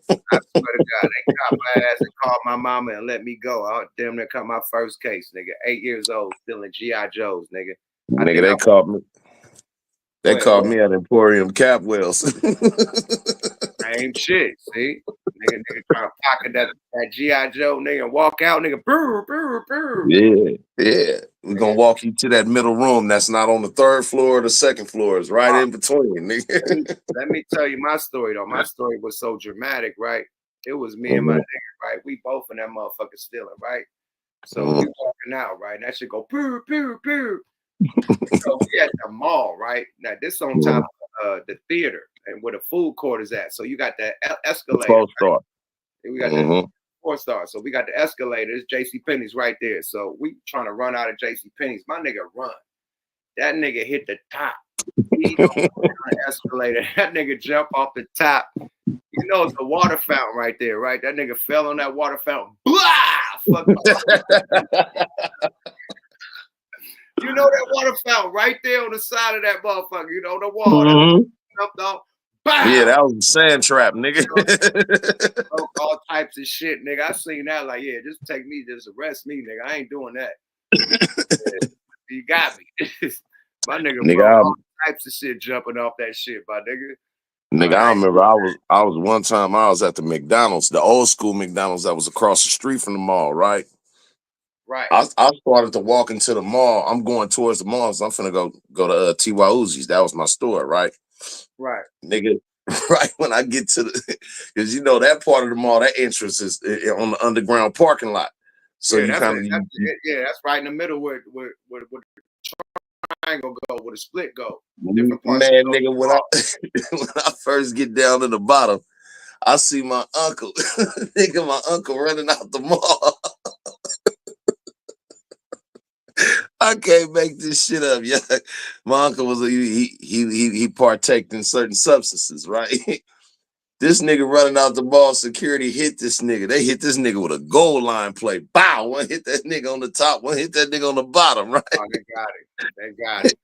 swear to God, they caught my ass and called my mama and let me go. I damn near cut my first case, nigga. 8 years old, stealing G.I. Joes, nigga. Nigga, they caught me. They called me at Emporium Capwells. Same shit, see? Nigga trying to pocket that G.I. Joe, nigga, walk out, nigga, brr, brr, brr. Yeah. We're gonna walk you to that middle room that's not on the third floor or the second floor. It's right in between, nigga. Let me tell you my story, though. My story was so dramatic, right? It was me and my nigga, right? We both in that motherfucker stealing, right? So we walking out, right? And that shit go, poo, poo, poo. So we at the mall, right? Now this on top of the theater and where the food court is at. So you got that escalator. 4-star. We got the 4-star. So we got the escalator. It's J.C. Penney's right there. So we trying to run out of J.C. Penney's. My nigga run. That nigga hit the top. He on the escalator. That nigga jump off the top. You know it's the water fountain right there, right? That nigga fell on that water fountain. Blah! Fuck. You know that water fountain right there on the side of that motherfucker. You know the wall. Yeah, that was a sand trap, nigga. All types of shit, nigga. I seen that like, yeah, just take me, just arrest me, nigga. I ain't doing that. You got me. My nigga, all types of shit jumping off that shit, my nigga. Nigga, I remember I was one time I was at the McDonald's, the old school McDonald's that was across the street from the mall, right? Right. I started to walk into the mall. I'm going towards the mall, so I'm finna go to T.Y. Uzi's. That was my store, right? Right. Nigga, right when I get to the, because you know that part of the mall, that entrance is on the underground parking lot. So yeah, you kind of that's right in the middle where the triangle go, where the split go. Man, nigga, when I first get down to the bottom, I see my uncle. Nigga, my uncle running out the mall. I can't make this shit up, yeah. My uncle was he partaked in certain substances, right? This nigga running out the mall, security hit this nigga. They hit this nigga with a goal line play. Bow! One hit that nigga on the top, one hit that nigga on the bottom, right? Oh, they got it. They got it.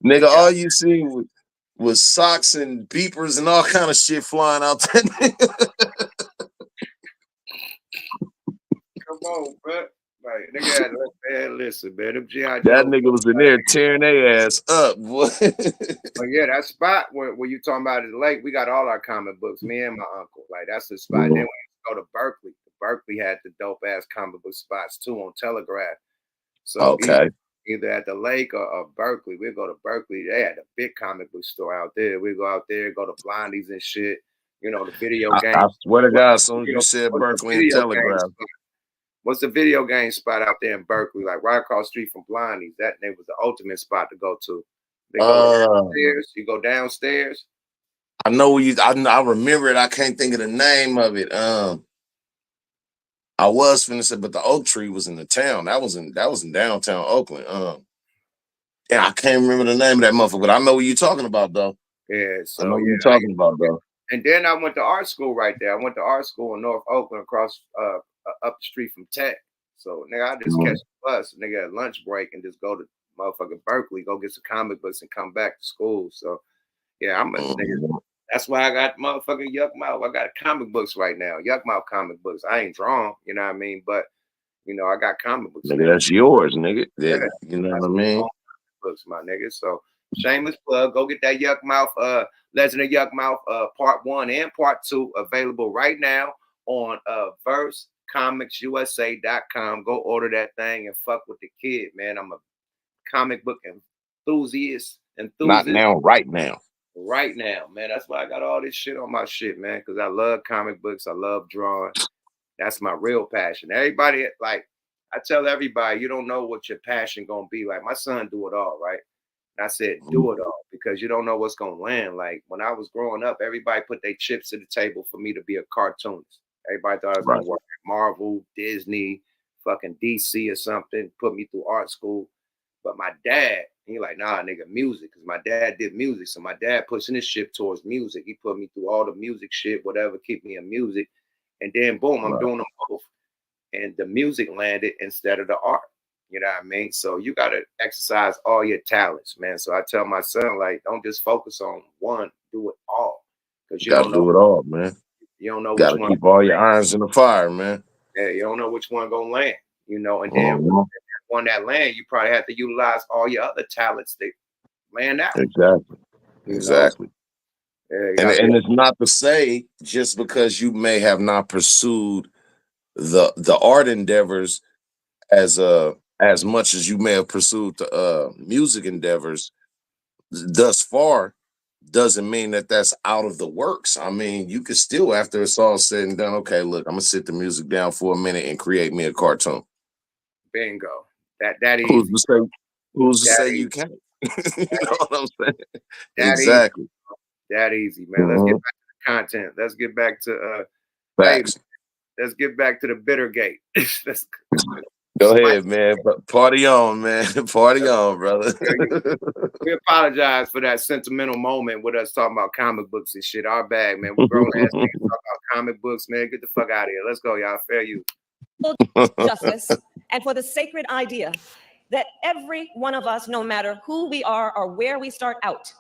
Nigga, all you see was socks and beepers and all kind of shit flying out that nigga. Come on, bro. Right, nigga, man, listen, man. Them G.I. That nigga was in there tearing their ass up, boy. But yeah, that spot where you talking about is lake, we got all our comic books, me and my uncle. Like, that's the spot. Then we go to Berkeley. Berkeley had the dope ass comic book spots too on Telegraph. So Okay. either at the lake or Berkeley, we'd go to Berkeley. They had a big comic book store out there. We go out there, go to Blindies and shit. You know, the video I games. swear to God, as soon as you said Berkeley and Telegraph. What's the video game spot out there in Berkeley? Like right across the street from Blindies. That name was the ultimate spot to go to. They go downstairs. You go downstairs. I know you. I remember it. I can't think of the name of it. I was finna say, but the oak tree was in the town. That was in downtown Oakland. Yeah, I can't remember the name of that motherfucker, but I know what you're talking about, though. Yeah, so I know what you're talking about, though. And then I went to art school right there. I went to art school in North Oakland, across up the street from Tech. So nigga, I just catch the bus, nigga, at lunch break, and just go to motherfucking Berkeley, go get some comic books, and come back to school. So yeah, I'm a nigga. That's why I got motherfucking Yuck Mouth. I got comic books right now. Yuck Mouth comic books. I ain't drawn, you know what I mean? But, you know, I got comic books. Nigga, that's yours, nigga. Yeah, you know what I mean? Books, my nigga. So, shameless plug. Go get that Yuck Mouth, Legend of Yuck Mouth, part 1 and part 2 available right now on versecomics.usa.com. Go order that thing and fuck with the kid, man. I'm a comic book enthusiast. Not now, right now. Right now, man. That's why I got all this shit on my shit, man. Because I love comic books. I love drawing. That's my real passion. Everybody, like, I tell everybody, you don't know what your passion gonna be. Like, my son do it all, right? And I said, do it all, because you don't know what's gonna land. Like, when I was growing up, everybody put their chips at the table for me to be a cartoonist. Everybody thought I was gonna work at Marvel, Disney, fucking DC or something. Put me through art school. But my dad, he like, nah, nigga, music. Because my dad did music. So my dad pushing his shit towards music. He put me through all the music shit, whatever, keep me in music. And then, boom, I'm doing them both. And the music landed instead of the art. You know what I mean? So you got to exercise all your talents, man. So I tell my son, like, don't just focus on one. Do it all. Because you gotta do it all, man. You don't know which gotta one. Keep all your irons in the fire, man. Yeah, you don't know which one going to land. You know, and then on that land, you probably have to utilize all your other talents that land out. Exactly. Yeah, and it's not to say just because you may have not pursued the art endeavors as much as you may have pursued the music endeavors thus far, doesn't mean that that's out of the works. I mean, you could still, after it's all said and done, okay, look, I'm gonna sit the music down for a minute and create me a cartoon. Bingo. That easy. Who's to say you can't? You know what I'm saying? Exactly. Easy. That easy, man. Let's get back to the content. Let's get back to let's get back to the bitter gate. Go ahead, man. Party on, man. Party on, brother. We apologize for that sentimental moment with us talking about comic books and shit. Our bag, man. We're grown ass niggas talking about comic books, man. Get the fuck out of here. Let's go, y'all. Fair you. Justice and for the sacred idea that every one of us, no matter who we are or where we start out,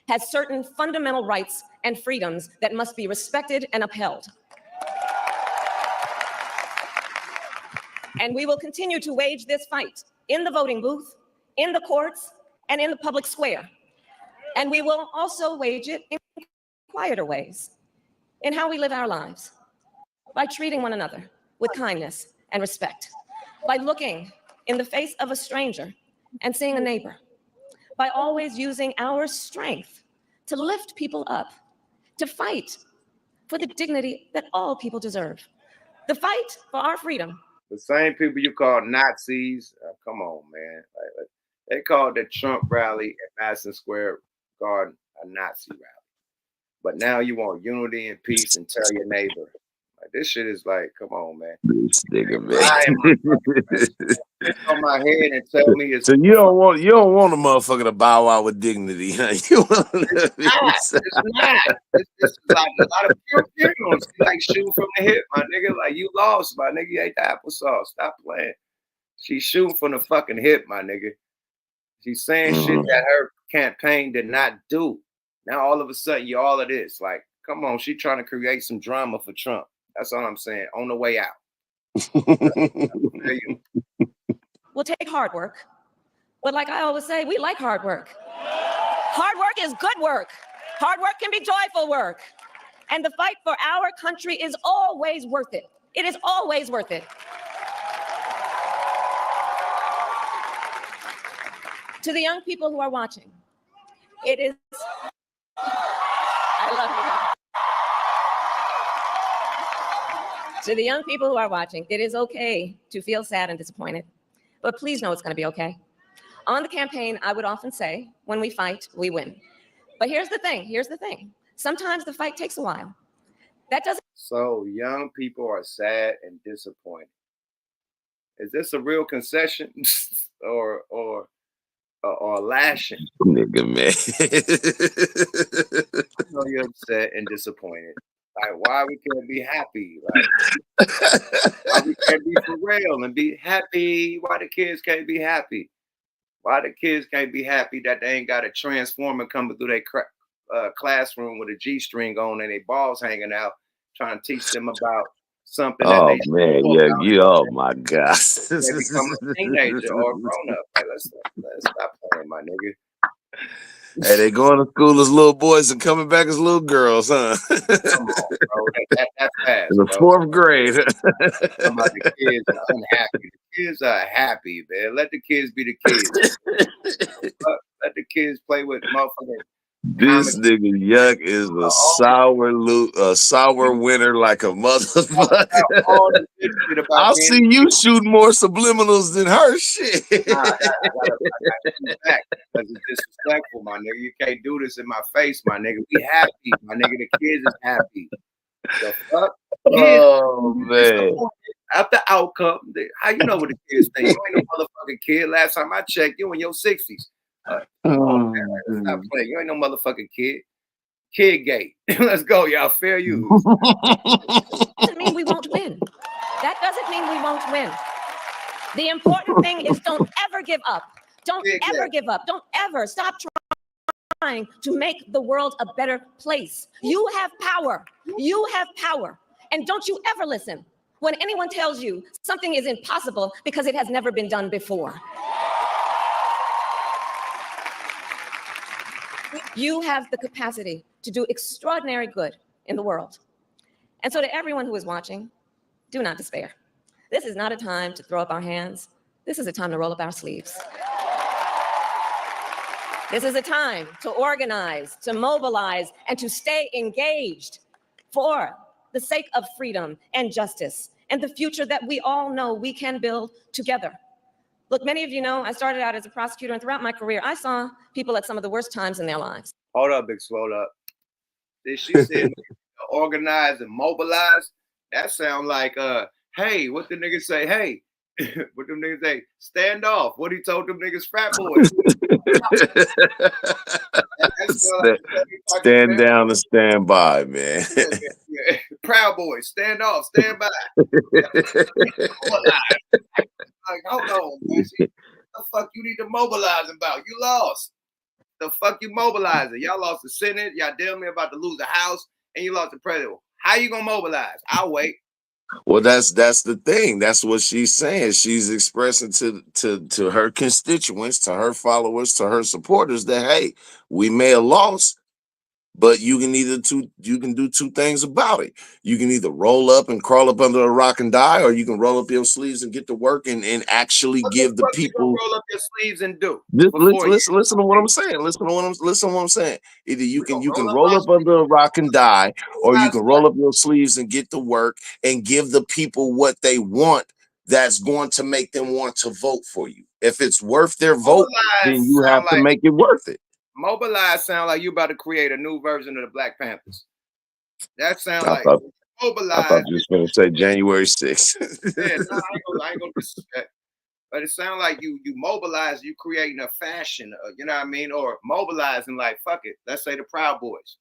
has certain fundamental rights and freedoms that must be respected and upheld. And we will continue to wage this fight in the voting booth, in the courts, and in the public square. And we will also wage it in quieter ways, in how we live our lives, by treating one another with kindness and respect, by looking in the face of a stranger and seeing a neighbor, by always using our strength to lift people up, to fight for the dignity that all people deserve, the fight for our freedom. The same people you call Nazis, come on, man. Like, they called the Trump rally at Madison Square Garden a Nazi rally. But now you want unity and peace and tell your neighbor. Like, this shit is like, come on, man. This nigga, man. On my head and tell me it's so you don't want a motherfucker to bow out with dignity, huh? It's not. It's like a lot of pure funerals. Like shooting from the hip, my nigga. Like, you lost, my nigga. You ate the applesauce. Stop playing. She's shooting from the fucking hip, my nigga. She's saying shit that her campaign did not do. Now all of a sudden you're all of this. Like, come on, she trying to create some drama for Trump. That's all I'm saying. On the way out. Will take hard work. But like I always say, we like hard work. Hard work is good work. Hard work can be joyful work. And the fight for our country is always worth it. It is always worth it. To the young people who are watching, it is, I love you. To the young people who are watching, it is okay to feel sad and disappointed, but please know it's going to be okay. On the campaign, I would often say, when we fight, we win. But here's the thing. Sometimes the fight takes a while. That doesn't. So young people are sad and disappointed. Is this a real concession or lashing? Nigga, man. I know you're upset and disappointed. Like, why we can't be happy? Like, why we can't be for real and be happy? Why the kids can't be happy? Why the kids can't be happy that they ain't got a transformer coming through their classroom with a G-string on and their balls hanging out, trying to teach them about something that they man, yeah, you, oh my God. they become a teenager or a grown-up. Like, let's stop playing, my nigga. Hey, they going to school as little boys and coming back as little girls, huh? Come on, bro. That's fast. In the fourth grade. Somebody, the kids are unhappy. The kids are happy, man. Let the kids be the kids. Let the kids play with motherfuckers. This nigga Yuck is a sour winner like a motherfucker. I'll see you shoot more subliminals than her shit. I gotta back because it's disrespectful, my nigga. You can't do this in my face, my nigga. We happy, my nigga. The kids is happy. The fuck? Oh man. After outcome, how you know what the kids think? You ain't no motherfucking kid. Last time I checked, you in your 60s. Stop playing. You ain't no motherfucking kid. Kid gate. Let's go, y'all. Fair use. Doesn't mean we won't win. That doesn't mean we won't win. The important thing is don't ever give up. Don't ever give up. Don't ever stop trying to make the world a better place. You have power. You have power. And don't you ever listen when anyone tells you something is impossible because it has never been done before. You have the capacity to do extraordinary good in the world. And so to everyone who is watching, do not despair. This is not a time to throw up our hands. This is a time to roll up our sleeves. This is a time to organize, to mobilize, and to stay engaged for the sake of freedom and justice and the future that we all know we can build together. Look, many of you know I started out as a prosecutor, and throughout my career, I saw people at some of the worst times in their lives. Hold up, Big Swole up. Did she say organize and mobilize? That sound like, hey, what the niggas say? Hey, what them niggas say? Stand off. What he told them niggas, frat boys. Stand down and stand by, man. Yeah. Proud boys, stand off, stand by. Like, hold on, man. The fuck you need to mobilize about? You lost. The fuck you mobilizing? Y'all lost the Senate. Y'all damn near about to lose the House, and you lost the president. How you gonna mobilize? I'll wait. Well, that's the thing. That's what she's saying. She's expressing to her constituents, to her followers, to her supporters that, hey, we may have lost, but you can do two things about it. You can either roll up and crawl up under a rock and die, or you can roll up your sleeves and get to work and actually give the people. Roll up your sleeves and do. Listen to what I'm saying. Listen to what I'm saying. Either you can roll up under a rock and die, or you can roll up your sleeves and get to work and give the people what they want. That's going to make them want to vote for you. If it's worth their vote, then you have to make it worth it. Mobilize sound like you about to create a new version of the Black Panthers. That sound like mobilize. I thought you was going to say January 6th. Yeah, no, I ain't gonna disrespect. But it sounds like you mobilize, you creating a fashion, you know what I mean? Or mobilizing, like, fuck it. Let's say the Proud Boys.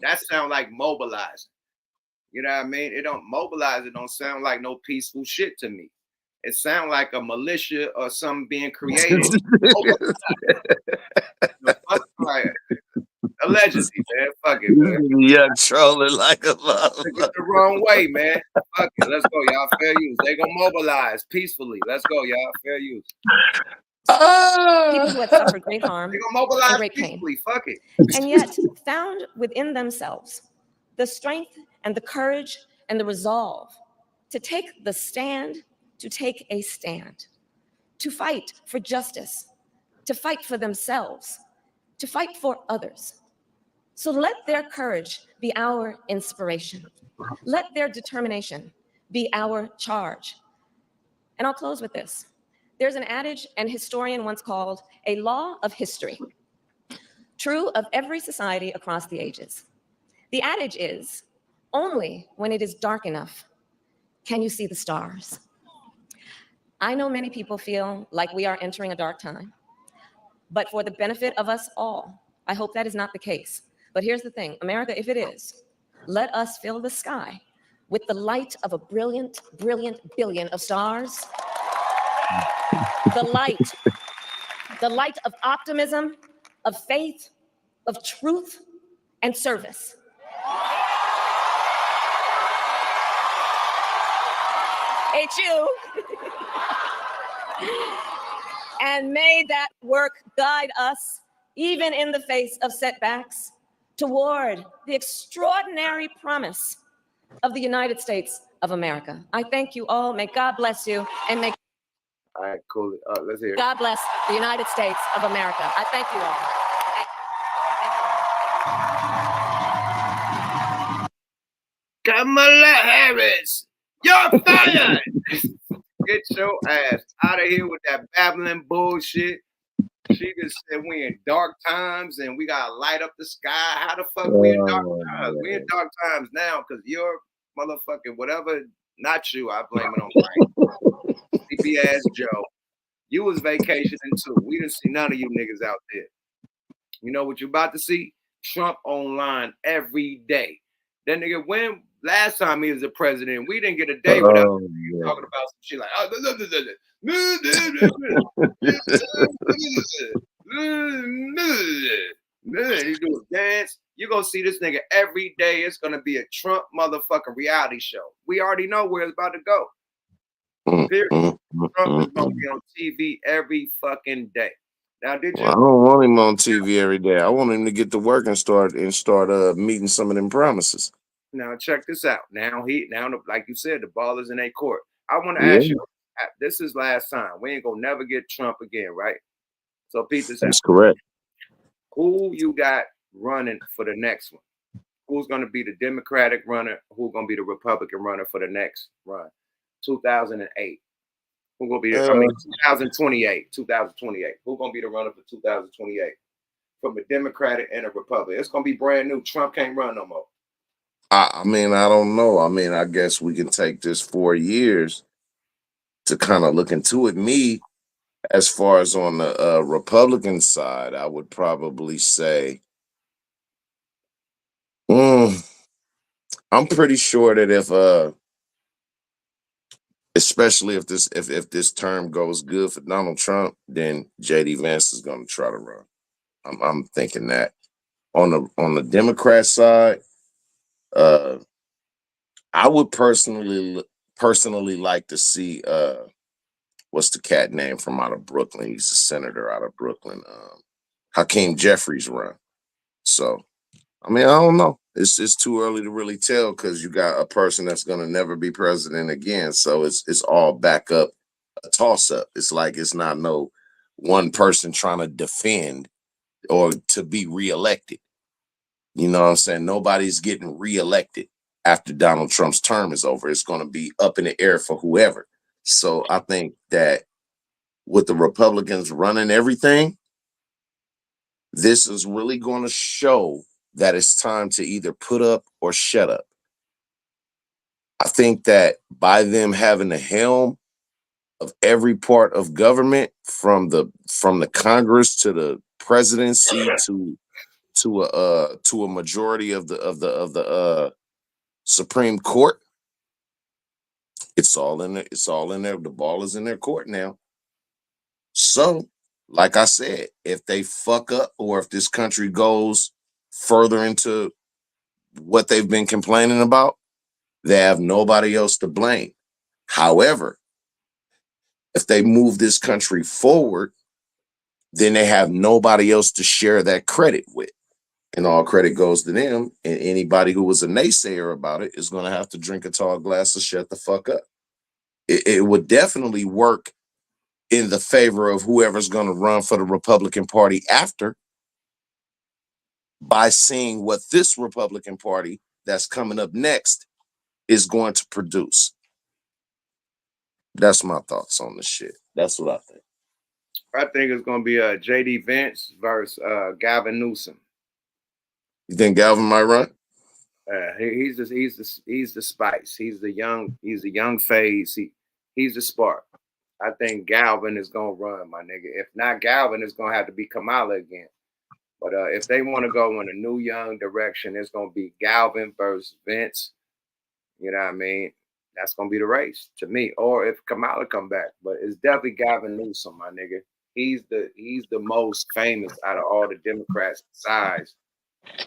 That sound like mobilizing. You know what I mean? It don't mobilize, it don't sound like no peaceful shit to me. It sounds like a militia or something being created. Allegedly, man. Fuck it, man. Yeah, trolling like a motherfucker. It's the wrong way, man. Fuck it. Let's go, y'all. Fair use. They gonna mobilize peacefully. Let's go, y'all. Fair use. People who had suffered great harm They gonna mobilize and great pain. peacefully. Fuck it. And yet found within themselves the strength and the courage and the resolve to take the stand, to take a stand, to fight for justice, to fight for themselves, to fight for others. So let their courage be our inspiration. Let their determination be our charge. And I'll close with this. There's an adage an historian once called a law of history, true of every society across the ages. The adage is, only when it is dark enough can you see the stars. I know many people feel like we are entering a dark time, but for the benefit of us all, I hope that is not the case. But here's the thing, America, if it is, let us fill the sky with the light of a brilliant, brilliant billion of stars. The light of optimism, of faith, of truth, and service. It's you. And may that work guide us, even in the face of setbacks, toward the extraordinary promise of the United States of America. I thank you all. May God bless you, and may All right, cool. Let's hear it. God bless the United States of America. I thank you all. Kamala Harris, you're fired. Get your ass out of here with that babbling bullshit. She just said we in dark times and we gotta light up the sky. How the fuck we in dark times? We in dark times now because you're motherfucking whatever. Not you. I blame it on Frank. Sleepy ass Joe. You was vacationing too. We didn't see none of you niggas out there. You know what you about to see? Trump online every day. That nigga, when last time he was the president, we didn't get a day without talking about some shit like, he do a dance. You're gonna see this nigga every day. It's gonna be a Trump motherfucking reality show. We already know where it's about to go. Period. Trump is gonna be on TV every fucking day. Now, did you? Well, I don't want him on TV every day. I want him to get to work and start meeting some of them promises. Now check this out. Now like you said, the ball is in a court. I want to ask you. This is last time. We ain't gonna never get Trump again, right? So Pete, That's correct. Who you got running for the next one? Who's gonna be the Democratic runner? Who's gonna be the Republican runner for the next run? 2008. Who gonna be the, 2028? 2028. Who gonna be the runner for 2028? From a Democratic and a Republican. It's gonna be brand new. Trump can't run no more. I mean, I don't know. I mean, I guess we can take this 4 years to kind of look into it. Me, as far as on the Republican side, I would probably say, I'm pretty sure that especially if this term goes good for Donald Trump, then JD Vance is going to try to run. I'm thinking that. On the Democrat side, I would personally like to see what's the cat name from out of Brooklyn? He's a senator out of Brooklyn. Hakeem Jeffries run. So, I mean, I don't know. It's too early to really tell because you got a person that's gonna never be president again. So it's all back up a toss up. It's like it's not no one person trying to defend or to be reelected. You know what I'm saying? Nobody's getting reelected after Donald Trump's term is over. It's going to be up in the air for whoever. So I think that with the Republicans running everything, this is really going to show that it's time to either put up or shut up. I think that by them having the helm of every part of government, from the Congress to the presidency to a majority of the Supreme Court, it's all in there. It's all in there. The ball is in their court now. So, like I said, if they fuck up or if this country goes further into what they've been complaining about, they have nobody else to blame. However, if they move this country forward, then they have nobody else to share that credit with. And all credit goes to them. And anybody who was a naysayer about it is going to have to drink a tall glass to shut the fuck up. It would definitely work in the favor of whoever's going to run for the Republican Party after, by seeing what this Republican Party that's coming up next is going to produce. That's my thoughts on the shit. That's what I think. I think it's going to be J.D. Vance versus Gavin Newsom. You think Galvin might run? He's the spice. He's the young phase. He's the spark. I think Galvin is gonna run, my nigga. If not Galvin, it's gonna have to be Kamala again. But if they want to go in a new young direction, it's gonna be Galvin versus Vince. You know what I mean? That's gonna be the race to me. Or if Kamala come back, but it's definitely Gavin Newsom, my nigga. He's the most famous out of all the Democrats besides.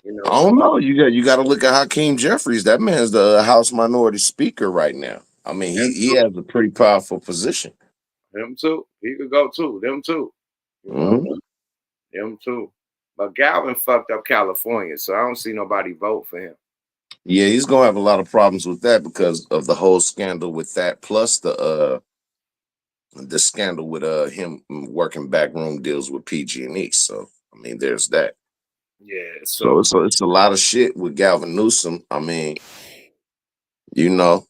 You know, I don't know. You got to look at Hakeem Jeffries. That man's the House Minority Speaker right now. I mean, he has a pretty powerful position. Them too. He could go too. Them too. You know? Them too. But Galvin fucked up California, so I don't see nobody vote for him. Yeah, he's gonna have a lot of problems with that because of the whole scandal with that, plus the scandal with him working backroom deals with PG&E. So I mean, there's that. Yeah. So it's a lot of shit with Gavin Newsom. I mean, you know,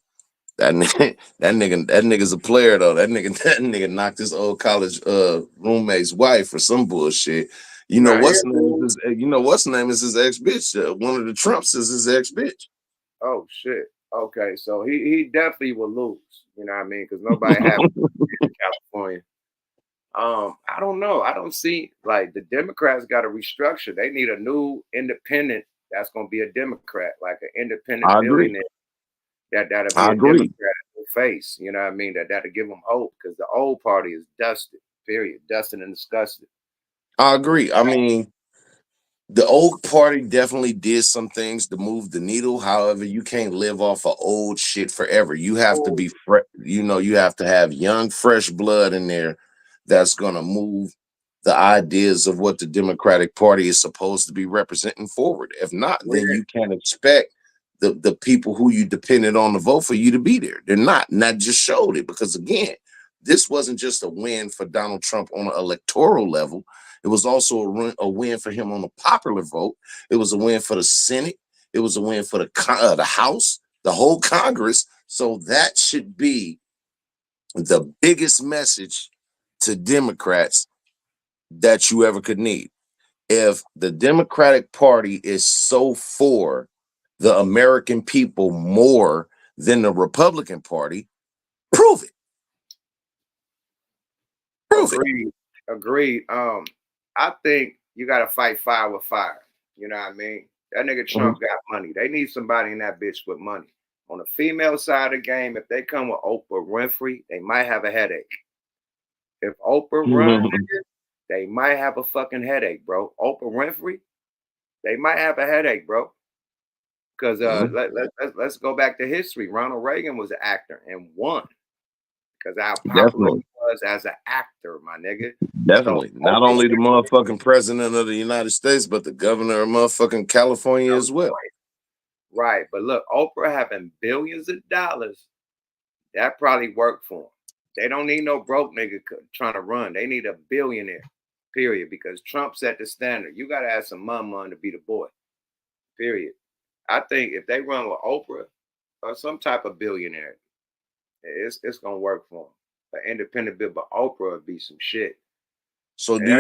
that nigga's a player though. That nigga knocked his old college roommate's wife for some bullshit. You know what's name is his ex bitch. One of the Trumps is his ex bitch. Oh shit. Okay, so he definitely will lose. You know what I mean? Because nobody has in California. I don't know. I don't see, like, the Democrats got to restructure. They need a new independent that's gonna be a Democrat, like an independent billionaire. That'll be a Democrat face. You know what I mean? That'll give them hope because the old party is dusted. Period. Dusted and disgusted. I agree. I mean, the old party definitely did some things to move the needle. However, you can't live off of old shit forever. You have to be fresh. You know, you have to have young, fresh blood in there that's gonna move the ideas of what the Democratic Party is supposed to be representing forward. If not, then you can't expect the people who you depended on to vote for you to be there. They're not. And that just showed it because, again, this wasn't just a win for Donald Trump on an electoral level. It was also a win for him on the popular vote. It was a win for the Senate. It was a win for the House, the whole Congress. So that should be the biggest message to Democrats that you ever could need. If the Democratic Party is so for the American people more than the Republican Party, prove it. Agreed. I think you got to fight fire with fire. You know what I mean? That nigga Trump got money. They need somebody in that bitch with money. On the female side of the game, if they come with Oprah Winfrey, they might have a headache. If Oprah runs, they might have a fucking headache, bro. Oprah Winfrey, they might have a headache, bro. Because let's go back to history. Ronald Reagan was an actor and won because how popular he was as an actor, my nigga. Definitely. So, not only the motherfucking president of the United States, but the governor of motherfucking California as well. Right. But look, Oprah having billions of dollars, that probably worked for them. They don't need no broke nigga trying to run. They need a billionaire, period, because Trump set the standard. You got to have some money to be the boy, period. I think if they run with Oprah or some type of billionaire, it's going to work for them. An independent bill, but Oprah would be some shit. So do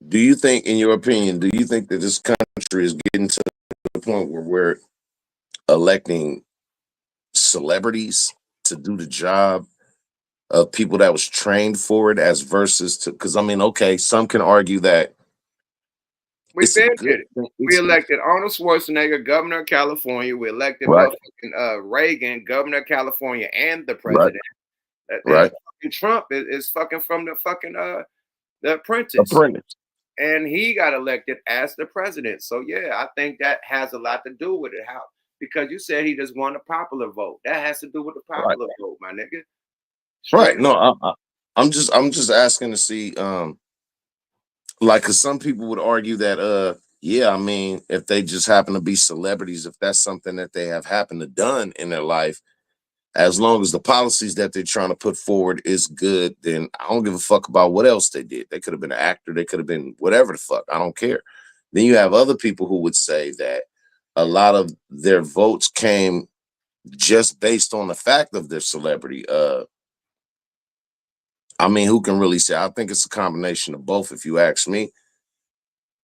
you think in your opinion, do you think that this country is getting to the point where we're electing celebrities to do the job of people that was trained for it as versus to, because I mean, okay, some can argue that we did it. We elected Arnold Schwarzenegger, governor of California. We elected Reagan, governor of California, and the president. Trump is fucking from the fucking the Apprentice. And he got elected as the president. So yeah, I think that has a lot to do with it. How? Because you said he just won a popular vote. That has to do with the popular vote, my nigga. Right. No, I'm just asking to see, like, cause some people would argue that Yeah, I mean, if they just happen to be celebrities, if that's something that they have happened to done in their life, as long as the policies that they're trying to put forward is good, then I don't give a fuck about what else they did. They could have been an actor, they could have been whatever the fuck. I don't care. Then you have other people who would say that a lot of their votes came just based on the fact of their celebrity. I mean, who can really say? I think it's a combination of both, if you ask me.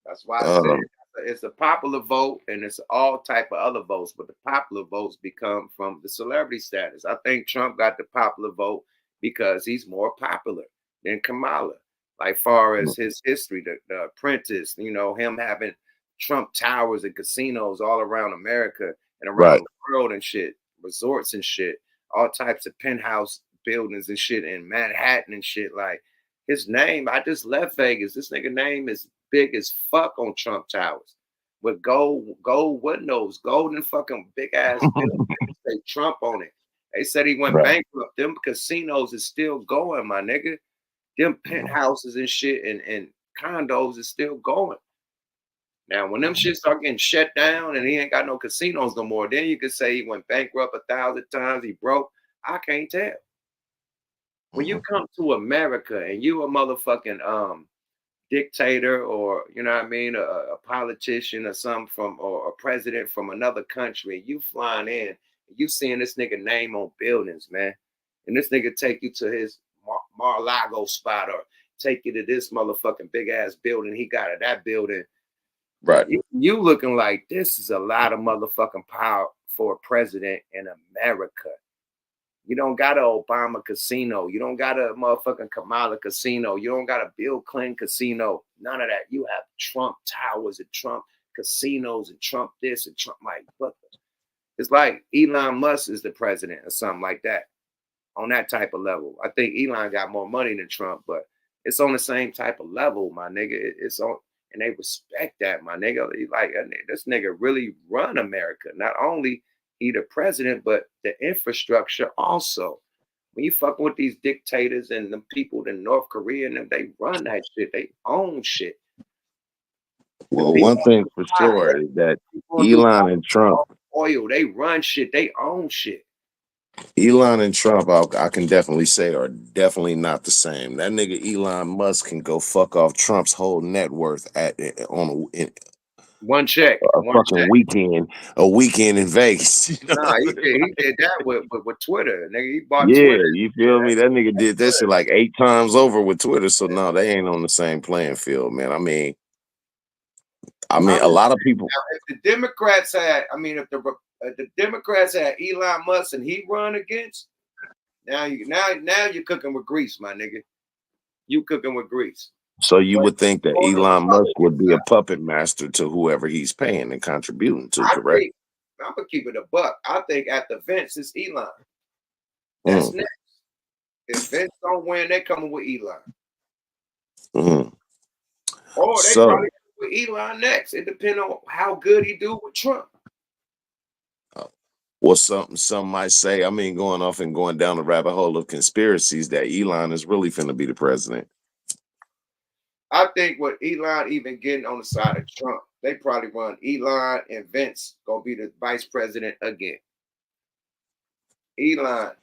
That's why I said it's a popular vote and it's all type of other votes, but the popular votes become from the celebrity status. I think Trump got the popular vote because he's more popular than Kamala. Like far as his history, the Apprentice, you know, him having Trump towers and casinos all around America and around the world and shit, resorts and shit, all types of penthouse buildings and shit in Manhattan and shit. Like his name, I just left Vegas. This nigga name is big as fuck on Trump Towers with gold windows, golden fucking big ass buildings. Say Trump on it. They said he went bankrupt. Them casinos is still going, my nigga. Them penthouses and shit and condos is still going. Now, when them shit start getting shut down and he ain't got no casinos no more, then you could say he went bankrupt 1,000 times, he broke. I can't tell. When you come to America and you a motherfucking dictator or, you know what I mean, a politician or something from, or a president from another country, you flying in, you seeing this nigga name on buildings, man. And this nigga take you to his Mar-a-Lago spot or take you to this motherfucking big ass building he got at that building. Right. You looking like this is a lot of motherfucking power for a president in America. You don't got an Obama casino. You don't got a motherfucking Kamala casino. You don't got a Bill Clinton casino. None of that. You have Trump towers and Trump casinos and Trump this and Trump like what? It's like Elon Musk is the president or something like that. On that type of level. I think Elon got more money than Trump, but it's on the same type of level, my nigga. It's on, and they respect that, my nigga. Like this nigga really run America. Not only he the president, but the infrastructure also. When you fucking with these dictators and the people in North Korea and them, they run that shit. They own shit. Well, one thing for sure is that Elon and Trump, oil, they run shit. They own shit. Elon and Trump, I can definitely say, are definitely not the same. That nigga Elon Musk can go fuck off Trump's whole net worth one check, weekend, a weekend in Vegas. You know? Nah, he did that with Twitter. Nigga, he bought yeah, Twitter. you feel me? That nigga did that shit like 8 times over with Twitter. So no, they ain't on the same playing field, man. I mean, a lot of people. Now, if the Democrats had, if the Democrats had Elon Musk and he run against, now you're cooking with grease, my nigga. You cooking with grease. So you would think that Elon Musk would be a puppet master to whoever he's paying and contributing to, correct? I'm gonna keep it a buck. I think at the Vince it's Elon. That's next. If Vince don't win, they coming with Elon. Or they probably with Elon next. It depends on how good he do with Trump. Well, some might say, going off and going down the rabbit hole of conspiracies, that Elon is really finna be the president. I think with Elon even getting on the side of Trump, they probably run Elon and Vince gonna be the vice president again. Elon,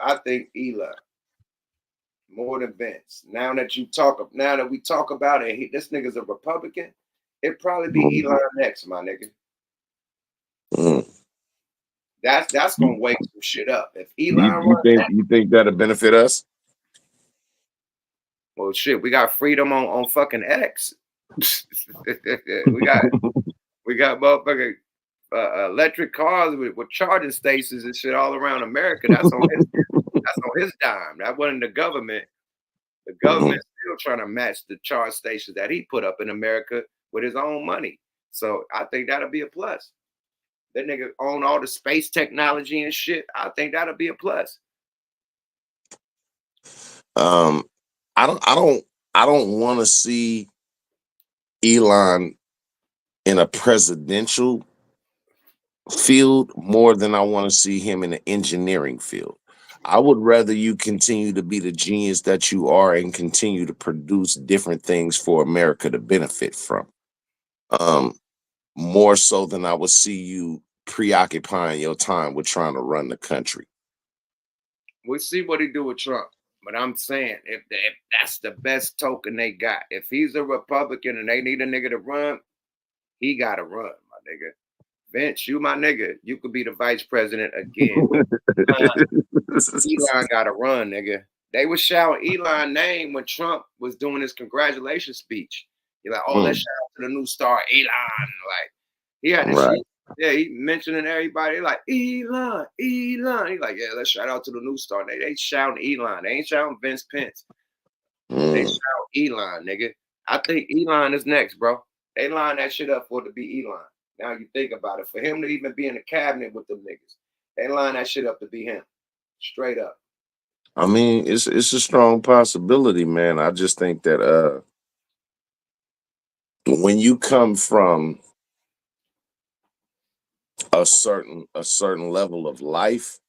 I think Elon more than Vince. Now that we talk about it, this nigga's a Republican. It'd probably be Elon next, my nigga. That's gonna wake some shit up. If Elon you think that'll benefit us? Well, shit, we got freedom on fucking X. we got motherfucking electric cars with charging stations and shit all around America. That's on his dime. That wasn't the government. The government's still trying to match the charge stations that he put up in America with his own money. So I think that'll be a plus. That nigga own all the space technology and shit. I think that'll be a plus. I don't want to see Elon in a presidential field more than I want to see him in the engineering field. I would rather you continue to be the genius that you are and continue to produce different things for America to benefit from. more so than I would see you preoccupying your time with trying to run the country. We'll see what he do with Trump. But I'm saying, if that's the best token they got, if he's a Republican and they need a nigga to run, he got to run, my nigga. Vince, you my nigga. You could be the vice president again. Elon got to run, nigga. They was shouting Elon's name when Trump was doing his congratulations speech. You're like, oh, let's shout out to the new star, Elon. Like, he had this shit. Yeah, he mentioning everybody like Elon. He like, yeah, let's shout out to the new star. They shouting Elon. They ain't shouting Vince Pence. They shout Elon, nigga. I think Elon is next, bro. They line that shit up for it to be Elon. Now you think about it. For him to even be in the cabinet with them niggas, they line that shit up to be him. Straight up. I mean, it's a strong possibility, man. I just think that when you come from a certain level of life,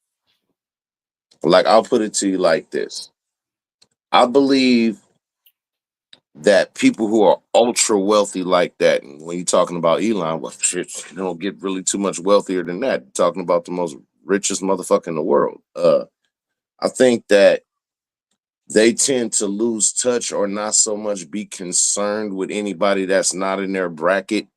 like I'll put it to you like this. I believe that people who are ultra wealthy like that, and when you're talking about Elon, well, shit, you don't get really too much wealthier than that. You're talking about the most richest motherfucker in the world. I think that they tend to lose touch or not so much be concerned with anybody that's not in their bracket,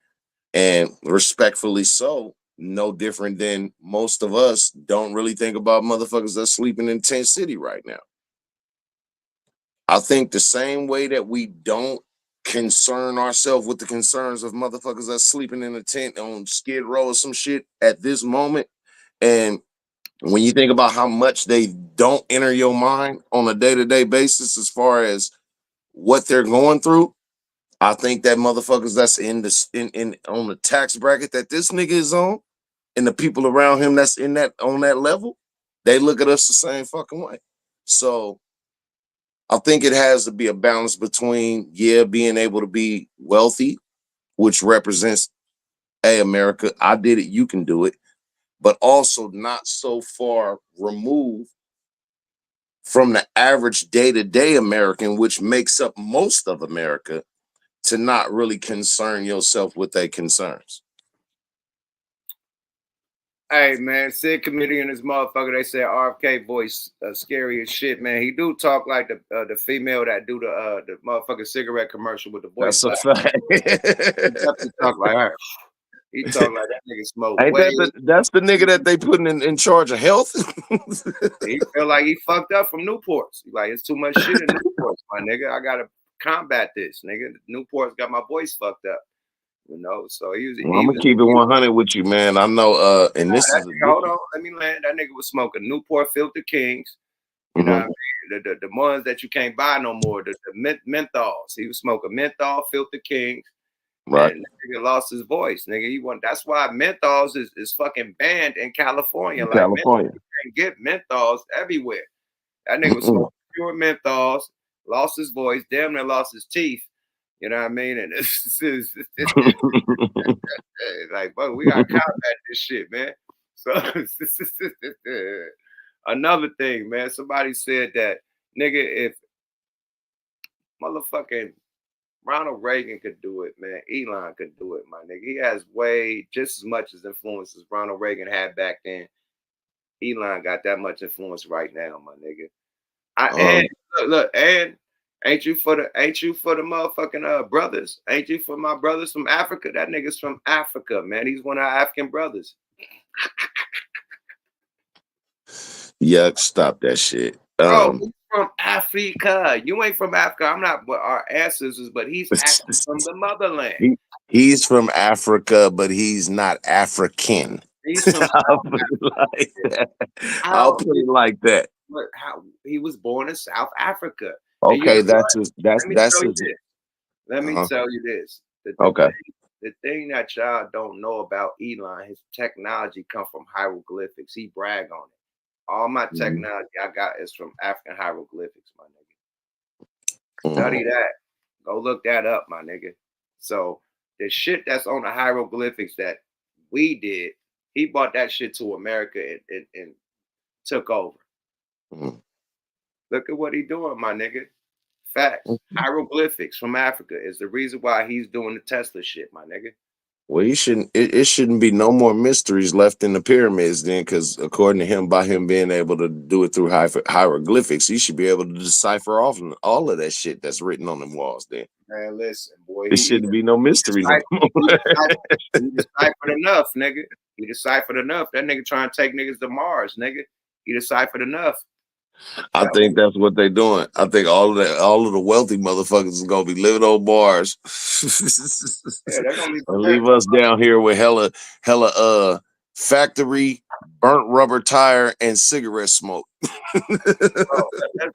and respectfully so, no different than most of us don't really think about motherfuckers that's sleeping in Tent City right now. I think the same way that we don't concern ourselves with the concerns of motherfuckers that's sleeping in a tent on Skid Row or some shit at this moment, and when you think about how much they don't enter your mind on a day-to-day basis as far as what they're going through, I think that motherfuckers that's in on the tax bracket that this nigga is on, and the people around him that's on that level, they look at us the same fucking way. So I think it has to be a balance between, being able to be wealthy, which represents, hey, America, I did it, you can do it, but also not so far removed from the average day-to-day American, which makes up most of America, to not really concern yourself with their concerns. Hey, man, Sid comedian this motherfucker, they say RFK voice scary as shit, man. He do talk like the female that do the motherfucking cigarette commercial with the voice. That's a fact. He definitely talk like her. He talk like that nigga smoke. Ain't that's the nigga that they putting in charge of health? He feel like he fucked up from Newports. Like, it's too much shit in Newports, my nigga. I gotta combat this, nigga. Newports got my voice fucked up. You know, so he was. Well, I'm gonna keep it 100 with you, man. I know. And this is hold on, let me land. That nigga was smoking Newport Filter Kings. You know what I mean? The ones that you can't buy no more. The menthols. He was smoking menthol Filter Kings. Right. And the nigga lost his voice, nigga. That's why menthols is fucking banned in California. Like, California, you can get menthols everywhere. That nigga was smoking pure menthols, lost his voice, damn near lost his teeth. You know what I mean? And it's like, bro, we gotta combat this shit, man. So another thing, man. Somebody said that, nigga, if motherfucking Ronald Reagan could do it, man, Elon could do it, my nigga. He has just as much as influence as Ronald Reagan had back then. Elon got that much influence right now, my nigga. And look, and ain't you for the motherfucking brothers? Ain't you for my brothers from Africa? That nigga's from Africa, man. He's one of our African brothers. Yuck, stop that shit. Bro, he's from Africa. You ain't from Africa. I'm not our ancestors, but he's actually from the motherland. He's from Africa, but he's not African. He's from I'll put it like that. But how he was born in South Africa. Okay, Let me tell you this. Okay. The thing that y'all don't know about Elon, his technology come from hieroglyphics. He brag on it. All my technology I got is from African hieroglyphics, my nigga. Study that. Go look that up, my nigga. So the shit that's on the hieroglyphics that we did, he brought that shit to America and took over. Look at what he doing, my nigga. Facts. Hieroglyphics from Africa is the reason why he's doing the Tesla shit, my nigga. Well, he shouldn't. It shouldn't be no more mysteries left in the pyramids then, because according to him, by him being able to do it through hieroglyphics, he should be able to decipher off all of that shit that's written on them walls. Then, Man, listen, boy, it shouldn't be no mysteries. he deciphered enough, nigga. He deciphered enough. That nigga trying to take niggas to Mars, nigga. He deciphered enough. I think that's what they're doing. I think all of the wealthy motherfuckers is gonna be living on bars. Yeah, they're gonna and leave us down here with hella factory burnt rubber tire and cigarette smoke. Bro,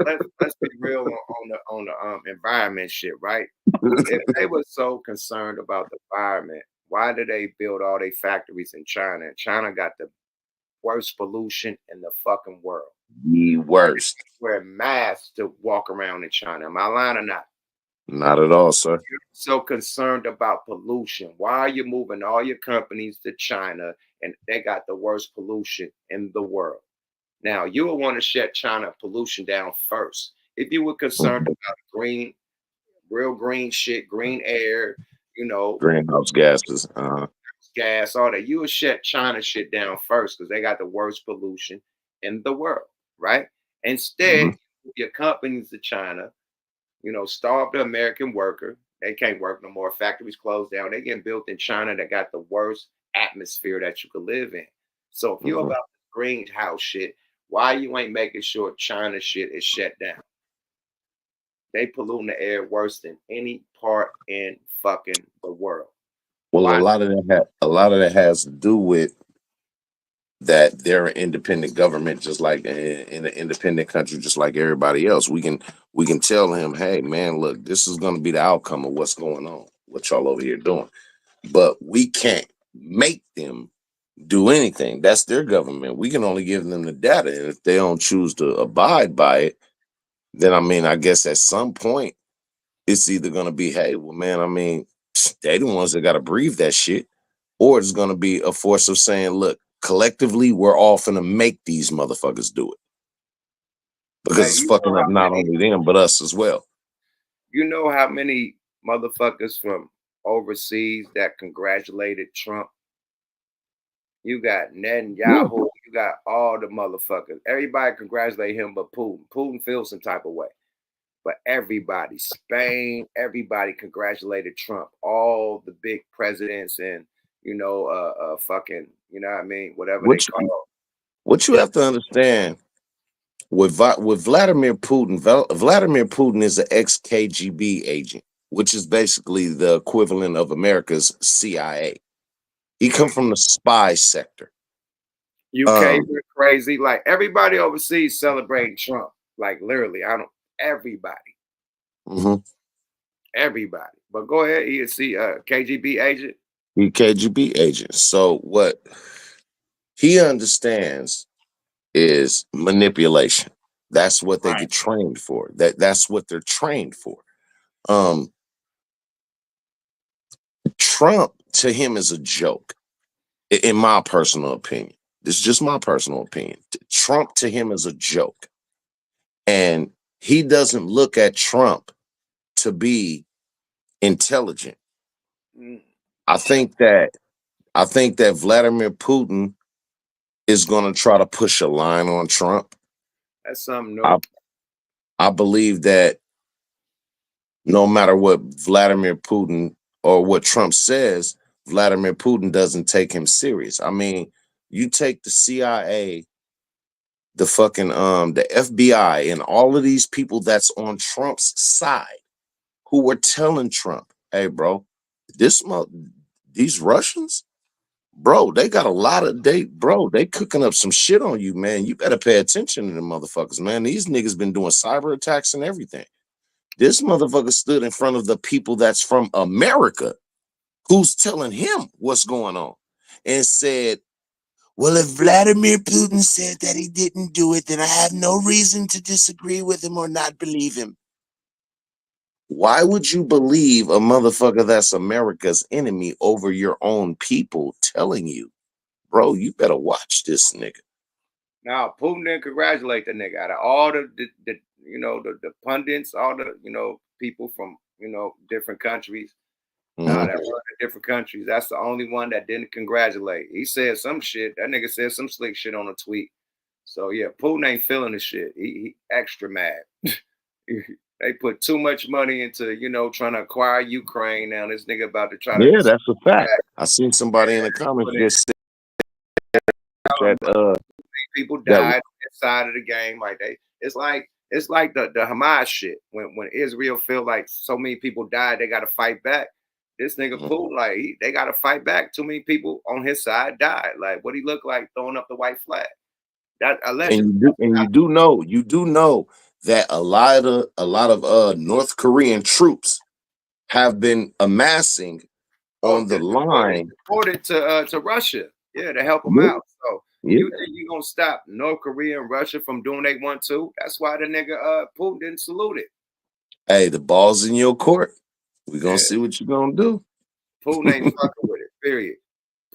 let's be real on the environment shit, right? If they were so concerned about the environment, why did they build all their factories in China? And China got the worst pollution in the fucking world. The worst. Wear masks to walk around in China. Am I lying or not? Not at all, sir. You're so concerned about pollution. Why are you moving all your companies to China and they got the worst pollution in the world? Now, you will want to shut China pollution down first. If you were concerned about green, real green shit, green air, you know, greenhouse gases, gas, all that, you would shut China shit down first because they got the worst pollution in the world, right? Instead, your companies to China, you know, starve the American worker. They can't work no more. Factories closed down. They getting built in China that got the worst atmosphere that you could live in. So if you're about the greenhouse shit, why you ain't making sure China shit is shut down? They polluting the air worse than any part in fucking the world. Well, a lot of that has to do with that they're an independent government, just like in an independent country, just like everybody else. We can tell him, hey man, look, this is going to be the outcome of what's going on, what y'all over here doing. But we can't make them do anything. That's their government. We can only give them the data, and if they don't choose to abide by it, then I mean, I guess at some point it's either going to be, hey, well, man, I mean, they the ones that got to breathe that shit, or it's going to be a force of saying, look, collectively, we're all finna make these motherfuckers do it. Because it's fucking up not only them, but us as well. You know how many motherfuckers from overseas that congratulated Trump? You got Netanyahu, you got all the motherfuckers. Everybody congratulate him but Putin. Putin feels some type of way. But everybody, Spain, everybody congratulated Trump. All the big presidents and, you know, fucking, you know what I mean? Whatever they call it. What you have to understand with Vladimir Putin, Vladimir Putin is an ex-KGB agent, which is basically the equivalent of America's CIA. He come from the spy sector. UK went crazy. Like everybody overseas celebrating Trump. Like literally, everybody. Everybody. But go ahead, he is KGB agent. He KGB agent. So what he understands is manipulation. That's what they get trained for. That's what they're trained for. Trump to him is a joke, in my personal opinion. This is just my personal opinion. Trump to him is a joke. And he doesn't look at Trump to be intelligent. I think that Vladimir Putin is going to try to push a line on Trump. That's something new. I believe that no matter what Vladimir Putin or what Trump says, Vladimir Putin doesn't take him serious. I mean, you take the CIA, the fucking the FBI, and all of these people that's on Trump's side who were telling Trump, hey, bro, these Russians, bro, they got a lot of they cooking up some shit on you, man. You better pay attention to them motherfuckers, man. These niggas been doing cyber attacks and everything. This motherfucker stood in front of the people that's from America who's telling him what's going on and said, well, if Vladimir Putin said that he didn't do it, then I have no reason to disagree with him or not believe him. Why would you believe a motherfucker that's America's enemy over your own people telling you, bro, you better watch this nigga? Now, Putin didn't congratulate the nigga. Out of all the the pundits, all the, people from, different countries. Mm-hmm. That run in different countries. That's the only one that didn't congratulate. He said some shit. That nigga said some slick shit on a tweet. So yeah, Putin ain't feeling the shit. He extra mad. They put too much money into, trying to acquire Ukraine. Now this nigga about to try to. Yeah, that's a fact. I seen somebody in the comments just say that people died inside of the game. Like it's like the Hamas shit. When Israel feel like so many people died, they got to fight back. This nigga Putin, like they got to fight back. Too many people on his side died. Like what he look like throwing up the white flag. That you do know that a lot of North Korean troops have been amassing on the line, reported to Russia, to help them out. So you think you gonna stop North Korea and Russia from doing they want to? That's why the nigga Putin didn't salute it. Hey, the ball's in your court. We gonna see what you gonna do. Putin ain't fucking with it. Period.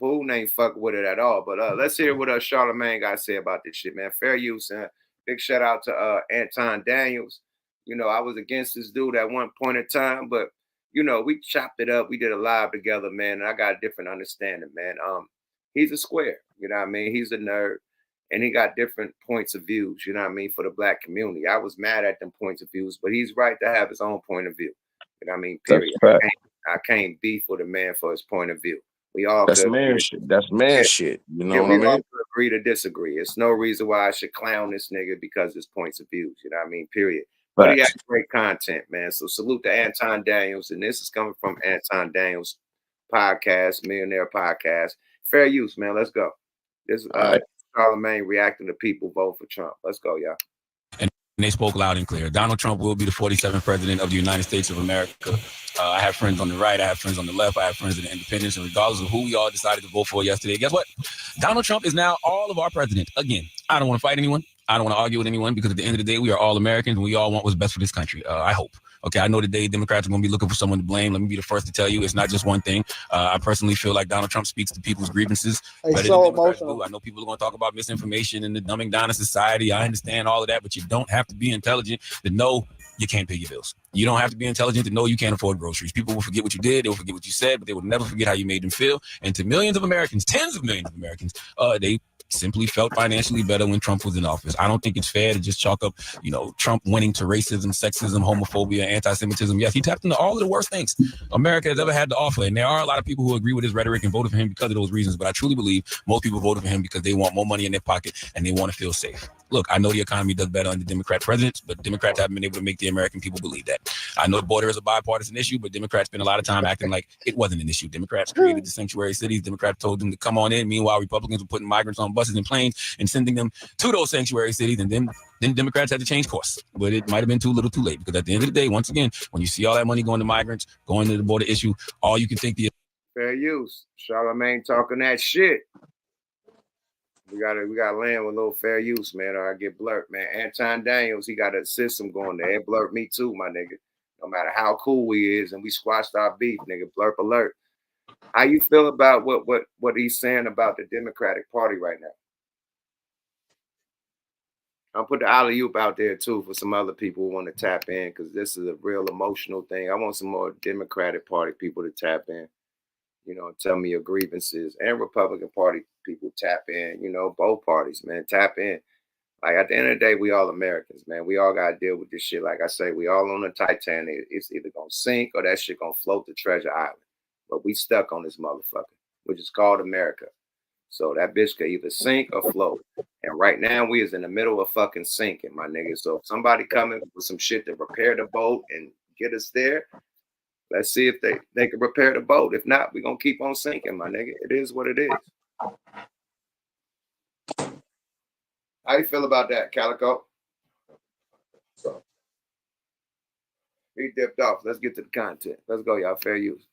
Putin ain't fucking with it at all. But let's hear what Charlamagne got to say about this shit, man. Fair use. Big shout out to Anton Daniels. I was against this dude at one point in time, but we chopped it up. We did a live together, man, and I got a different understanding, man. He's a square, you know what I mean? He's a nerd, and he got different points of views, you know what I mean, for the black community. I was mad at them points of views, but he's right to have his own point of view. You know what I mean? Period. I can't beef with a man for his point of view. We all That's man shit. That's man shit. You know what I mean? All agree to disagree. It's no reason why I should clown this nigga because his points of views. You know what I mean? Period. But he has great content, man. So salute to Anton Daniels. And this is coming from Anton Daniels podcast, Millionaire Podcast. Fair use, man. Let's go. This is Charlamagne reacting to people vote for Trump. Let's go, y'all. And they spoke loud and clear. Donald Trump will be the 47th president of the United States of America. I have friends on the right. I have friends on the left. I have friends in the independents. And regardless of who we all decided to vote for yesterday, guess what? Donald Trump is now all of our president. Again, I don't want to fight anyone. I don't want to argue with anyone because at the end of the day, we are all Americans and we all want what's best for this country. I hope. Okay, I know today Democrats are going to be looking for someone to blame. Let me be the first to tell you it's not just one thing. I personally feel like Donald Trump speaks to people's grievances. It's so emotional. I know people are going to talk about misinformation and the dumbing down of society. I understand all of that, but you don't have to be intelligent to know you can't pay your bills. You don't have to be intelligent to know you can't afford groceries. People will forget what you did. They will forget what you said, but they will never forget how you made them feel. And to millions of Americans, tens of millions of Americans, they simply felt financially better when Trump was in office. I don't think it's fair to just chalk up, Trump winning to racism, sexism, homophobia, anti-Semitism. Yes, he tapped into all of the worst things America has ever had to offer. And there are a lot of people who agree with his rhetoric and voted for him because of those reasons. But I truly believe most people voted for him because they want more money in their pocket and they want to feel safe. Look, I know the economy does better under Democrat presidents, but Democrats haven't been able to make the American people believe that. I know the border is a bipartisan issue, but Democrats spend a lot of time acting like it wasn't an issue. Democrats created the sanctuary cities. Democrats told them to come on in. Meanwhile, Republicans were putting migrants on buses and planes and sending them to those sanctuary cities. And then Democrats had to change course. But it might have been too little too late because at the end of the day, once again, when you see all that money going to migrants, going to the border issue, all you can think the fair use. Charlamagne talking that shit. We gotta land with a little fair use, man, or I get blurred, man. Anton Daniels, he got a system going there. It blurred me too, my nigga. No matter how cool we is, and we squashed our beef, nigga. Blurp alert. How you feel about what he's saying about the Democratic Party right now? I'll put the alley-oop out there too for some other people who want to tap in because this is a real emotional thing. I want some more Democratic Party people to tap in. Tell me your grievances, and Republican Party people tap in, both parties, man, tap in. Like at the end of the day, we all Americans, man. We all got to deal with this shit. Like I say, we all on the Titanic. It's either going to sink or that shit going to float to Treasure Island. But we stuck on this motherfucker, which is called America. So that bitch could either sink or float. And right now we is in the middle of fucking sinking, my nigga. So if somebody coming with some shit to repair the boat and get us there, let's see if they can repair the boat. If not, we're going to keep on sinking, my nigga. It is what it is. How you feel about that, Calico? So he dipped off. Let's get to the content. Let's go, y'all. Fair use.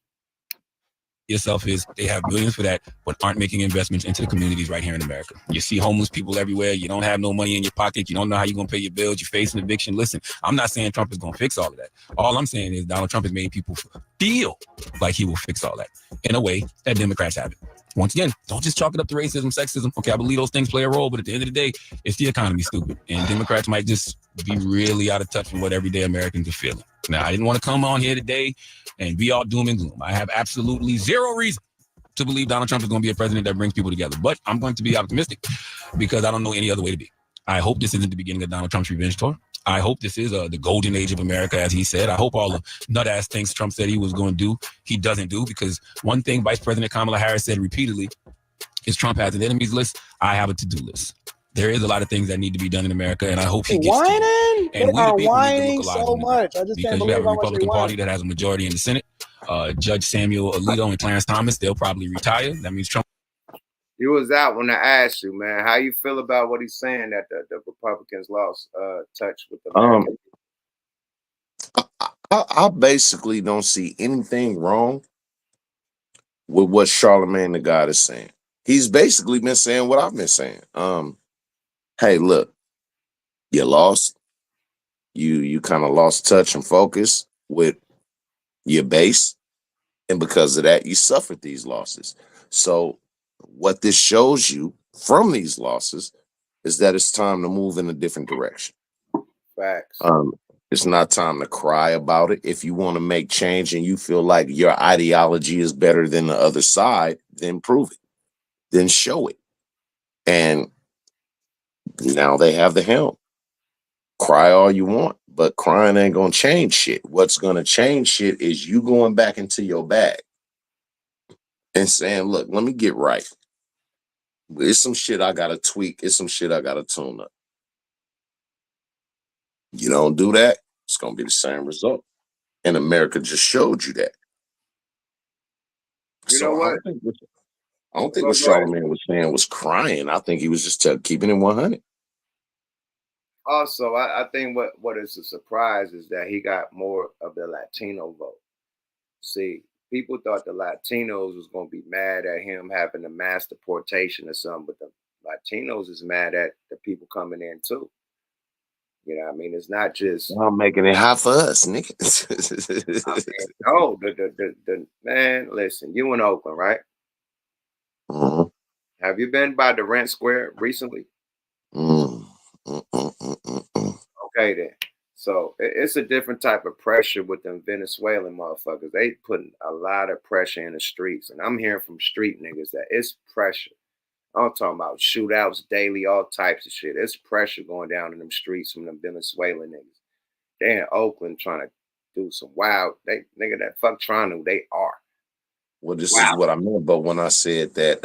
Yourself is they have billions for that, but aren't making investments into the communities right here in America. You see homeless people everywhere. You don't have no money in your pocket. You don't know how you're going to pay your bills. You're facing eviction. Listen, I'm not saying Trump is going to fix all of that. All I'm saying is Donald Trump has made people feel like he will fix all that in a way that Democrats haven't. Once again, don't just chalk it up to racism, sexism. Okay, I believe those things play a role, but at the end of the day, it's the economy, stupid. And Democrats might just be really out of touch with what everyday Americans are feeling. Now, I didn't want to come on here today and be all doom and gloom. I have absolutely zero reason to believe Donald Trump is going to be a president that brings people together. But I'm going to be optimistic because I don't know any other way to be. I hope this isn't the beginning of Donald Trump's revenge tour. I hope this is the golden age of America, as he said. I hope all the nut-ass things Trump said he was going to do, he doesn't do, because one thing Vice President Kamala Harris said repeatedly is Trump has an enemies list. I have a to-do list. There is a lot of things that need to be done in America, and I hope he gets to whining. it. And They we are the people need to whining look alive so in the much. I just because can't you have believe a how much they Republican Party whine. that has a majority in the Senate. Judge Samuel Alito and Clarence Thomas, they'll probably retire. That means Trump. You was out when I asked you, man. How you feel about what he's saying that the Republicans lost touch with the American? I basically don't see anything wrong with what Charlemagne the God is saying. He's basically been saying what I've been saying. Hey, look, you lost. You kind of lost touch and focus with your base, and because of that, you suffered these losses. So, what this shows you from these losses is that it's time to move in a different direction. Facts. It's not time to cry about it. If you want to make change and you feel like your ideology is better than the other side, then prove it. Then show it. And now they have the helm. Cry all you want, but crying ain't gonna change shit. What's gonna change shit is you going back into your bag and saying, look, let me get right. It's some shit I gotta tweak. It's some shit I gotta tune up. You don't do that, it's gonna be the same result. And America just showed you that. You So know what? I don't think Go what ahead. Charlemagne was saying was crying. I think he was just keeping it 100. Also, I think what is a surprise is that he got more of the Latino vote. See, people thought the Latinos was going to be mad at him having a mass deportation or something, but the Latinos is mad at the people coming in too. You know what I mean? It's not just I'm making it hot for us, nigga. I mean, no, the man, listen, you in Oakland, right? Mhm. Have you been by the Rent Square recently? Okay, then. So it's a different type of pressure with them Venezuelan motherfuckers. They putting a lot of pressure in the streets. And I'm hearing from street niggas that it's pressure. I'm talking about shootouts daily, all types of shit. It's pressure going down in them streets from them Venezuelan niggas. They in Oakland trying to do some wild. They nigga that fuck trying to, they are. Well, this is what I meant. But when I said that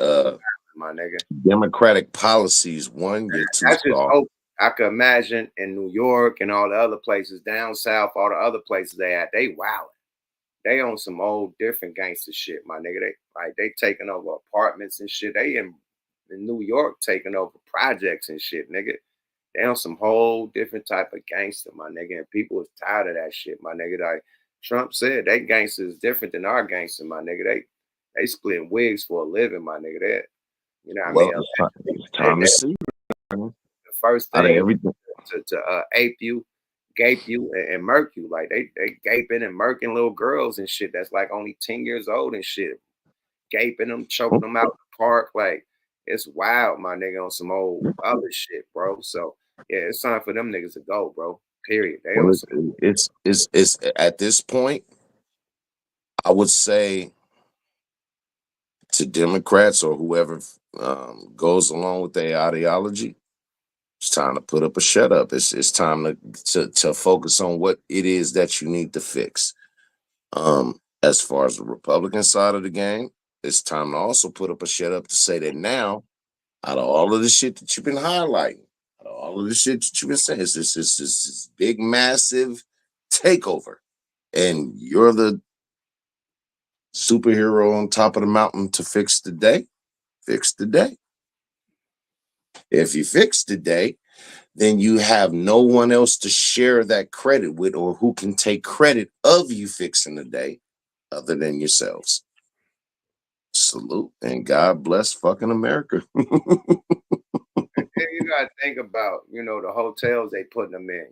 My nigga. Democratic policies, one, you're too That's just soft. Oakland. I could imagine in New York and all the other places down south, all the other places they at, they wildin'. They on some old different gangster shit, my nigga. They taking over apartments and shit. They in New York taking over projects and shit, nigga. They on some whole different type of gangster, my nigga. And people is tired of that shit, my nigga. Like Trump said, they gangster is different than our gangster, my nigga. They splitting wigs for a living, my nigga. That you know what Well, I mean? it's time to see. The first Out of thing everything. to ape you, gape you, and murk you. Like they gaping and murking little girls and shit that's like only 10 years old and shit. Gaping them, choking them out in the park. Like it's wild, my nigga, on some old other shit, bro. So yeah, it's time for them niggas to go, bro. Period. They Well, on some it's at this point, I would say to Democrats or whoever goes along with their ideology, it's time to put up a shut up. It's time to focus on what it is that you need to fix. As far as the Republican side of the game, it's time to also put up a shut up to say that now, out of all of the shit that you've been highlighting, out of all of the shit that you've been saying, it's this big, massive takeover. And you're the superhero on top of the mountain to fix the day. Fix the day. If you fix the day, then you have no one else to share that credit with or who can take credit of you fixing the day other than yourselves. Salute and God bless fucking America. And you gotta think about, the hotels they putting them in.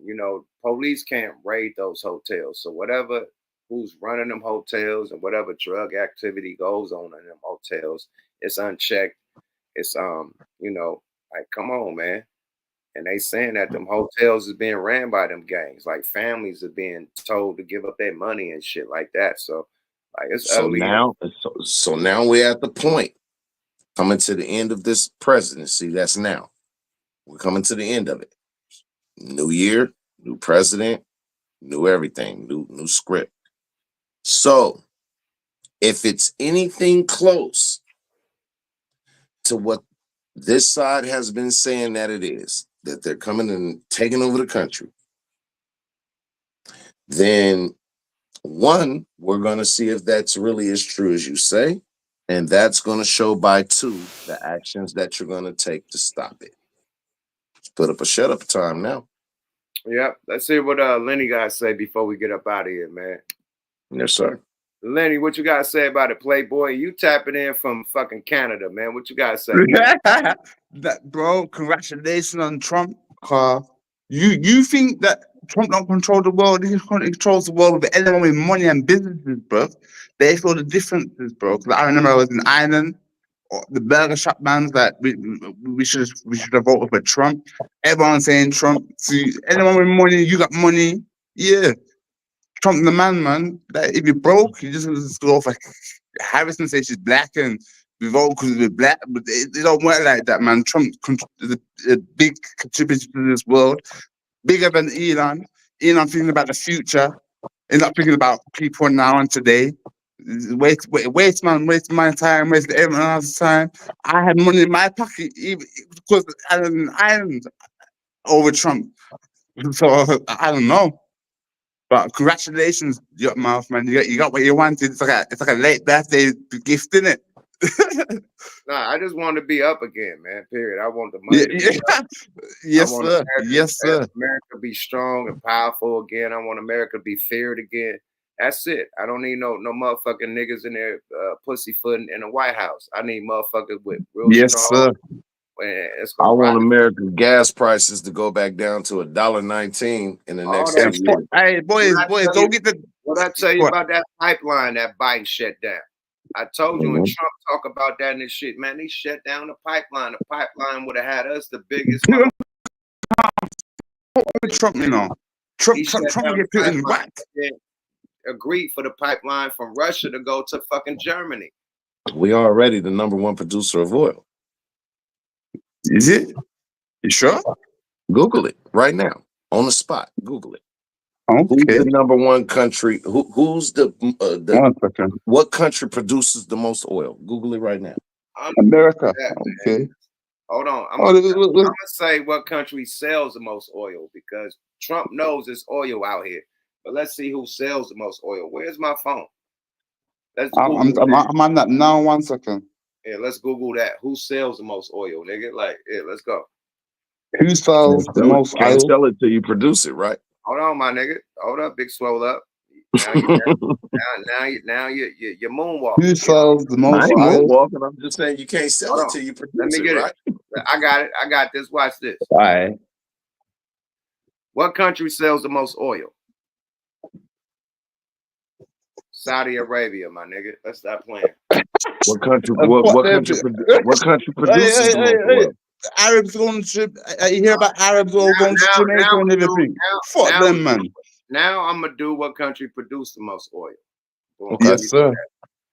Police can't raid those hotels. So whatever who's running them hotels and whatever drug activity goes on in them hotels, it's unchecked. It's like come on, man. And they saying that them hotels is being ran by them gangs. Like families are being told to give up their money and shit like that. So like it's So ugly. so now we're at the point coming to the end of this presidency. That's now. We're coming to the end of it. New year, new president, new everything, new script. So if it's anything close to what this side has been saying that it is, that they're coming and taking over the country, then one, we're going to see if that's really as true as you say. And that's going to show by two, the actions that you're going to take to stop it. Let's put up a shut up time now. Yep. Let's see what Lenny got to say before we get up out of here, man. Yes, sir. Lenny, what you got to say about it, Playboy? You tapping in from fucking Canada, man. What you got to say? That, bro, congratulations on Trump. You think that Trump don't control the world? He controls the world with anyone with money and businesses, bro. They feel the differences, bro. Because I remember I was in Ireland, the burger shop man's like, we should have voted for Trump. Everyone's saying Trump. See, anyone with money, you got money, yeah. Trump the man. Like, if you're broke, you just go for Harris and say she's black and we vote because we're black, but it don't work like that, man. Trump is a big contributor to this world, bigger than Elon. Elon thinking about the future. He's not thinking about people now and today. Waste my time, waste everyone else's time. I had money in my pocket even because I was in Ireland over Trump. So I don't know. But congratulations, your mouth, man. You got what you wanted. It's like a late birthday gift, isn't it? Nah, I just want to be up again, man. Period. I want the money. Yes, sir. Yes, sir. America be strong and powerful again. I want America to be feared again. That's it. I don't need no motherfucking niggas in there pussyfooting in the White House. I need motherfuckers with real strong. I want America's gas prices to go back down to $1.19 in the next 2 years. Hey, boys, go get the. What I tell you about that pipeline that Biden shut down? I told you when Trump talk about that and this shit, man, he shut down the pipeline. The pipeline would have had us the biggest. Trump, you know, Trump get put in whack. Agreed for the pipeline from Russia to go to fucking Germany. We are already the #1 producer of oil. Is it? You sure? Google it right now on the spot. Google it. Okay. Who's the #1 country? Who's the what country produces the most oil? Google it right now. America. Okay. Hold on. I'm gonna say what country sells the most oil because Trump knows there's oil out here. But let's see who sells the most oil. Where's my phone? I'm on that now. 1 second. Yeah, let's Google that. Who sells the most oil, nigga? Like, yeah, let's go. Who sells the most oil? Can't sell it till you produce it, right? Hold on, my nigga. Hold up, big swole up. Now you're moonwalking. Who sells the most I ain't oil? moonwalking. I'm just saying you can't sell it till you produce Let me get right? it. I got it. I got this. Watch this. All right. What country sells the most oil? Saudi Arabia, my nigga. Let's stop playing. What country? What country produces the most oil? Arabs going to. You hear about Arabs all going to Jamaica and everything? Fuck them, man. Now I'm gonna do what country produced the most oil. Okay. Yes, sir.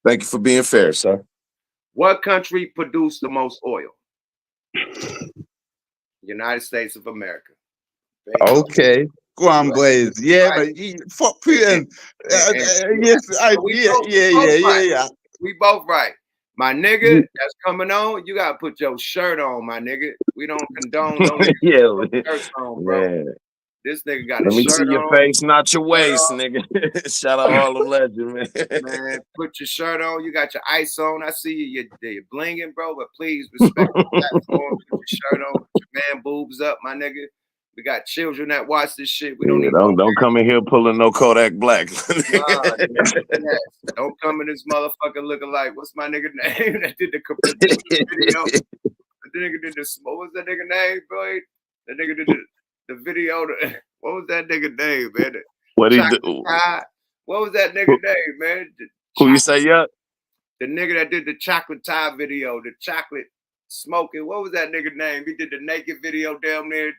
Thank you for being fair, sir. What country produced the most oil? United States of America. Okay. Go on, Blaze. Yeah, right. But fuck Putin. Yes, yeah. We both right. My nigga that's coming on, you gotta put your shirt on, my nigga. We don't condone no shirts on, bro. Yeah. This nigga got Let a me shirt see your on. face, not your waist, nigga. Shout out all the legend, man. Man, put your shirt on. You got your ice on. I see you. You're blinging, bro. But please respect the platform. Put your shirt on. Put your man boobs up, my nigga. We got children that watch this shit. We don't need don't come in here pulling no Kodak Black. Don't come in this motherfucker looking like what's my nigga name that did the video. The nigga did the what was that nigga name, boy? The nigga did the video. What was that nigga name, man? What he do? What was that nigga name, man? Who you say, yeah? The nigga that did the chocolate tie video, the chocolate smoking. What was that nigga name? He did the naked video down there.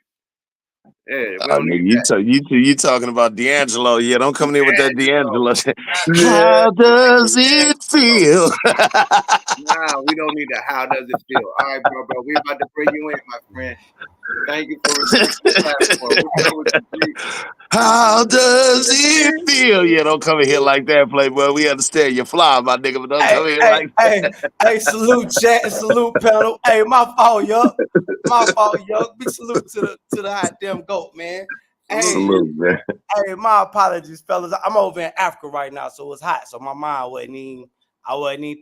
Yeah, we don't need nigga, you talking about D'Angelo? Yeah, don't come in here with that D'Angelo. Yeah. How does it feel? Nah, we don't need that. How does it feel? All right, bro. We about to bring you in, my friend. Thank you for respecting the platform. We'll go with the How does it feel? Yeah, don't come in here like that, Playboy. We understand you fly, my nigga, but don't come in here like that. Hey, salute chat and salute panel. Hey, my fault, yup. My fault, yup. Big salute to the hot damn goat, man. Hey, Salute, man. Hey, my apologies, fellas. I'm over in Africa right now, so it's hot. So my mind wasn't even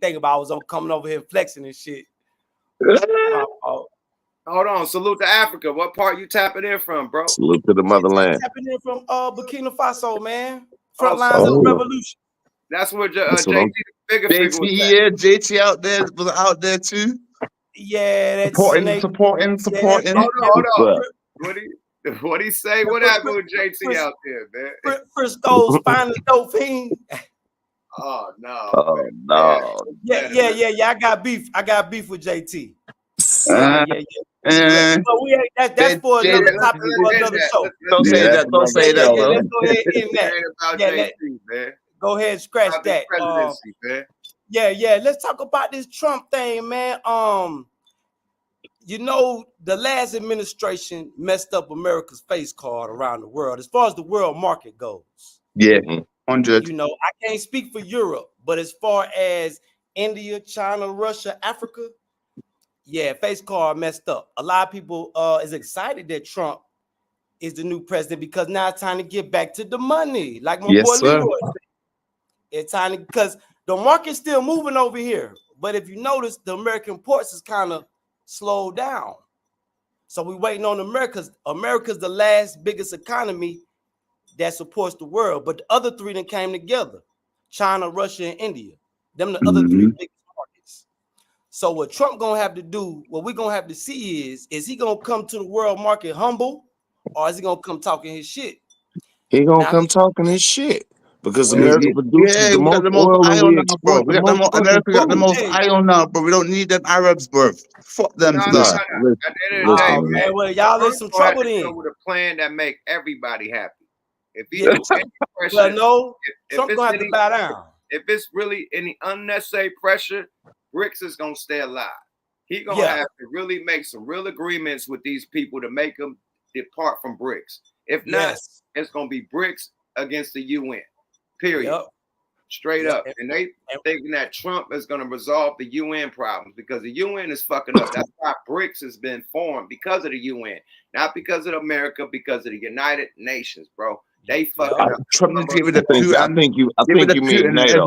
thinking about. I was coming over here flexing and shit. My fault. Hold on, salute to Africa. What part you tapping in from, bro? Salute to the motherland. Tapping in from Burkina Faso, man. Front lines of the revolution. That's where JT the bigger figure was at. Yeah, JT was out there too. Yeah, that's supporting. Hold on. What he say? What happened with JT out there, man? Frisco's finally dope fiend. Oh no. Oh no. Yeah. I got beef with JT. Yeah. That's for another topic for another show. Don't say that. Don't say that, bro. Let's go ahead and end that. Go ahead and scratch that. Yeah. Let's talk about this Trump thing, man. You know, the last administration messed up America's face card around the world as far as the world market goes. Yeah, 100. You know, I can't speak for Europe, but as far as India, China, Russia, Africa, yeah, face card messed up. A lot of people is excited that Trump is the new president because now it's time to get back to the money. Like my boy Leroy said. It's time because the market's still moving over here. But if you notice, the American ports is kind of slowed down. So we're waiting on America's the last biggest economy that supports the world. But the other three that came together, China, Russia, and India. Them the other three biggest markets. So what Trump gonna have to do, what we're gonna have to see is he gonna come to the world market humble, or is he gonna come talking his shit? He gonna come talking his shit. Because America produces the most oil and we export the most America got the most food. iron now, but we don't need them Arabs, bro. Fuck them, No. son. At the end of the day, man, well, y'all in some trouble then. With a plan that make everybody happy. If he pressure, well, no, if Trump gonna have to bow down. If it's really any unnecessary pressure, BRICS is gonna stay alive. He gonna have to really make some real agreements with these people to make them depart from BRICS. If not, it's gonna be BRICS against the UN. Period. Straight up. And they thinking that Trump is going to resolve the UN problems because the UN is fucking up. That's why BRICS has been formed, because of the UN, not because of America, because of the United Nations, bro. They fucking up. Trump needs to get rid of Putin. I think you mean NATO.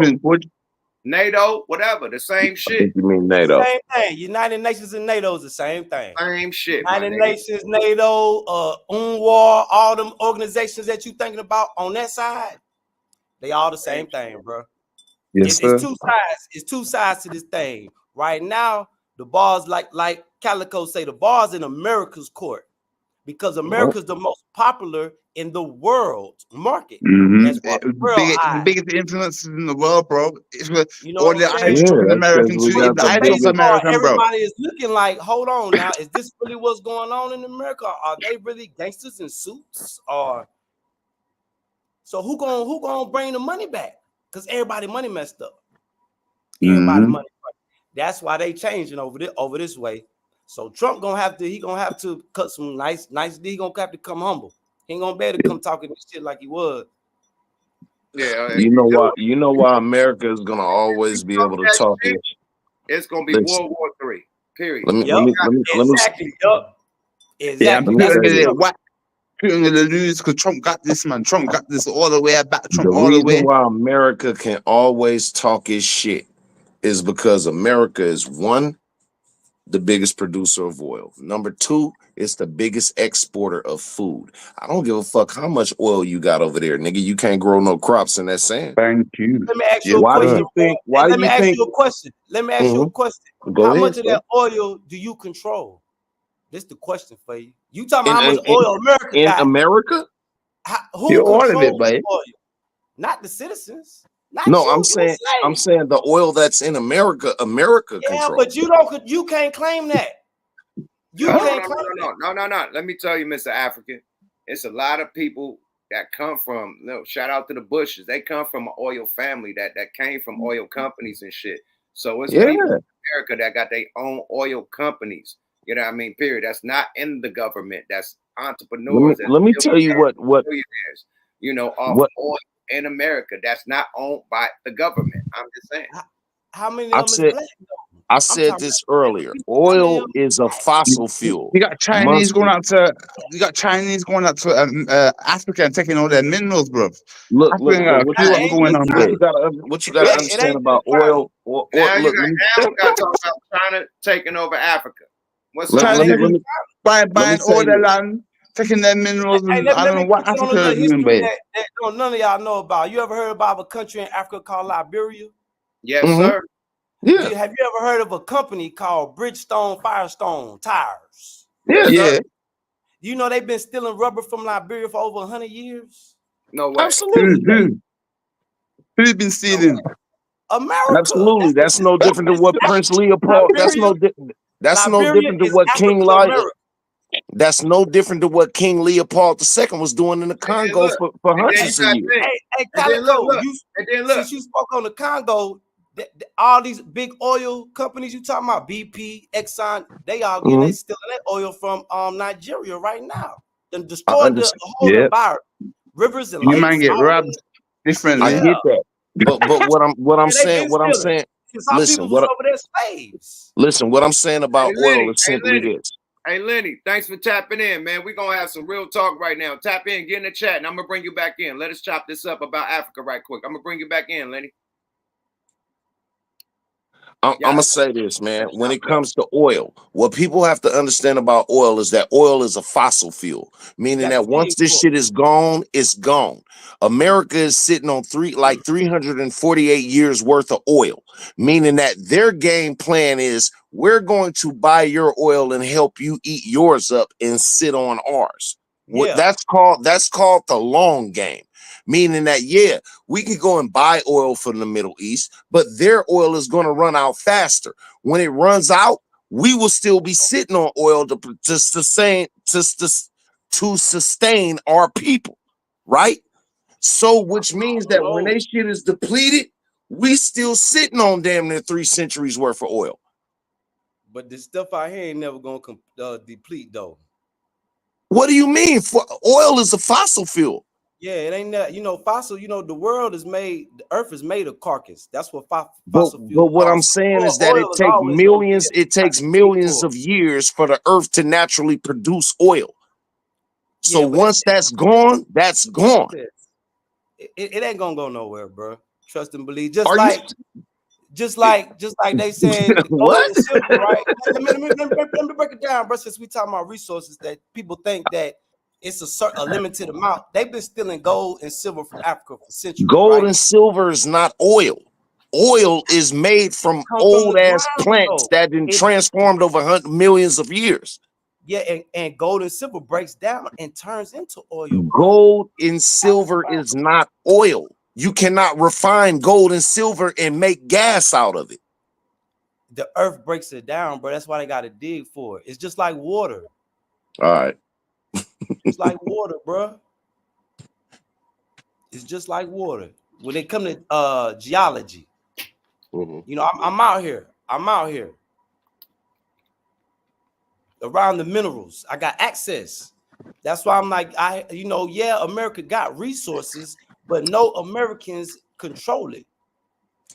NATO, whatever, the same shit. You mean NATO? Same thing. United Nations and NATO is the same thing. Same shit. United Nations, NATO, UNWA, all them organizations that you thinking about on that side. They all the same thing, bro. Yes, it's two sides. It's two sides to this thing. Right now, the ball's like Calico say, the ball's in America's court because America's the most popular in the world market. That's what the biggest influences in the world, bro. All the Irish Americans, everybody is looking like, hold on now, is this really what's going on in America? Are they really gangsters in suits? Or so who gonna bring the money back? Because everybody money messed up. Everybody money. That's why they changing over this way. So Trump gonna have to cut some nice. He gonna have to come humble. He ain't gonna be able to come talking this shit like he was. Yeah. You know why America is gonna always be able to talk it. It's gonna be World War III. Period. Let me Exactly. Yeah, I'm gonna get it. What? Putin gonna lose because Trump got this, man. Trump got this all the way back. Trump all the way. The reason why America can always talk his shit is because America is one, the biggest producer of oil. Number two, it's the biggest exporter of food. I don't give a fuck how much oil you got over there, nigga. You can't grow no crops in that sand. Thank you. Let me ask you a question. Let me ask you a question. How much of that oil do you control? This is the question for you. You talking about how much oil America got? In America? Who controls the oil? Not the citizens. No, I'm saying the oil that's in America. America controls. But you can't claim that. You can't claim no. Let me tell you, Mr. African. It's a lot of people that come from, shout out to the Bushes. They come from an oil family that came from oil companies and shit. So it's people in America that got their own oil companies. You know what I mean? Period. That's not in the government. That's entrepreneurs. Let me tell you what Off oil in America. That's not owned by the government. I'm just saying. How many of them is black? I said this earlier. Oil is a fossil fuel. You got Chinese going out to Africa and taking all their minerals, bro. Look, what you gotta understand about oil. Now you got to talk about China taking over Africa. What's buying all their land, taking their minerals, and I don't know what Africa is doing, babe. None of y'all know about. You ever heard about a country in Africa called Liberia? Yes, sir. Yeah. Have you ever heard of a company called Bridgestone Firestone Tires? Yeah. You know they've been stealing rubber from Liberia for over 100 years? No way. Absolutely. Who's been stealing? America. Absolutely. That's no different than what Prince Leopold. That's no different than what King Leopold. That's no different than what King Leopold II was doing in the Congo for hundreds of years. Hey, Calico, since you spoke on the Congo, all these big oil companies you talking about, BP, Exxon, they all getting they stealing that oil from Nigeria right now. Then destroyed the whole environment, rivers and lakes. You might get robbed differently. I get that, but what I'm saying. Listen, what I'm saying about oil is simply this. Hey, Lenny, thanks for tapping in, man. We're going to have some real talk right now. Tap in, get in the chat, and I'm going to bring you back in. Let us chop this up about Africa right quick. I'm going to bring you back in, Lenny. I'm going to say this, man. When it comes to oil, what people have to understand about oil is that oil is a fossil fuel, meaning that once this shit is gone, it's gone. America is sitting on 348 years worth of oil, meaning that their game plan is we're going to buy your oil and help you eat yours up and sit on ours. Yeah. That's called the long game. Meaning that, we can go and buy oil from the Middle East, but their oil is going to run out faster. When it runs out, we will still be sitting on oil to sustain our people, right? So, which means that when their shit is depleted, we still sitting on damn near 3 centuries worth of oil. But the stuff out here ain't never going to deplete, though. What do you mean? Oil is a fossil fuel. Yeah, it ain't that, fossil, the world is made, the earth is made of carcass. That's what fossil fuel. But what I'm saying is that it takes millions of years for the earth to naturally produce oil. So once that's gone, that's gone. It ain't gonna go nowhere, bro. Trust and believe. Just like they said, what? Silver, right? Let me break it down, bro. Since we talking about resources that people think that it's a limited amount. They've been stealing gold and silver from Africa for centuries. Gold and silver is not oil. Oil is made from old ass plants that been transformed over millions of years. Yeah, and gold and silver breaks down and turns into oil. Gold and silver is not oil. You cannot refine gold and silver and make gas out of it. The earth breaks it down, bro. That's why they got to dig for it. It's just like water. All right. It's like water, bro. It's just like water. When it come to geology, I'm out here. Around the minerals, I got access. That's why I'm like, America got resources, but no Americans control it.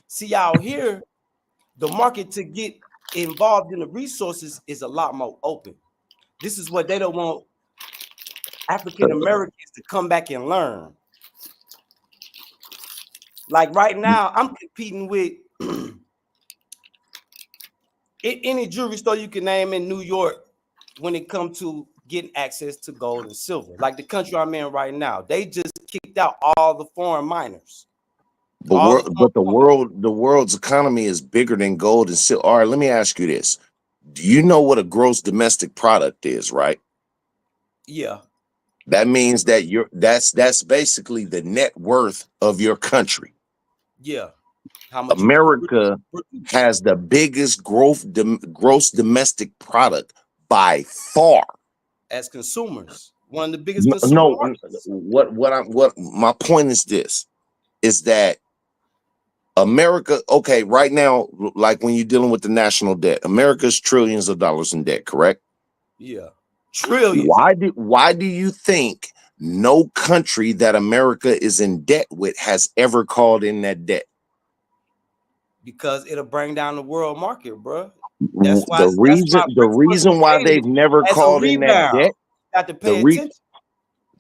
See, out here, the market to get involved in the resources is a lot more open. This is what they don't want African Americans to come back and learn. Like right now, I'm competing with any jewelry store you can name in New York when it comes to getting access to gold and silver. Like the country I'm in right now, they just kicked out all the foreign miners. But the world's economy is bigger than gold and silver. All right, let me ask you this. Do you know what a gross domestic product is, right? Yeah. That means that that's basically the net worth of your country. Yeah. How much America has the biggest gross domestic product by far. As consumers. One of the biggest consumer markets. What my point is this, is that America, okay, right now, like when you're dealing with the national debt, America's trillions of dollars in debt, correct? Yeah. Trillions. Why do you think no country that America is in debt with has ever called in that debt? Because it'll bring down the world market, bro. That's why The reason why they've never called in that debt, got to pay attention.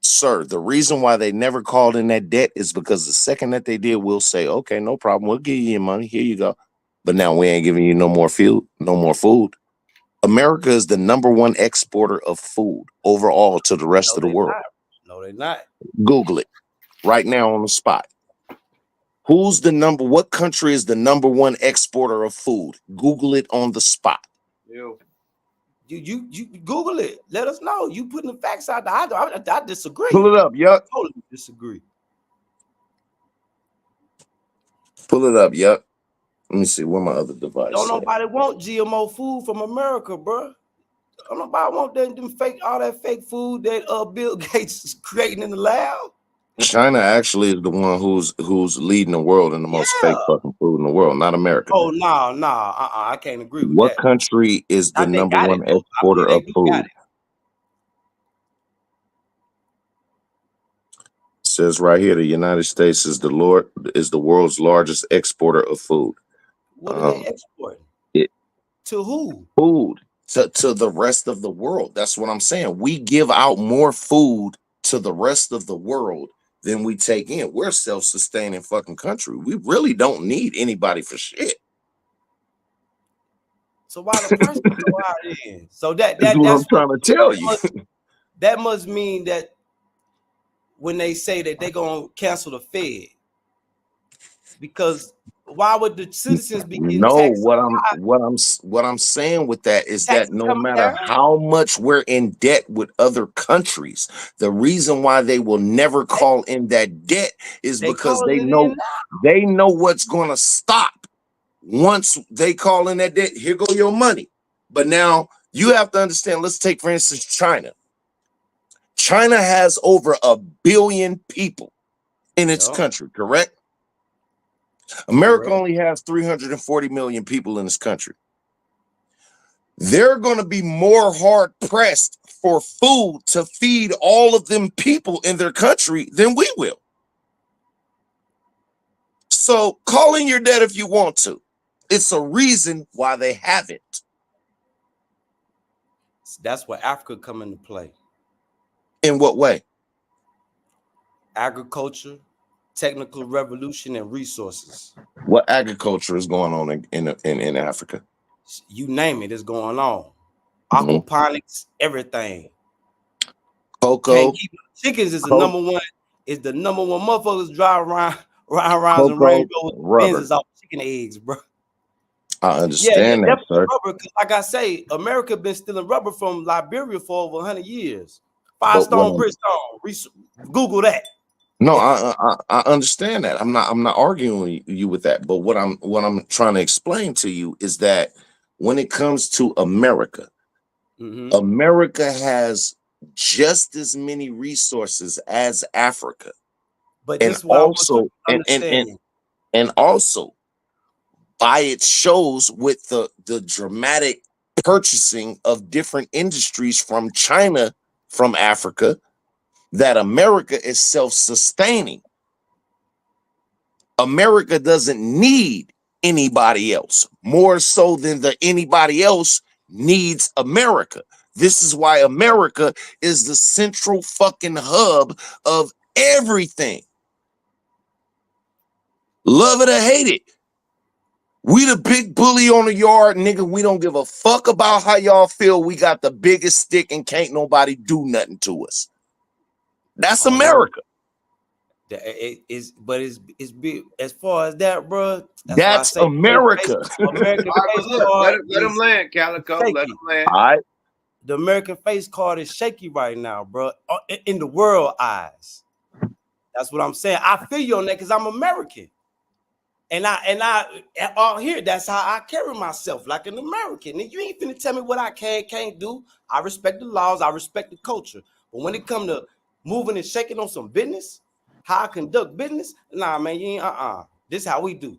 Sir, the reason why they never called in that debt is because the second that they did, we'll say, okay, no problem, we'll give you your money, here you go. But now we ain't giving you no more food. America is the #1 exporter of food overall to the rest of the world. No, they're not. Google it right now on the spot. What country is the #1 exporter of food? Google it on the spot. You Google it. Let us know. You putting the facts out there. I disagree. Pull it up, yuck. Totally disagree. Pull it up, yuck. Let me see where my other device. Don't nobody want GMO food from America, bro. Don't nobody want all that fake food that Bill Gates is creating in the lab. China actually is the one who's leading the world in the most fake fucking food in the world, not America. Oh no, I can't agree with what that. country is the #1 exporter of food? It says right here, the United States is the world's largest exporter of food. What are they exporting? To who? Food to the rest of the world. That's what I'm saying. We give out more food to the rest of the world than we take in. We're a self-sustaining fucking country. We really don't need anybody for shit. So why the price go out then? So that's what I'm trying to tell you. That must mean that when they say that they're gonna cancel the Fed, because why would the citizens be getting taxed? What I'm saying with that is that no matter how much we're in debt with other countries, the reason why they will never call in that debt is because they know what's going to stop once they call in that debt. Here go your money. But now you have to understand, let's take for instance China. China has over 1 billion people in its country, correct? America only has 340 million people in this country. They're going to be more hard pressed for food to feed all of them people in their country than we will. So call in your debt if you want to. It's a reason why they haven't. That's where Africa come into play. In what way? Agriculture, technical revolution, and resources. What agriculture is going on in Africa? You name it, it's going on. Aquaponics, everything. Cocoa. Chickens is the #1. Is the #1 motherfuckers drive around and Range Rovers off chicken eggs, bro. I understand that, sir. Rubber, like I say, America been stealing rubber from Liberia for over 100 years. Firestone, Bridgestone. Google that. No, I understand that. I'm not arguing you with that. But what I'm trying to explain to you is that when it comes to America, America has just as many resources as Africa. But and also and also by its shows with the dramatic purchasing of different industries from China, from Africa, that America is self-sustaining. America doesn't need anybody else more so than anybody else needs America. This is why America is the central fucking hub of everything. Love it or hate it. We the big bully on the yard, nigga. We don't give a fuck about how y'all feel. We got the biggest stick and can't nobody do nothing to us. That's America. It's big as far as that, bro. That's America. Let him land, Calico. Let him land. All right. The American face card is shaky right now, bro. In the world eyes. That's what I'm saying. I feel you on that because I'm American. And I out here, that's how I carry myself, like an American. And you ain't finna tell me what I can't do. I respect the laws, I respect the culture. But when it come to moving and shaking on some business, how I conduct business, nah, man, you ain't This how we do.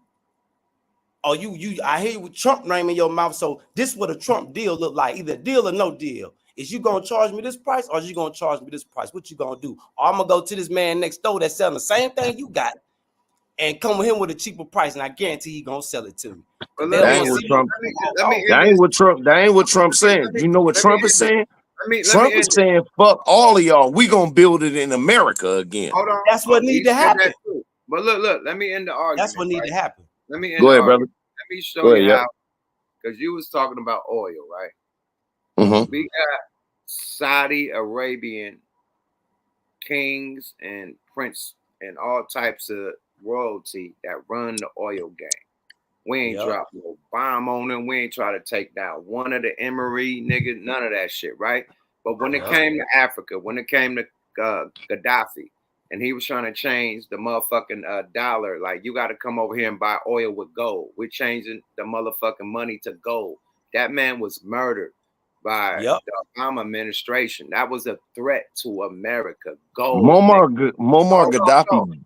Oh, I hear you with Trump name in your mouth. So this what a Trump deal look like. Either deal or no deal. Is you gonna charge me this price or is you gonna charge me this price? What you gonna do? Or I'm gonna go to this man next door that's selling the same thing you got and come with him with a cheaper price, and I guarantee he gonna sell it to me. That ain't what Trump. That ain't what Trump saying. You know what Trump is saying? Trump is saying, "Fuck all of y'all. We gonna build it in America again." Hold on. That's what need to happen. But look. Let me end the argument. That's what need to happen. Let me end Go the ahead, brother. argument. Let me show you how. Because you was talking about oil, right? Mm-hmm. We got Saudi Arabian kings and prince and all types of royalty that run the oil game. We ain't dropped no bomb on them. We ain't try to take down one of the Emery niggas, none of that shit, right? But when it came to Africa, when it came to Gaddafi, and he was trying to change the motherfucking dollar, like you got to come over here and buy oil with gold. We're changing the motherfucking money to gold. That man was murdered by the Obama administration. That was a threat to America. Gold. Muammar Gaddafi.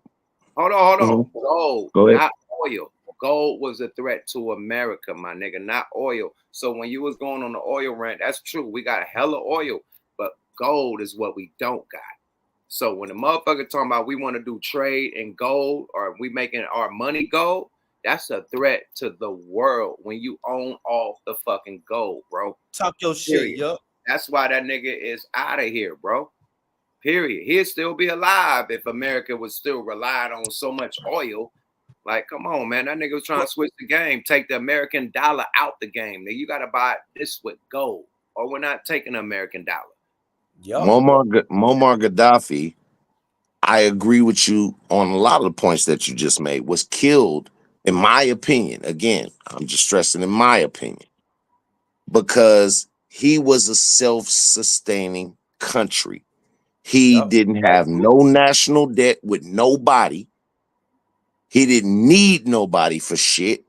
Hold on. Mm-hmm. Gold, not oil. Gold was a threat to America, my nigga, not oil. So when you was going on the oil rant, that's true. We got hella oil, but gold is what we don't got. So when the motherfucker talking about we want to do trade in gold or we making our money gold, that's a threat to the world when you own all the fucking gold, bro. Talk your shit, yo. That's why that nigga is out of here, bro. Period. He'd still be alive if America was still relied on so much oil. Like, come on, man. That nigga was trying to switch the game, take the American dollar out the game. Now you got to buy this with gold, or we're not taking the American dollar. Muammar Gaddafi, I agree with you on a lot of the points that you just made, was killed, in my opinion. Again, I'm just stressing in my opinion, because he was a self-sustaining country. He didn't have no national debt with nobody. He didn't need nobody for shit.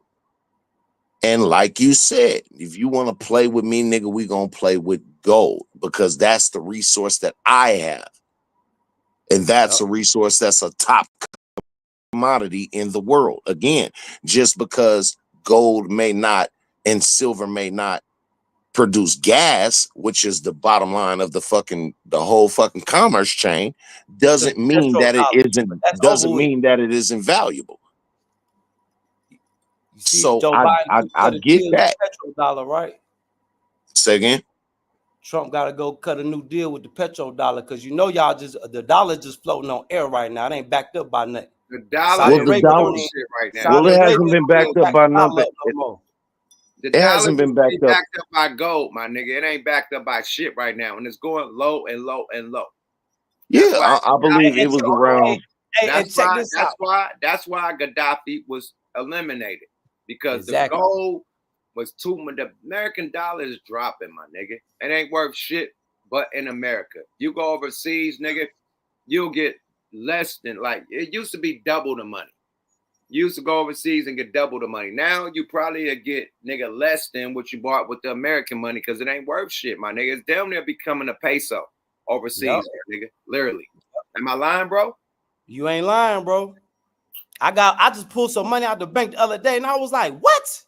And like you said, if you want to play with me, nigga, we gonna play with gold, because that's the resource that I have. And that's a resource that's a top commodity in the world. Again, just because gold may not and silver may not produce gas, which is the bottom line of the whole fucking commerce chain, doesn't mean that it isn't valuable. So I get that. Petrodollar, right? Say again. Trump got to go cut a new deal with the petrodollar, because you know y'all the dollar just floating on air right now. It ain't backed up by nothing. The dollar is shit right now. Well, it hasn't been backed up by nothing. It hasn't been backed up by gold, my nigga. It ain't backed up by shit right now, and it's going low and low and low. Yeah, I believe it was around. That's why Gaddafi was eliminated, because the gold was the American dollar is dropping, my nigga. It ain't worth shit but in America. You go overseas, nigga, you'll get less than, like, it used to be double the money. You used to go overseas and get double the money. Now you probably get, nigga, less than what you bought with the American money, because it ain't worth shit, my nigga. It's damn near becoming a peso overseas, nigga. Literally. Am I lying, bro? You ain't lying, bro. I just pulled some money out the bank the other day, and I was like, what?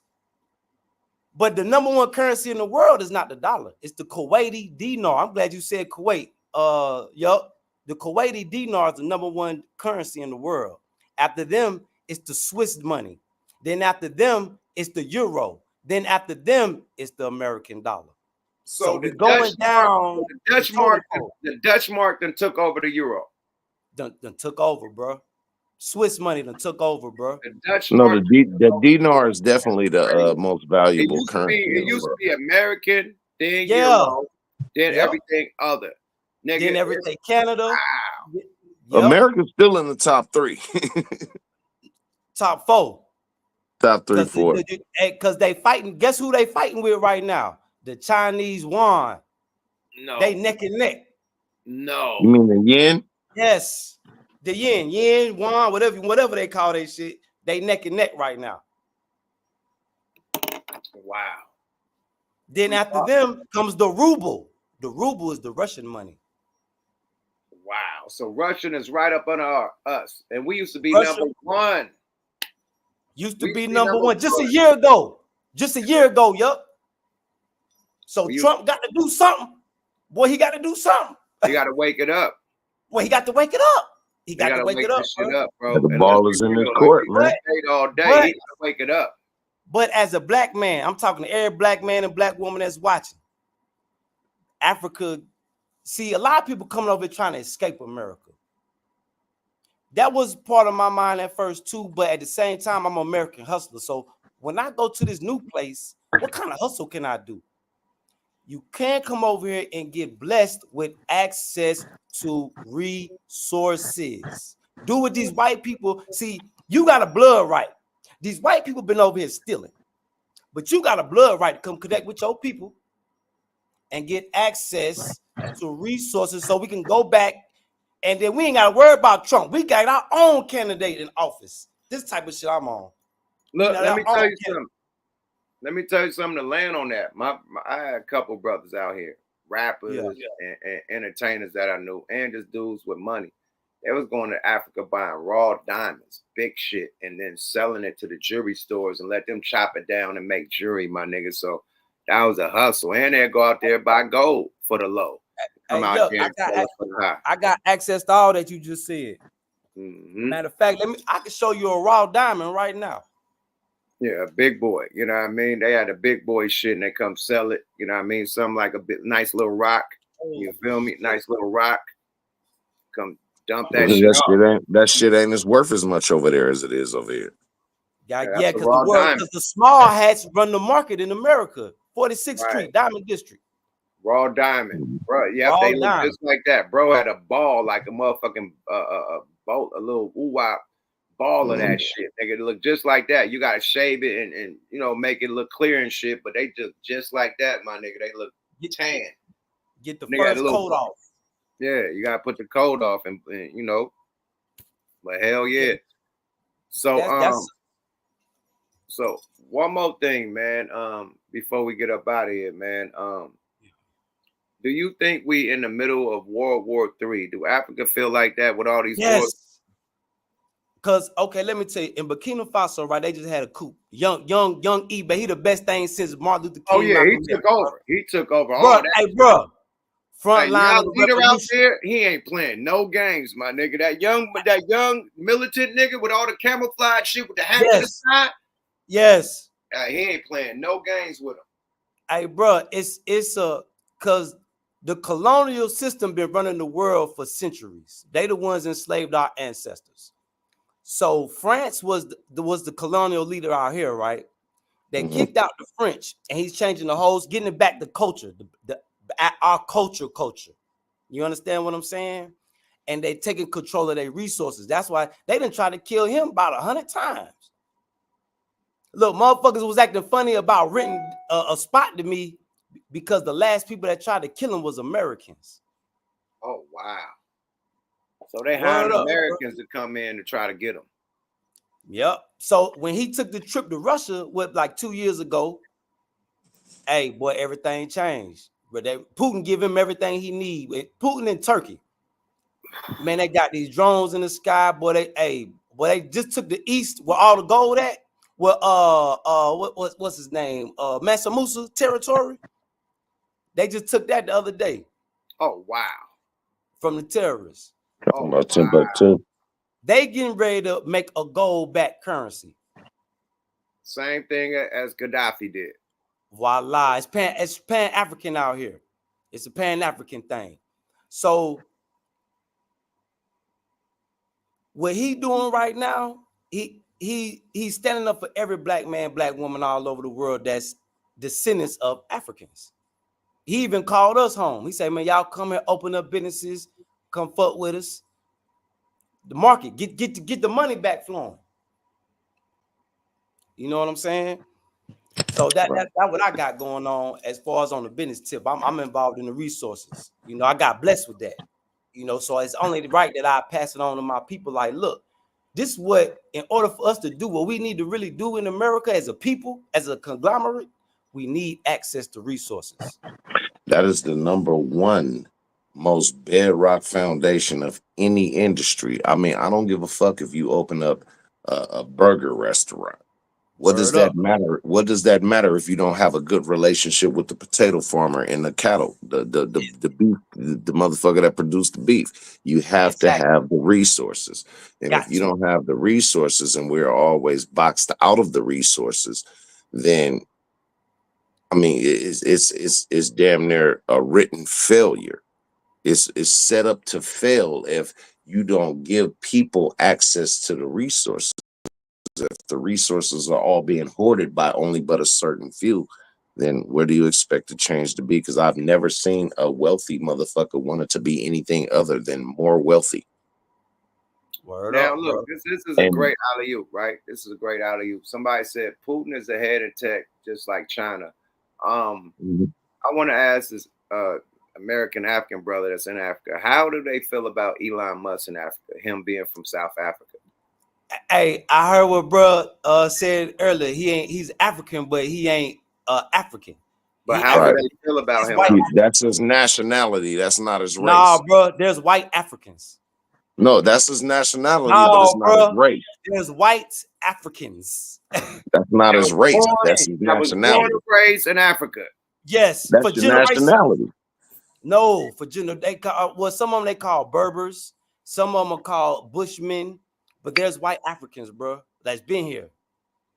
But the number one currency in the world is not the dollar. It's the Kuwaiti dinar. I'm glad you said Kuwait. The Kuwaiti dinar is the number one currency in the world. After them, it's the Swiss money. Then after them, it's the euro. Then after them, it's the American dollar. So the going down. The Dutch mark then took over the euro. Done took over, bro. Swiss money done took over, bro. The dinar is definitely the most valuable currency. It used to be American, then euro, then everything other. Nigga, then everything Canada. Wow. America's still in the top 3. Top 4. Top 3, 4. Because they fighting. Guess who they fighting with right now? The Chinese yuan. No. They neck and neck. No. You mean the yen? Yes. The yen, yuan, whatever they call that shit. They neck and neck right now. Wow. Then after them comes the ruble. The ruble is the Russian money. So Russian is right up under us, and we used to be Russia number one. Used to be number one just a year ago. Just a year ago, yup. So Trump got to do something. Boy, he got to do something. He got to wake it up. Well, he got to wake it up. He got to wake it up, bro. The ball is in his court, man. All day, he got to wake it up. But as a black man, I'm talking to every black man and black woman that's watching. Africa, see, a lot of people coming over here trying to escape America. That was part of my mind at first too, but at the same time, I'm an American hustler. So when I go to this new place, what kind of hustle can I do? You can't come over here and get blessed with access to resources. Do what these white people see. You got a blood right. These white people been over here stealing, but you got a blood right to come connect with your people and get access to resources so we can go back. And then we ain't got to worry about Trump. We got our own candidate in office. This type of shit I'm on. Look, let me tell you something. Let me tell you something to land on that. I had a couple brothers out here, rappers and entertainers that I knew, and just dudes with money. They was going to Africa buying raw diamonds, big shit, and then selling it to the jewelry stores and let them chop it down and make jewelry, my nigga. So that was a hustle. And they'd go out there and buy gold for the low. Hey, look, I got access to all that you just said. Matter of fact, I can show you a raw diamond right now. Yeah, a big boy. You know what I mean? They had a big boy shit and they come sell it. You know what I mean? Something like a bit nice little rock. You feel me? Nice little rock. Come dump that shit off. That shit ain't as worth as much over there as it is over here. Yeah, because the small hats run the market in America. 46th Street, Diamond District. Raw diamond, bro. Yeah, they look just like that. Bro had a ball like a motherfucking bolt, a little ooh-wop ball of that shit. Nigga, look just like that. You gotta shave it and you know make it look clear and shit, but they just like that, my nigga. They look tan. Get the first coat off. Yeah, you gotta put the coat off and you know, but hell yeah. So so one more thing, man. Before we get up out of here, man. Do you think we in the middle of World War III? Do Africa feel like that with all these wars? Because okay, let me tell you, in Burkina Faso, right? They just had a coup. Young eBay. He the best thing since Martin Luther King. Oh yeah, he took over. He took over. Bro, hey, bro. Front line leader out there. He ain't playing no games, my nigga. That young militant nigga with all the camouflage shit with the hat to the side. Yes. He ain't playing no games with him. Hey, bro, it's because the colonial system been running the world for centuries. They the ones enslaved our ancestors. So France was the colonial leader out here, right? They kicked out the French, and he's changing the whole, getting it back to culture, our culture. You understand what I'm saying? And they taking control of their resources. That's why they didn't try to kill him about 100 times. Look, motherfuckers was acting funny about renting a spot to me because the last people that tried to kill him was Americans. Oh, wow. So they hired Americans to come in to try to get him. Yep. So when he took the trip to Russia, like 2 years ago, hey, boy, everything changed. But Putin give him everything he need. Putin in Turkey, man, they got these drones in the sky. Boy, they just took the east where all the gold at. Well, what's his name? Mansa Musa territory. They just took that the other day. Oh wow! From the terrorists. Oh, about Timbuktu. They getting ready to make a gold-backed currency. Same thing as Gaddafi did. Voila! It's pan-African out here. It's a pan-African thing. So what he doing right now? He's standing up for every black man, black woman all over the world that's descendants of Africans. He even called us home. He said, man, y'all come here, open up businesses, come fuck with us. The market, get the money back flowing. You know what I'm saying? So that's what I got going on as far as on the business tip. I'm involved in the resources. You know, I got blessed with that. You know, so it's only right that I pass it on to my people. Like, look, this is what, in order for us to do what we need to really do in America as a people, as a conglomerate, we need access to resources. That is the number one most bedrock foundation of any industry. I mean, I don't give a fuck if you open up a burger restaurant. What does that matter? What does that matter if you don't have a good relationship with the potato farmer and the cattle, the beef, the motherfucker that produced the beef? You have to have the resources. And if you don't have the resources, and we're always boxed out of the resources, then I mean it's damn near a written failure. It's set up to fail if you don't give people access to the resources. If the resources are all being hoarded by only but a certain few, then where do you expect the change to be? Because I've never seen a wealthy motherfucker want it to be anything other than more wealthy. Now, look, this is a great alley-oop, right? This is a great alley-oop. Somebody said Putin is ahead of tech, just like China. I want to ask this American African brother that's in Africa, how do they feel about Elon Musk in Africa, him being from South Africa? Hey, I heard what bro said earlier. He's African, but he ain't African. But how do they feel about him? That's his nationality. That's not his race. Nah, bro, there's white Africans. No, that's his nationality, but it's not his race. There's white Africans. That's not his race. That's his nationality. Born and raised in Africa. Yes, that's for your nationality. No, for they call some of them they call Berbers, some of them are called Bushmen, but there's white Africans, bro, that's been here.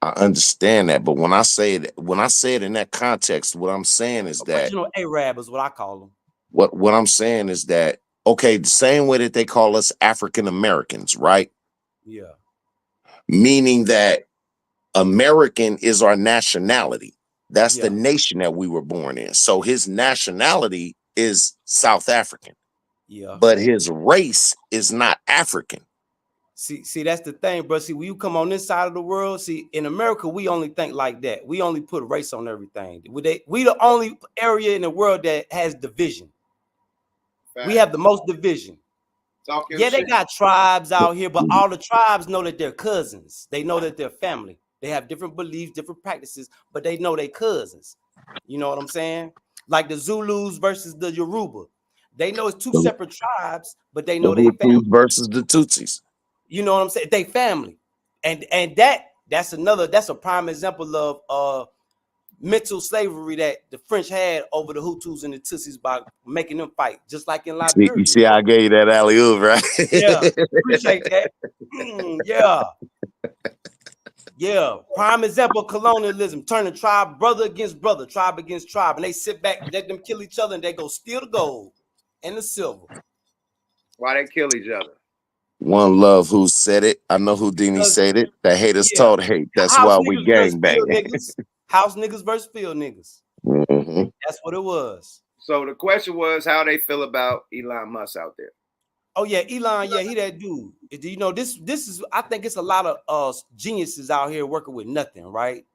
I understand that, but when I say it in that context, what I'm saying is that Arab is what I call them. What I'm saying is that, okay, the same way that they call us African Americans, right? Yeah. Meaning that American is our nationality. That's the nation that we were born in. So his nationality is South African. Yeah. But his race is not African. See, that's the thing, bro. See, when you come on this side of the world, see, in America, we only think like that. We only put race on everything. We the only area in the world that has division. Fact. We have the most division. They got tribes out here, but all the tribes know that they're cousins. They know that they're family. They have different beliefs, different practices, but they know they're cousins. You know what I'm saying? Like the Zulus versus the Yoruba. They know it's two separate tribes, but they know they family. Versus the Tutsis. You know what I'm saying? They family. And that's a prime example of mental slavery that the French had over the Hutus and the Tutsis by making them fight, just like in Liberia. You see, I gave you that alley-oop, right? Yeah, appreciate that. Yeah. Prime example of colonialism, turning brother against brother, tribe against tribe, and they sit back, let them kill each other, and they go steal the gold and the silver. Why they kill each other? One love, who said it? I know who Dini said it. The haters told hate. That's why we gang bang. House niggas versus field niggas. That's what it was. So the question was how they feel about Elon Musk out there. Oh yeah, Elon, he that dude. You know, this is, I think it's a lot of geniuses out here working with nothing, right?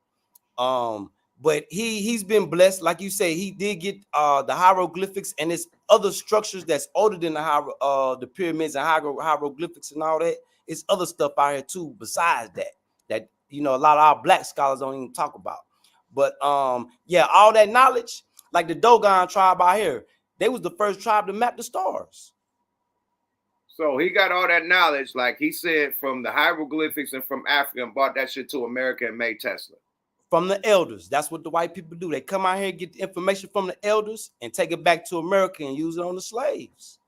But he's been blessed, like you say. He did get the hieroglyphics, and there's other structures that's older than the pyramids and hieroglyphics and all that. It's other stuff out here too besides that you know a lot of our black scholars don't even talk about. But yeah, all that knowledge, like the Dogon tribe out here, they was the first tribe to map the stars. So he got all that knowledge, like he said, from the hieroglyphics and from Africa, and brought that shit to America and made Tesla. From the elders. That's what the white people do. They come out here and get the information from the elders and take it back to America and use it on the slaves.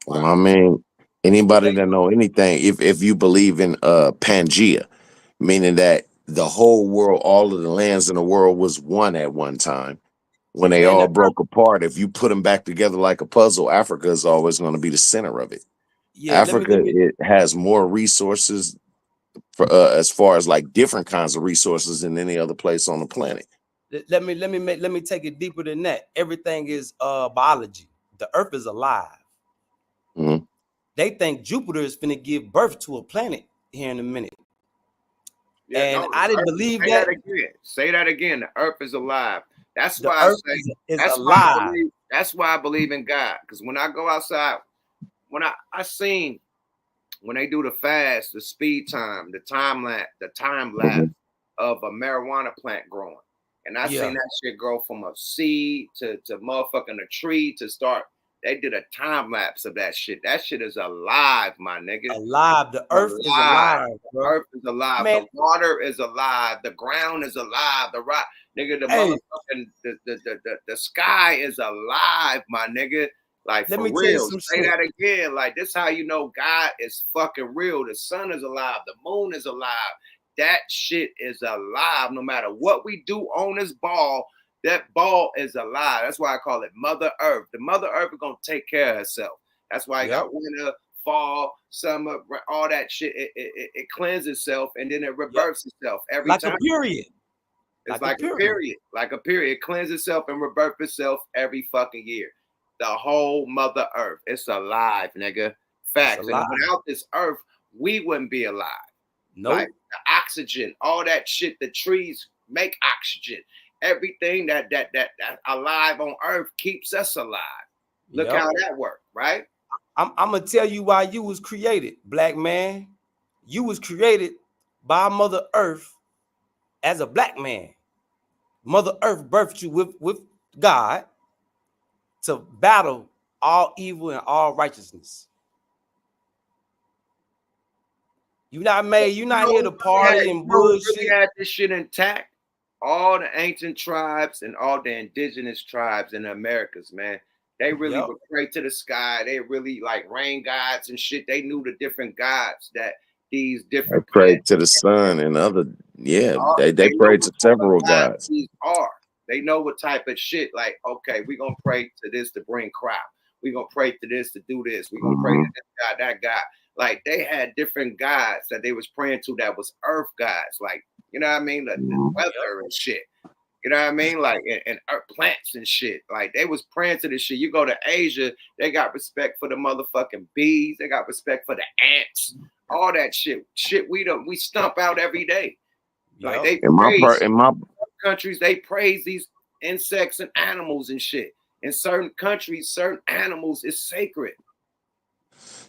Well, I mean, anybody that know anything, if you believe in Pangea, meaning that the whole world, all of the lands in the world was one at one time. When they all broke apart, if you put them back together like a puzzle, Africa is always going to be the center of it. Yeah, Africa, it has more resources for as far as like different kinds of resources than any other place on the planet. Let me take it deeper than that. Everything is biology. The earth is alive. They think Jupiter is finna give birth to a planet here in a minute. Yeah, I didn't believe that. Say that again. The earth is alive. That's why I say that's why I believe in God. Because when I go outside, when I seen when they do the fast, the speed time, the time lapse of a marijuana plant growing. And I seen that shit grow from a seed to motherfucking a tree to start. They did a time lapse of that shit. That shit is alive, my nigga. Alive. The earth is alive. The earth is alive. Man. The water is alive. The ground is alive. The rock, nigga. The motherfucking the sky is alive, my nigga. Like, let for me tell you real. some Say shit. that again. Like, this how you know God is fucking real. The sun is alive. The moon is alive. That shit is alive. No matter what we do on this ball, that ball is alive. That's why I call it Mother Earth. The Mother Earth is gonna take care of herself. That's why you got winter, fall, summer, all that shit. It cleanses itself and then it rebirths itself every like time. a period. It's like a period. Like a period. It cleanses itself and rebirths itself every fucking year. The whole Mother Earth. It's alive, nigga. Facts. And without this earth, we wouldn't be alive. Nope. Like the oxygen, all that shit, the trees make oxygen. Everything that alive on earth keeps us alive. Look how that worked, right? I'm gonna tell you why you was created, black man. You was created by Mother Earth as a black man. Mother Earth birthed you with God to battle all evil and all righteousness. You're not here to party and bullshit. Really had this shit intact. All the ancient tribes and all the indigenous tribes in the Americas, man. They really would pray to the sky. They really like rain gods and shit. They knew the different gods that these different prayed to the sun and other, they prayed to several gods. These are. They know what type of shit, like, okay, we're gonna pray to this to bring crop. We're gonna pray to this to do this. We're gonna pray to this God, that God. Like, they had different gods that they was praying to that was earth gods, like, you know what I mean? The weather and shit. You know what I mean? Like, and earth plants and shit. Like, they was praying to this shit. You go to Asia, they got respect for the motherfucking bees. They got respect for the ants. All that shit. Shit we stump out every day. Like, they praise in my countries, they praise these insects and animals and shit. In certain countries, certain animals is sacred.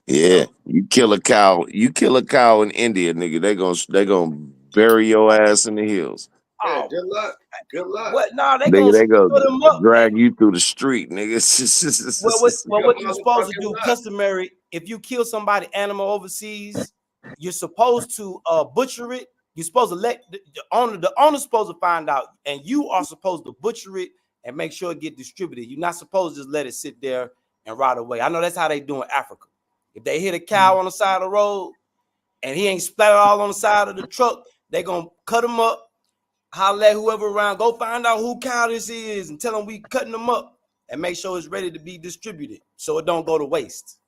Yeah, you kill a cow in India, nigga. They gonna bury your ass in the hills. Yeah, good luck. Good luck. What? No, they Nigga, put them up. drag you through the street, nigga. What you're supposed to do, customary, if you kill somebody animal overseas, you're supposed to butcher it. You're supposed to let the owner's supposed to find out, and you are supposed to butcher it and make sure it get distributed. You're not supposed to just let it sit there and rot away. I know that's how they do in Africa. If they hit a cow on the side of the road and he ain't splattered all on the side of the truck, they gonna cut him up, holler at whoever around, go find out who cow this is and tell them we cutting them up and make sure it's ready to be distributed so it don't go to waste.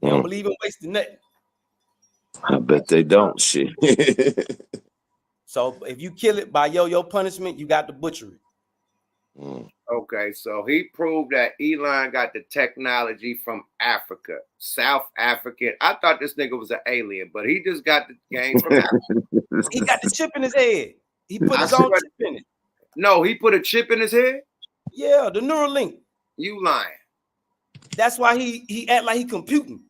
They don't believe in wasting nothing. I bet they don't. Shit. So if you kill it by your punishment, you got to butcher it. Okay, so he proved that Elon got the technology from Africa, South African. I thought this nigga was an alien, but he just got the game from Africa. He got the chip in his head. He put his own chip in it. No, he put a chip in his head? Yeah, the Neuralink. You lying. That's why he act like he computing.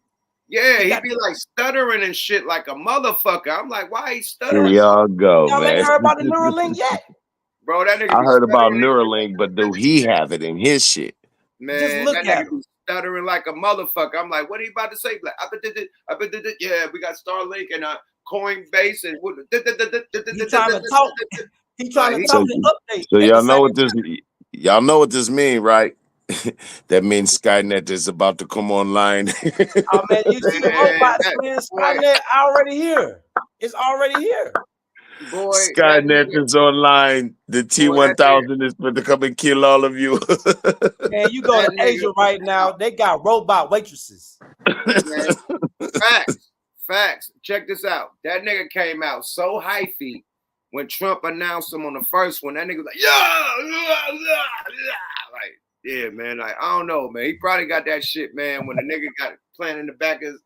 Yeah, he be like stuttering and shit like a motherfucker. I'm like, why he stuttering? Here y'all go, Y'all man. ain't heard about the Neuralink yet? Bro, that nigga I be heard about stuttering. Neuralink, but do he have it in his shit? Man, Just look that at nigga be stuttering like a motherfucker. I'm like, what are you about to say? Like, yeah, we got Starlink and Coinbase and he trying to talk. He trying to talk and update. So y'all know what this means, right? That means Skynet is about to come online. Oh man, you see the robots, man. Skynet already here. It's already here. Boy, Skynet is online. The T-1000 is going to come and kill all of you. Man, you go to Asia right now, they got robot waitresses. Facts. Check this out. That nigga came out so hyphy when Trump announced him on the first one. That nigga was like, like, yeah, man. Like, I don't know, man. He probably got that shit, man, when the nigga got planted in the back of his,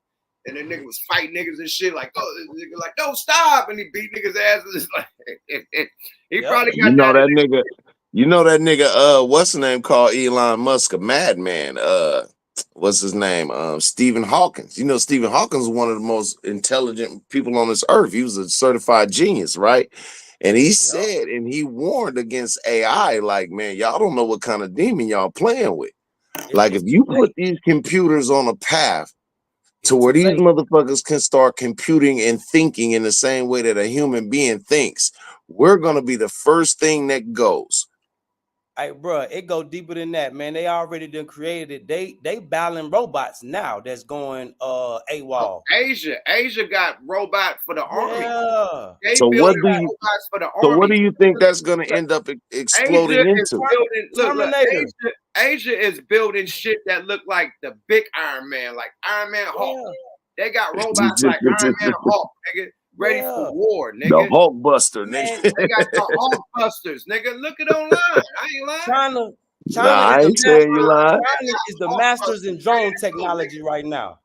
and the nigga was fighting niggas and shit, like, oh, this nigga like, don't stop, and he beat niggas' asses. Like, he probably got You know that nigga, what's the name, called Elon Musk, a madman. What's his name? Stephen Hawkins. You know, Stephen Hawkins is one of the most intelligent people on this earth. He was a certified genius, right? And he said, and he warned against AI, like, man, y'all don't know what kind of demon y'all playing with. Like, if you put these computers on a path to where these motherfuckers can start computing and thinking in the same way that a human being thinks, we're going to be the first thing that goes. Hey, bro, it go deeper than that, man. They already done created it. They battling robots now that's going AWOL. Asia got robot for the army. They So building what do you robots for the so army. what do you think that's going to end up exploding Asia is into? building, Asia is building shit that look like the big Iron Man, like Iron Man Hulk. They got robots like Iron Man Hulk, nigga, ready for war, nigga. The Hulk Buster, nigga. They got the Hulk Busters, nigga. Look it online. I ain't lying. China I ain't saying you lying. China is the masters in drone technology right now.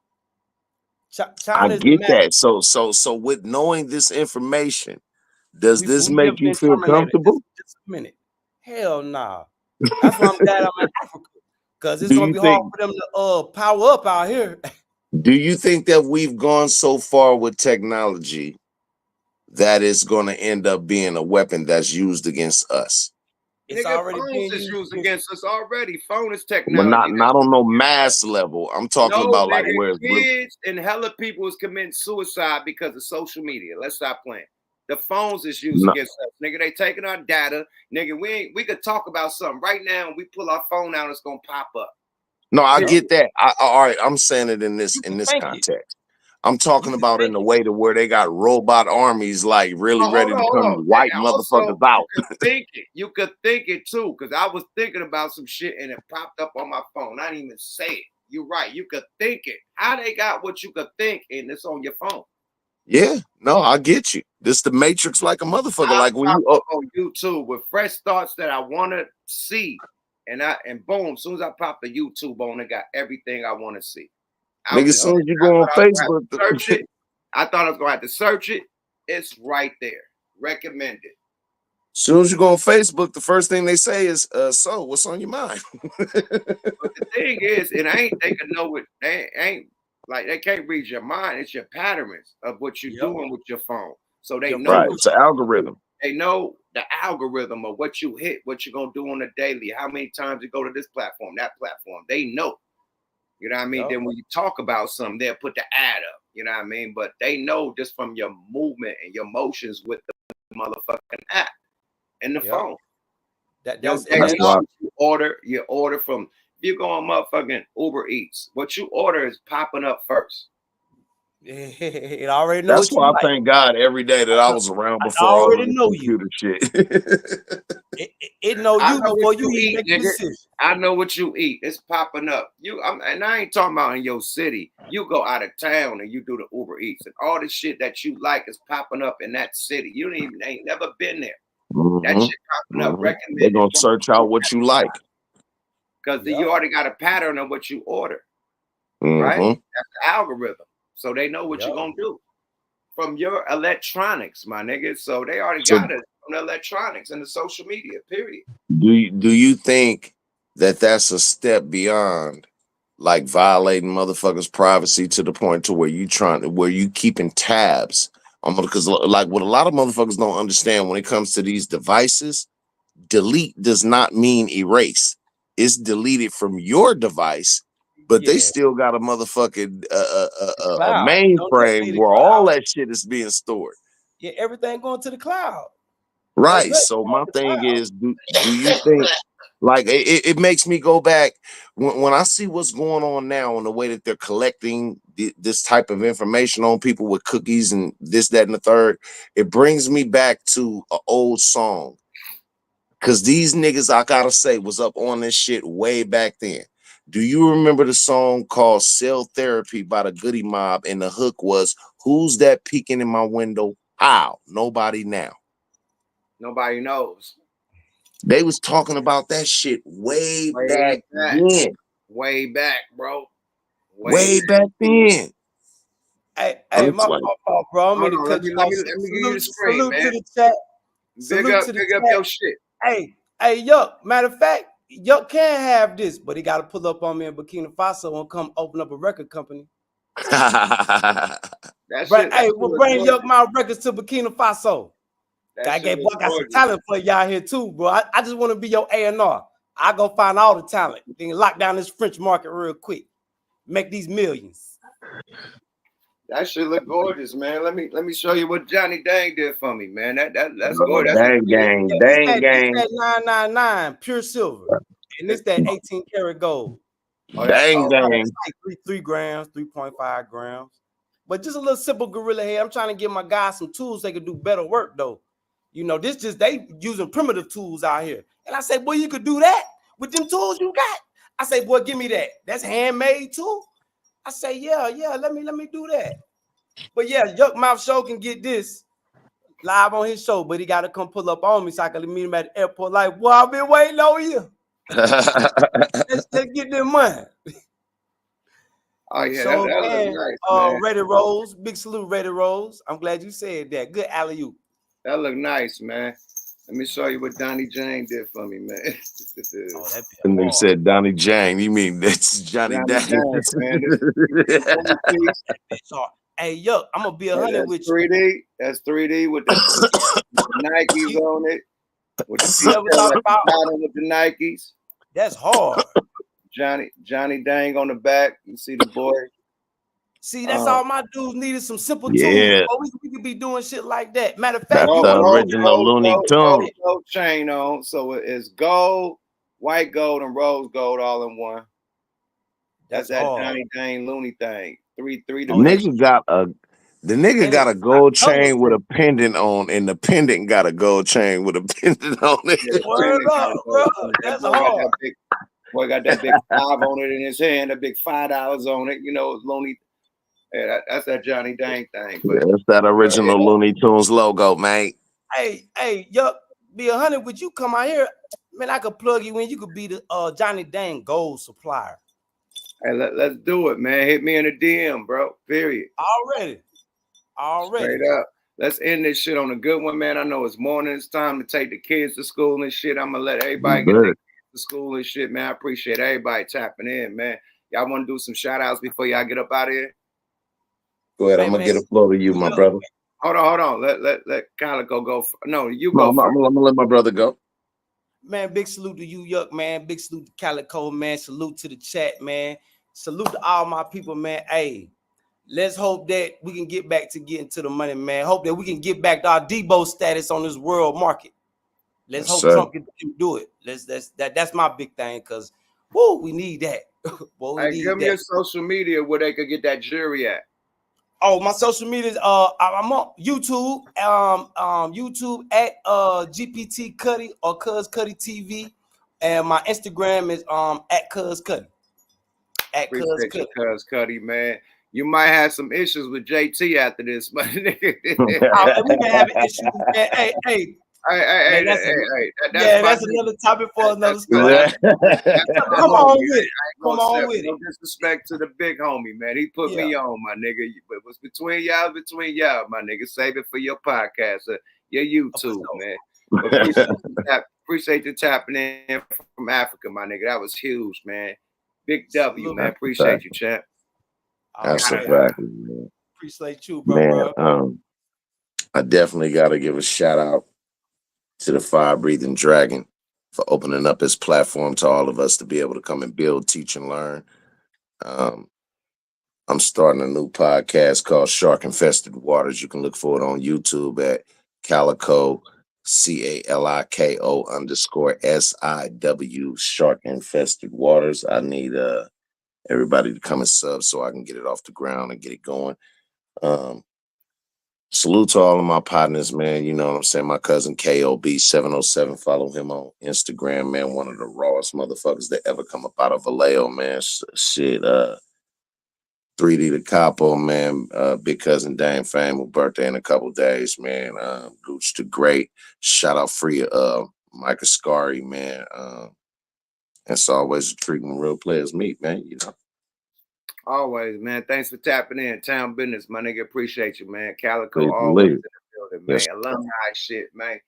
I get that. So with knowing this information, does this make you feel comfortable? Just a minute. Hell nah. That's why I'm glad I'm in Africa. Because it's gonna be hard for them to power up out here. Do you think that we've gone so far with technology that it's going to end up being a weapon that's used against us? It's Nigga, already phones is used against us already. Phone is Well, technology. not on no mass level. I'm talking about like nigga, where it's kids and hella people is committing suicide because of social media. Let's stop playing. The phones is used against us, nigga. They taking our data, nigga. We could talk about something right now, and we pull our phone out, it's gonna pop up. No, I get that. All right, I'm saying it in this context. I'm talking about in the way to where they got robot armies like really ready to come wipe motherfuckers out. You could think it too, because I was thinking about some shit and it popped up on my phone. I didn't even say it. You're right. You could think it. How they got what you could think and it's on your phone? Yeah, no, I get you. This the Matrix like a motherfucker. I Like when you on YouTube with fresh thoughts that I want to see, and boom, as soon as I pop the YouTube on, it got everything I want to see. Nigga, as soon as you go on Facebook, I thought I was gonna have to search it. It's right there. Recommended. As soon as you go on Facebook, the first thing they say is, so what's on your mind? But the thing is, it ain't they can know it. They ain't like they can't read your mind. It's your patterns of what you're doing with your phone. So they know right. It's an algorithm. They know the algorithm of what you hit, what you're gonna do on a daily, how many times you go to this platform, that platform. They know. You know what I mean? Then when you talk about something, they'll put the ad up. You know what I mean? But they know just from your movement and your motions with the motherfucking app and the phone. That's why you order from. If you go on motherfucking Uber Eats, what you order is popping up first. It already knows. That's why I thank God every day that I was around before all the computer shit. It know you before you eat, make nigga. decisions. I know what you eat. It's popping up. And I ain't talking about in your city. You go out of town and you do the Uber Eats and all the shit that you like is popping up in that city. You ain't never been there. That shit popping up. Recommended. They're gonna search out what you like because you already got a pattern of what you order, right? That's the algorithm. So they know what you're gonna do from your electronics, my nigga. So they already got it from the electronics and the social media. Period. Do you think that that's a step beyond like violating motherfuckers' privacy to the point to where you keeping tabs on? Because like what a lot of motherfuckers don't understand when it comes to these devices, delete does not mean erase. It's deleted from your device. But they still got a motherfucking a mainframe where all that shit is being stored. Yeah, everything going to the cloud. Right. So my thing is, do you think like it makes me go back when I see what's going on now and the way that they're collecting this type of information on people with cookies and this, that, and the third, it brings me back to an old song. Cause these niggas, I gotta say, was up on this shit way back then. Do you remember the song called Cell Therapy by the Goody Mob? And the hook was, who's that peeking in my window? How? Nobody now. Nobody knows. They was talking about that shit way back then. Way back, bro. Way back then. Hey, my fault, bro. I'm gonna cut you off. Let me give you the screen, salute man. to the chat. Big up your shit. Hey, Yuck. Matter of fact, Yuck can't have this, but he got to pull up on me in Burkina Faso and come open up a record company. Hey, we'll bring Yuck my records to Burkina Faso. I got some talent for y'all here too, bro. I just want to be your A&R. I go find all the talent, then lock down this French market real quick, make these millions. That shit look gorgeous, man. Let me show you what Johnny Dang did for me, man. That's gorgeous. Dang gang, dang gang. This that 999 pure silver, and this that 18 karat gold. Dang gang. It's like 3 grams, 3.5 grams. But just a little simple gorilla hair. I'm trying to give my guys some tools they could do better work though. You know, this just they using primitive tools out here. And I say, boy, you could do that with them tools you got. I say, boy, give me that. That's handmade too. I say, yeah, let me do that. But yeah, Yuck Mouth Show can get this live on his show, but he got to come pull up on me so I can meet him at the airport. Like, boy, I've been waiting on you. let's get them money. Oh yeah, So, that man, looks nice, man. Ready Rose, big salute, Ready Rose. I'm glad you said that. Good alley-oop. That look nice, man. Let me show you what Donnie Jane did for me, man. And they said Donnie Jane. You mean that's Johnny Dang? Man. Hey, Yuck, I'm gonna be 100 with you. 3D. That's 3D with the Nikes on it. With the Nikes. That's hard. Johnny Dang on the back. You see the boy. See, that's all my dudes needed. Some simple Yeah. tools. Bro. We could be doing shit like that. Matter of fact, that's the original Looney Tunes. Gold chain on, so it's gold, white gold, and rose gold all in one. That's that Johnny Dang Looney thing. 3 The nigga got a gold chain with a pendant on, and the pendant got a gold chain with a pendant on it. Word up, bro. That's hard. Boy got that big 5 on it in his hand, a big $5 on it. You know, it's Looney. Yeah, that's that Johnny Dang thing. But, that's that original Looney Tunes logo, mate. Hey, Yuck, be 100. Would you come out here, man? I could plug you in. You could be the Johnny Dang gold supplier. Hey, let's do it, man. Hit me in a DM, bro. Period. Already. Straight up. Let's end this shit on a good one, man. I know it's morning. It's time to take the kids to school and shit. I'm gonna let everybody get their kids to school and shit, man. I appreciate everybody tapping in, man. Y'all want to do some shout outs before y'all get up out of here? Go ahead. I'm gonna get a flow to you, my brother. Hold on. Let Calico go. No, you No, go. I'm gonna let my brother go. Man, big salute to you, Yuck, man. Big salute to Calico, man. Salute to the chat, man. Salute to all my people, man. Hey, let's hope that we can get back to getting to the money, man. Hope that we can get back to our Debo status on this world market. Let's hope Trump can do it. That's my big thing, because we need that. Boy, give me your social media where they could get that jury at. Oh, my social media is I'm on YouTube, YouTube at GPT Cuddy or Cuz Cuddy TV, and my Instagram is at Cuz Cuddy. At Cuz Cuddy, man. You might have some issues with JT after this, but we can have issues. Hey, that's another topic for another story. Come on with it. Come on with it. No disrespect to the big homie, man. He put me on, my nigga. But what's between y'all, my nigga. Save it for your podcast, your YouTube, man. Appreciate you tapping in from Africa, my nigga. That was huge, man. Big W, man. Appreciate you, champ. That's a fact, man. Appreciate you, bro. Man, I definitely got to give a shout out to the Fire Breathing Dragon for opening up his platform to all of us to be able to come and build, teach, and learn. I'm starting a new podcast called Shark Infested Waters. You can look for it on YouTube at Calico, CALIKO _SIW, Shark Infested Waters. I need everybody to come and sub so I can get it off the ground and get it going. Salute to all of my partners, man. You know what I'm saying? My cousin KOB707. Follow him on Instagram, man. One of the rawest motherfuckers that ever come up out of Vallejo, man. Shit, 3D the Capo, man. Big cousin Dame Fame, birthday in a couple days, man. Gooch the Great. Shout out free Micah Scary, man. It's always a treat when real players meet, man. You know. Always, man. Thanks for tapping in. Town business, my nigga. Appreciate you, man. Calico always in the building, man. Yes. Alumni shit, man.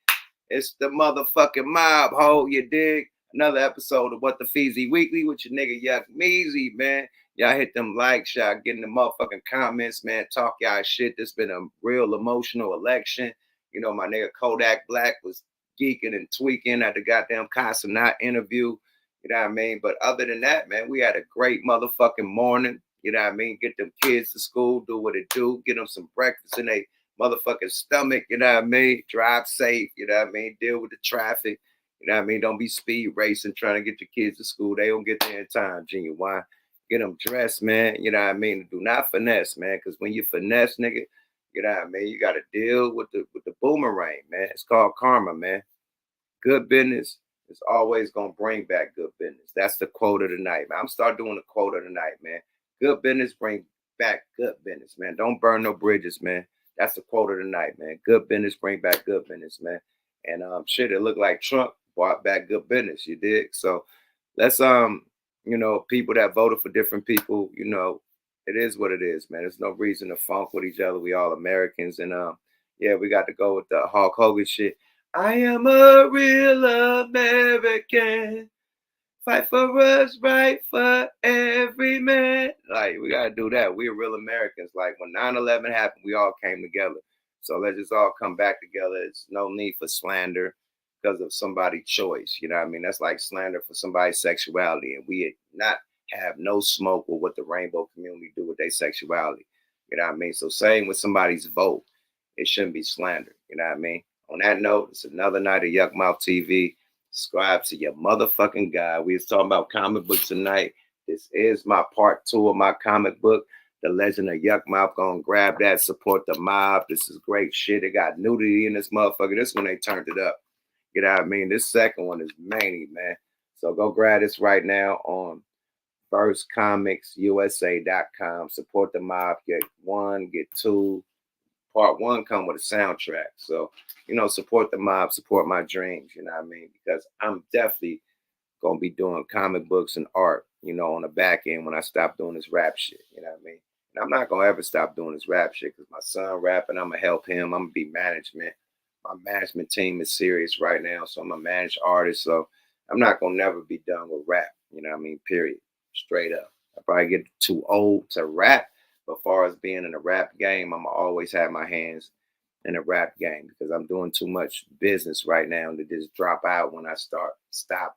It's the motherfucking mob, ho. You dig? Another episode of What the Feezy Weekly with your nigga Yuck Meezy, man. Y'all hit them likes, y'all getting the motherfucking comments, man. Talk y'all shit. This been a real emotional election. You know, my nigga Kodak Black was geeking and tweaking at the goddamn Kai Cenat interview. You know what I mean? But other than that, man, we had a great motherfucking morning. You know what I mean? Get them kids to school, do what it do, get them some breakfast in their motherfucking stomach. You know what I mean? Drive safe. You know what I mean? Deal with the traffic. You know what I mean? Don't be speed racing trying to get your kids to school. They don't get there in time, Genuine. Get them dressed, man. You know what I mean? Do not finesse, man. Because when you finesse, nigga, you know what I mean? You got to deal with the boomerang, man. It's called karma, man. Good business is always going to bring back good business. That's the quote of the night, man. I'm start doing the quote of the night, man. Good business bring back good business, man. Don't burn no bridges, man. That's the quote of the night, man. Good business bring back good business, man. And shit, it looked like Trump brought back good business, you dig? So let's you know, people that voted for different people, you know, it is what it is, man. There's no reason to funk with each other. We all Americans. And yeah, we got to go with the Hulk Hogan shit. I am a real American. Fight for us, right for every man. Like, we got to do that. We're real Americans. Like, when 9/11 happened, we all came together. So let's just all come back together. There's no need for slander because of somebody's choice. You know what I mean? That's like slander for somebody's sexuality. And we not have no smoke with what the rainbow community do with their sexuality. You know what I mean? So same with somebody's vote. It shouldn't be slander. You know what I mean? On that note, it's another night of Yuck Mouth TV. Subscribe to your motherfucking guy. We was talking about comic books tonight. This is my part 2 of my comic book, The Legend of Yuck Mouth. Gonna grab that, support the mob. This is great shit. It got nudity in this motherfucker. This one they turned it up. You know what I mean? This second one is many, man. So go grab this right now on firstcomicsusa.com. Support the mob. Get 1, get 2. Part 1 come with a soundtrack. So, you know, support the mob, support my dreams, you know what I mean? Because I'm definitely going to be doing comic books and art, you know, on the back end when I stop doing this rap shit, you know what I mean? And I'm not going to ever stop doing this rap shit because my son rapping, I'm going to help him. I'm going to be management. My management team is serious right now, so I'm a managed artist. So I'm not going to never be done with rap, you know what I mean? Period. Straight up. I probably get too old to rap. But as far as being in the rap game, I'm always have my hands in the rap game because I'm doing too much business right now to just drop out when I stop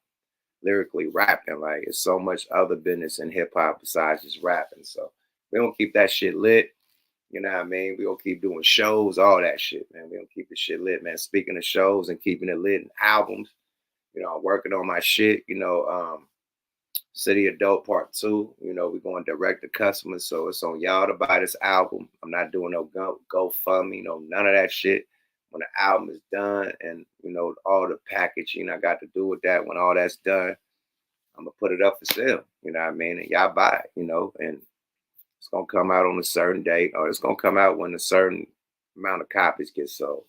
lyrically rapping. Like, it's so much other business in hip hop besides just rapping. So we don't keep that shit lit. You know what I mean? We gonna keep doing shows, all that shit, man. We gonna keep the shit lit, man. Speaking of shows and keeping it lit and albums, you know, I'm working on my shit, you know, City of Dope Part 2. You know, we're going direct to customers, so it's on y'all to buy this album. I'm not doing no GoFundMe, none of that shit. When the album is done and, you know, all the packaging I got to do with that, when all that's done, I'm going to put it up for sale, you know what I mean? And y'all buy it, you know, and it's going to come out on a certain date, or it's going to come out when a certain amount of copies get sold.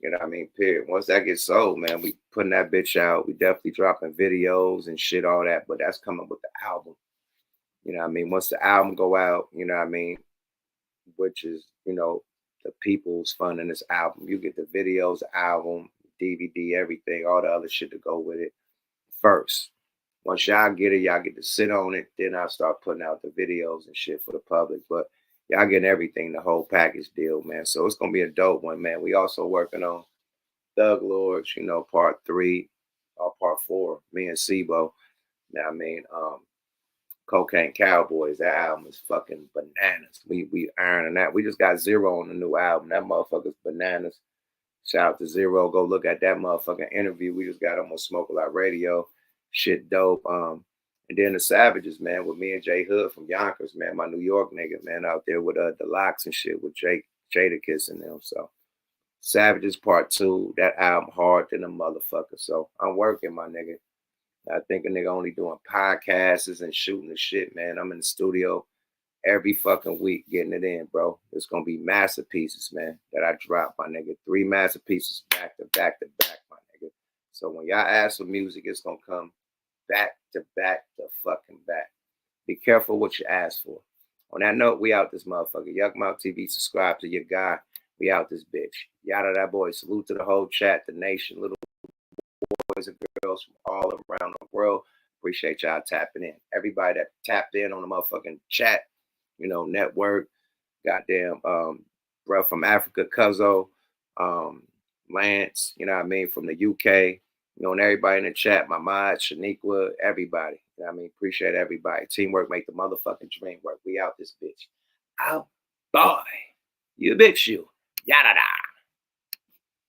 You know what I mean? Period. Once that gets sold, man, we putting that bitch out. We definitely dropping videos and shit, all that, but that's coming with the album. You know what I mean? Once the album go out, you know what I mean, which is, you know, the people's funding this album. You get the videos, the album, DVD, everything, all the other shit to go with it first. Once y'all get it, y'all get to sit on it. Then I'll start putting out the videos and shit for the public. But y'all getting everything, the whole package deal, man. So it's going to be a dope one, man. We also working on Thug Lords, you know, part 3 or part 4. Me and Sibo. Now, I mean, Cocaine Cowboys, that album is fucking bananas. We ironing that. We just got Zero on the new album. That motherfucker's bananas. Shout out to Zero. Go look at that motherfucking interview we just got on Smoke A Lot Radio. Shit dope. And then the Savages, man, with me and Jay Hood from Yonkers, man, my New York nigga, man, out there with the Locks and shit with Jadakiss and them. So Savages Part 2, that album hard than a motherfucker. So I'm working, my nigga. I think a nigga only doing podcasts and shooting the shit, man. I'm in the studio every fucking week getting it in, bro. It's gonna be masterpieces, man, that I drop, my nigga. 3 masterpieces back to back to back, my nigga. So when y'all ask for music, it's gonna come back to fucking back. Be careful what you ask for. On that note, we out this motherfucker. Yuck Mouth TV, subscribe to your guy. We out this bitch. Yada that boy. Salute to the whole chat, the nation, little boys and girls from all around the world. Appreciate y'all tapping in. Everybody that tapped in on the motherfucking chat, you know, network. Goddamn, bro from Africa, Cuzzo. Lance, you know what I mean, from the UK, you know, and everybody in the chat, my mod, Shaniqua, everybody. You know what I mean, appreciate everybody. Teamwork make the motherfucking dream work. We out this bitch. Out, boy. You bitch, you. Yada da.